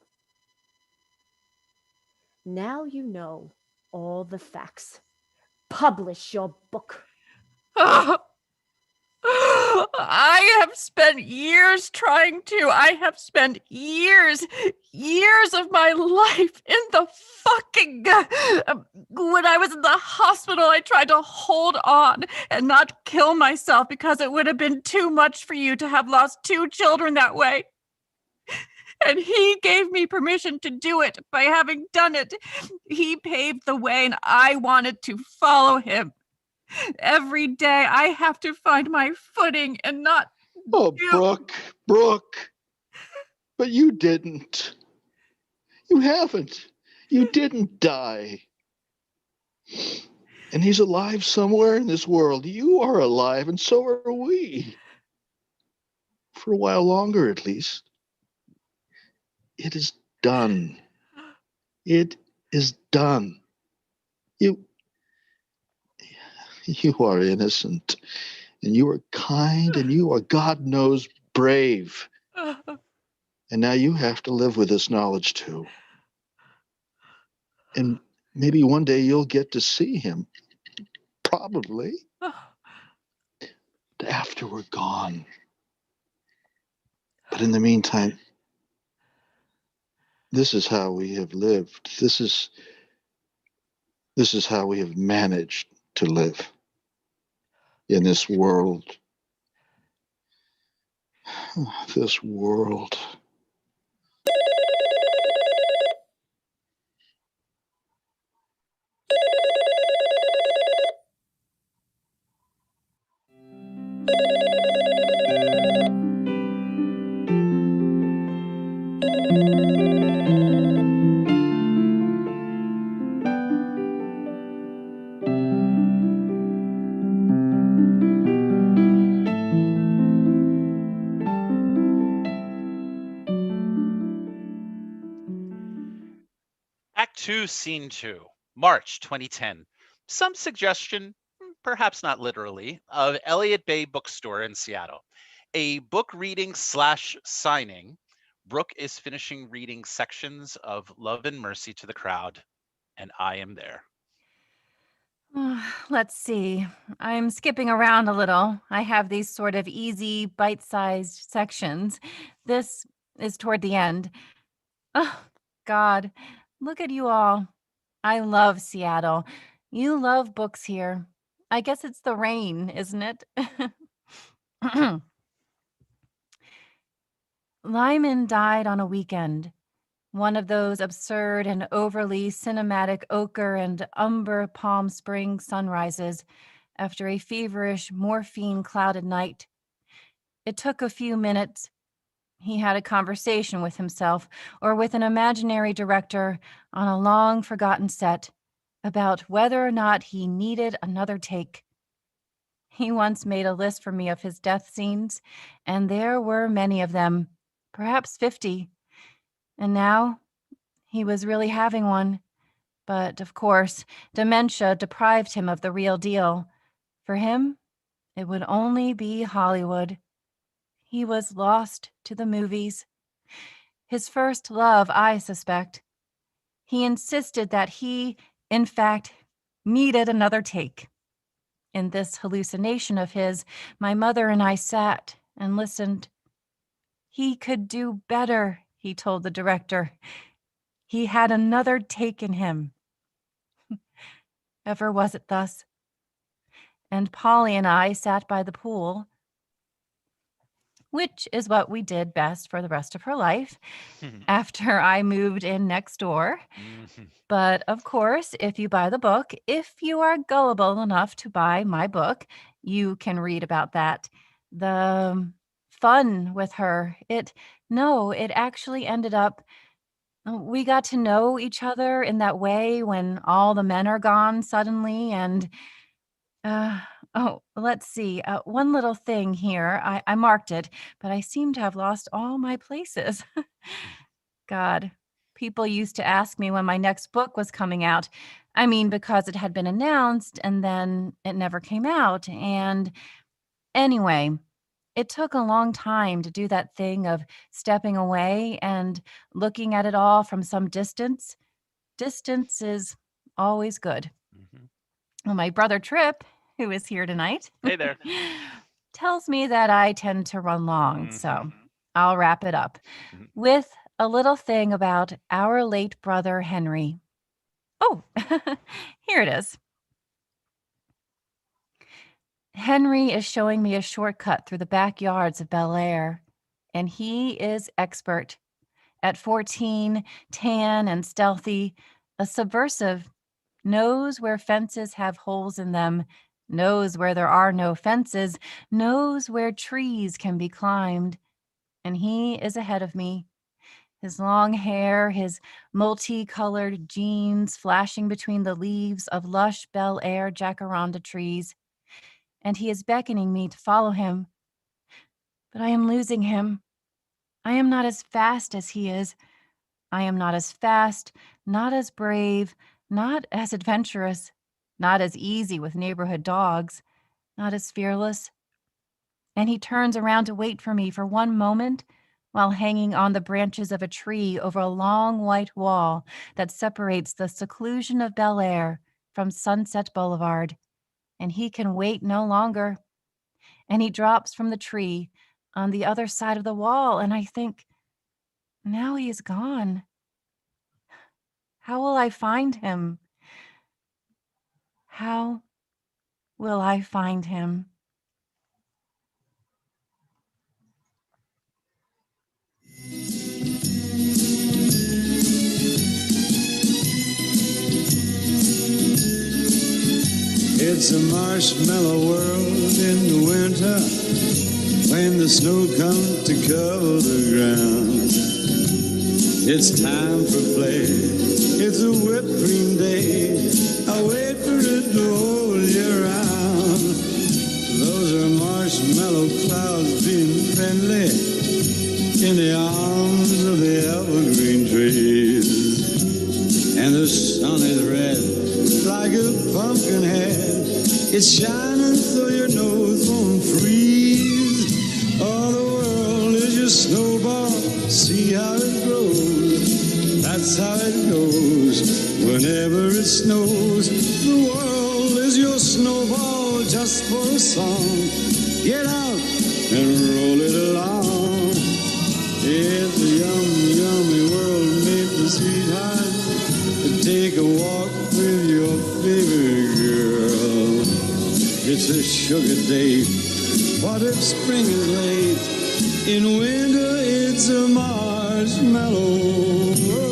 Now you know all the facts. Publish your book. I have spent years trying to. I have spent years of my life in the fucking... when I was in the hospital, I tried to hold on and not kill myself because it would have been too much for you to have lost 2 children that way. And he gave me permission to do it by having done it. He paved the way and I wanted to follow him. Every day I have to find my footing and not... Oh, Brooke. But you didn't. You haven't. You didn't die. And he's alive somewhere in this world. You are alive, and so are we. For a while longer, at least. It is done. It is done. You are innocent, and you are kind, and you are, God knows, brave. And now you have to live with this knowledge too. And maybe one day you'll get to see him. Probably. After we're gone. But in the meantime, this is how we have lived. This is how we have managed to live in this world. This world. Act 2, Scene 2, March 2010. Some suggestion, perhaps not literally, of Elliott Bay Bookstore in Seattle. A book reading / signing. Brooke is finishing reading sections of Love and Mercy to the crowd, and I am there. Let's see. I'm skipping around a little. I have these sort of easy, bite-sized sections. This is toward the end. Oh, God, look at you all. I love Seattle. You love books here. I guess it's the rain, isn't it? Lyman died on a weekend. One of those absurd and overly cinematic ochre and umber Palm Springs sunrises after a feverish, morphine-clouded night. It took a few minutes. He had a conversation with himself or with an imaginary director on a long-forgotten set about whether or not he needed another take. He once made a list for me of his death scenes, and there were many of them, perhaps 50. And now he was really having one. But, of course, dementia deprived him of the real deal. For him, it would only be Hollywood. He was lost to the movies. His first love, I suspect. He insisted that he, in fact, needed another take. In this hallucination of his, my mother and I sat and listened. He could do better, he told the director. He had another take in him. Ever was it thus? And Polly and I sat by the pool, which is what we did best for the rest of her life after I moved in next door. But of course, if you buy the book, if you are gullible enough to buy my book, you can read about that. The fun with her, it actually ended up, we got to know each other in that way when all the men are gone suddenly. And let's see. One little thing here. I marked it, but I seem to have lost all my places. God, people used to ask me when my next book was coming out. I mean, because it had been announced and then it never came out. And anyway, it took a long time to do that thing of stepping away and looking at it all from some distance. Distance is always good. Well, my brother Trip, who is here tonight, Hey there. tells me that I tend to run long, so I'll wrap it up with a little thing about our late brother Henry. Oh, here it is. Henry is showing me a shortcut through the backyards of Bel Air, and he is expert. At 14, tan and stealthy, a subversive, knows where fences have holes in them, knows where there are no fences, knows where trees can be climbed. And he is ahead of me. His long hair, his multicolored jeans flashing between the leaves of lush Bel Air jacaranda trees. And he is beckoning me to follow him. But I am losing him. I am not as fast as he is. I am not as fast, not as brave, not as adventurous, not as easy with neighborhood dogs, not as fearless. And he turns around to wait for me for one moment, while hanging on the branches of a tree over a long white wall that separates the seclusion of Bel Air from Sunset Boulevard. And he can wait no longer. And he drops from the tree on the other side of the wall, and I think, now he is gone. How will I find him? How will I find him? It's a marshmallow world in the winter when the snow comes to cover the ground. It's time for play. It's a whipped cream day. I wait for it to hold you around. Those are marshmallow clouds being friendly in the arms of the evergreen trees. And the sun is red like a pumpkin head. It's shining so your nose won't freeze. Oh, the world is your snowball. See how it grows. That's how it goes. Whenever it snows, the world is your snowball just for a song. Get out and roll it along. It's a yummy, yummy world made for sweethearts. Take a walk with your favorite girl. It's a sugar day. What if spring is late? In winter, it's a marshmallow world.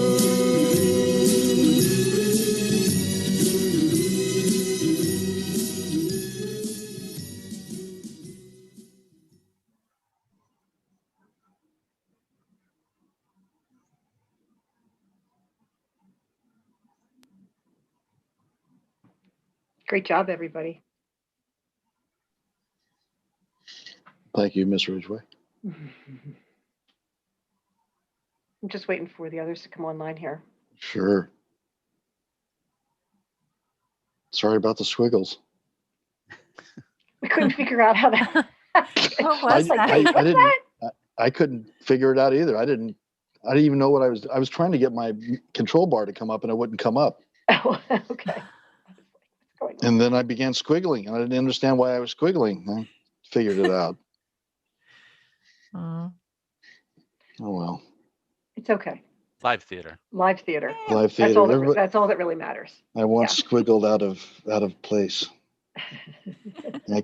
Great job, everybody. Thank you, Miss Ridgway. I'm just waiting for the others to come online here. Sure. Sorry about the squiggles. We couldn't figure out how that. What was that? I didn't. I couldn't figure it out either. I didn't even know what I was trying to get my control bar to come up, and it wouldn't come up. Oh, okay. What's going on? And then I began squiggling, and I didn't understand why I was squiggling. I figured it out. Aw. Oh well. It's okay. Live theater. Live theater. Live That's theater. all that, Everybody- that's all that really matters. I once squiggled out of place. And I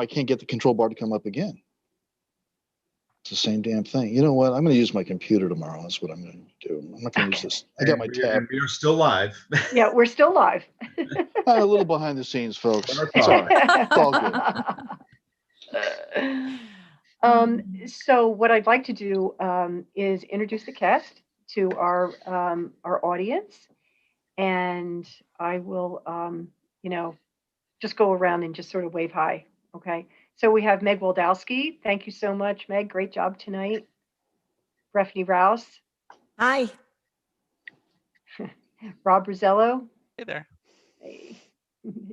can't get the control bar to come up again. It's the same damn thing. You know what? I'm going to use my computer tomorrow. That's what I'm going to do. I'm not going to use this. I got my tab. We're still live. Yeah, we're still live. A little behind the scenes, folks. It's all right. It's all good. So what I'd like to do is introduce the cast to our audience, and I will, just go around and just sort of wave hi. Okay. So we have Meg Waldowski. Thank you so much, Meg. Great job tonight. Breffney Rouse, Hi. Rob Rosello, Hey there.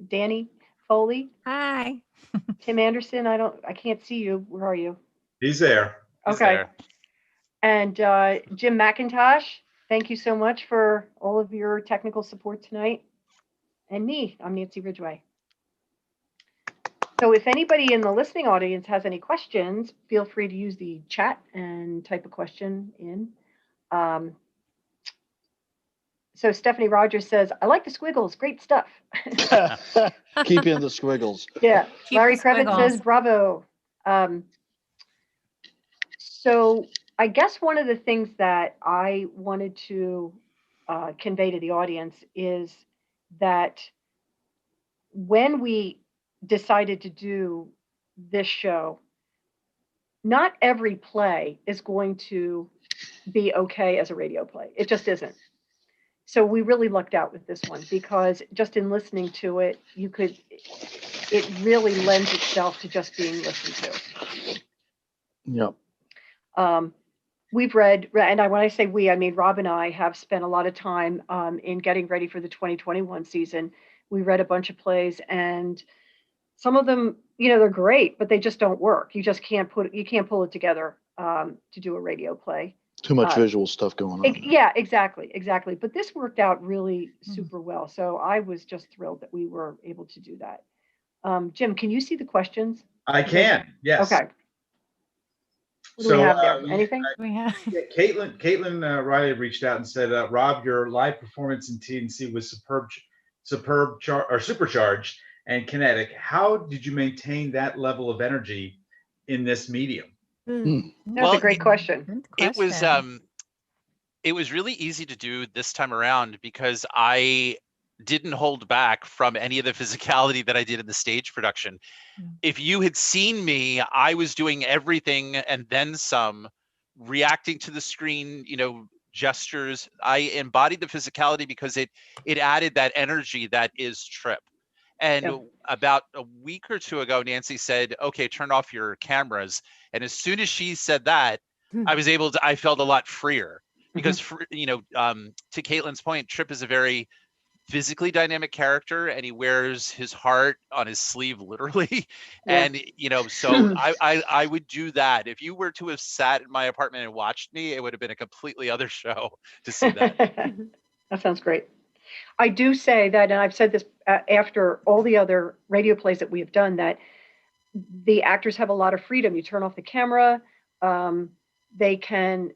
Danny Foley, Hi. Tim Anderson. I can't see you. Where are you? He's there. He's Okay. there. And Jim McIntosh, thank you so much for all of your technical support tonight. And me, I'm Nancy Ridgway. So if anybody in the listening audience has any questions, feel free to use the chat and type a question in. So Stephanie Rogers says, I like the squiggles, great stuff. Keep in the squiggles. Yeah, Keep Larry the Krebitz squiggles. says, bravo. So I guess one of the things that I wanted to convey to the audience is that when we decided to do this show, not every play is going to be okay as a radio play. It just isn't. So we really lucked out with this one because just in listening to it, it really lends itself to just being listened to. Yep. We've read, and when I say we, I mean Rob and I have spent a lot of time in getting ready for the 2021 season. We read a bunch of plays, and some of them, they're great, but they just don't work. You just can't pull it together to do a radio play. Too much visual stuff going on. Yeah, exactly. But this worked out really super well. So I was just thrilled that we were able to do that. Jim, can you see the questions? I can, yes. Okay. What do we have there? Anything? Yeah, Caitlin Riley reached out and said, Rob, your live performance in TNC was supercharged and kinetic. How did you maintain that level of energy in this medium? That's a great question. It was really easy to do this time around because I didn't hold back from any of the physicality that I did in the stage production. If you had seen me, I was doing everything and then some, reacting to the screen, gestures. I embodied the physicality because it added that energy that is Trip. And about a week or two ago, Nancy said, okay, turn off your cameras. And as soon as she said that, I felt a lot freer because, to Caitlin's point, Trip is a very physically dynamic character, and he wears his heart on his sleeve, literally. And so I would do that. If you were to have sat in my apartment and watched me, it would have been a completely other show to see that. That sounds great. I do say that, and I've said this after all the other radio plays that we have done, that the actors have a lot of freedom. You turn off the camera. They can,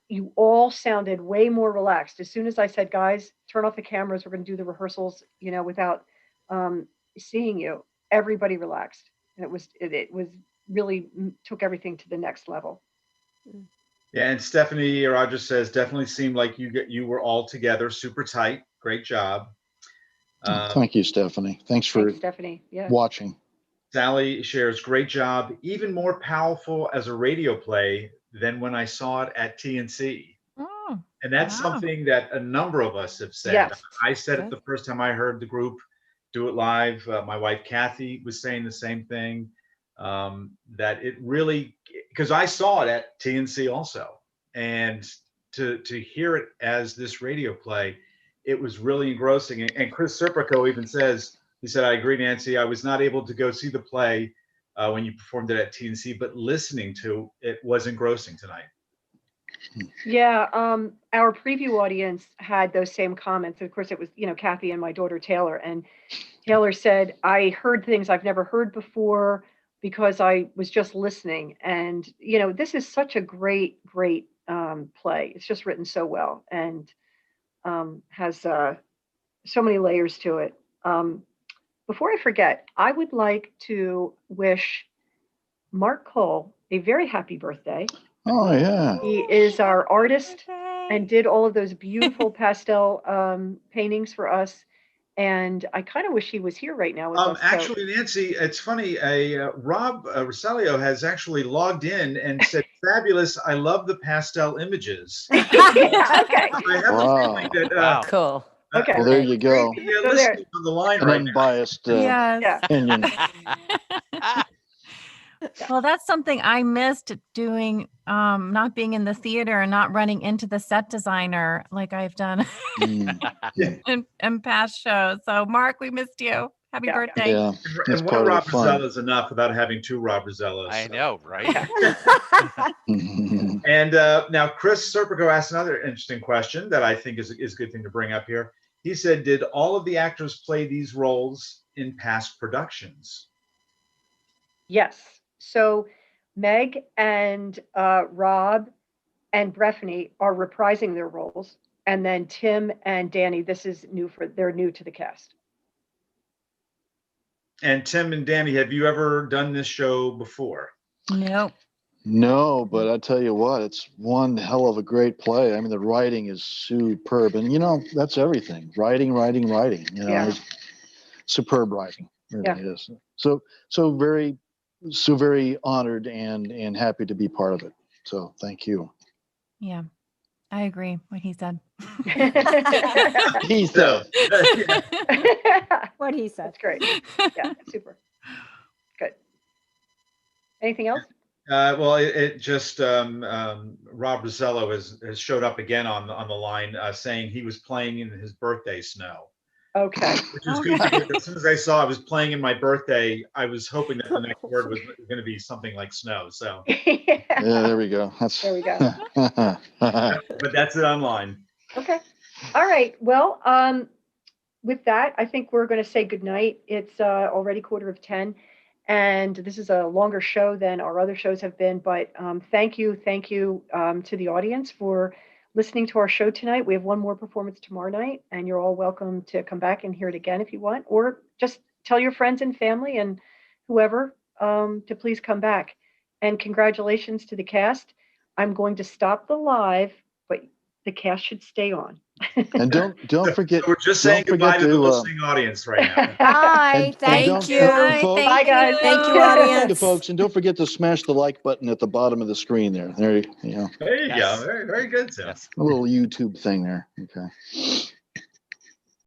you all sounded way more relaxed. As soon as I said, guys, turn off the cameras, we're going to do the rehearsals, without seeing you, everybody relaxed. And it was really took everything to the next level. Yeah, and Stephanie Rogers says, definitely seemed like you were all together, super tight. Great job. Thank you, Stephanie. Thanks for Stephanie. watching. Sally shares, great job. Even more powerful as a radio play than when I saw it at TNC. And that's something that a number of us have said. Yes. I said it the first time I heard the group do it live. My wife, Kathy, was saying the same thing, that it really, because I saw it at TNC also. And to hear it as this radio play, it was really engrossing. And Chris Serpico even says, he said, I agree, Nancy, I was not able to go see the play when you performed it at TNC, but listening to it was engrossing tonight. Yeah, our preview audience had those same comments. Of course, it was, Kathy and my daughter, Taylor. And Taylor said, I heard things I've never heard before because I was just listening. And, this is such a great play. It's just written so well and has so many layers to it. Before I forget, I would like to wish Mark Cole a very happy birthday. Oh, yeah. He is our artist and did all of those beautiful pastel paintings for us. And I kind of wish he was here right now with us. Actually, Nancy, it's funny. Rob Rosalio has actually logged in and said, fabulous. I love the pastel images. Okay. I have a feeling that, Cool. Okay. Well, there you go. Listening on the line right now. Unbiased opinion. Well, that's something I missed doing, not being in the theater and not running into the set designer like I've done in past shows. So, Mark, we missed you. Happy birthday. Yeah, and one Rob Rosella is enough without having two Rob Rosellas. I know, right? And now Chris Serpico asked another interesting question that I think is a good thing to bring up here. He said, did all of the actors play these roles in past productions? Yes. So Meg and Rob and Breffney are reprising their roles. And then Tim and Danny, they're new to the cast. And Tim and Danny, have you ever done this show before? Nope. No, but I tell you what, it's one hell of a great play. I mean, the writing is superb. And, that's everything. Writing. It's superb writing. It really is. So very honored and happy to be part of it. So thank you. Yeah, I agree what he said. He said. What he said. That's great. Yeah, super. Good. Anything else? Well, it just Rob Rosello has showed up again on the line saying he was playing in his birthday snow. Okay. Which is good because as soon as I saw it was playing in my birthday, I was hoping that the next word was going to be something like snow. So, Yeah, there we go. That's There we go. but that's it online. Okay. All right. Well, with that, I think we're going to say goodnight. It's already 9:45, and this is a longer show than our other shows have been. But thank you to the audience for listening to our show tonight. We have one more performance tomorrow night, and you're all welcome to come back and hear it again if you want, or just tell your friends and family and whoever to please come back. And congratulations to the cast. I'm going to stop the live, but the cast should stay on. And don't forget. So we're just don't saying goodbye forget to the to, listening audience right now. Bye. and Thank don't- you. Bye, folks. thank Bye, guys. Thank you, you. audience. Folks, and don't forget to smash the like button at the bottom of the screen there. There you go. There you Yes. go. Very, very good, Tim. Yes. A little YouTube thing there. Okay.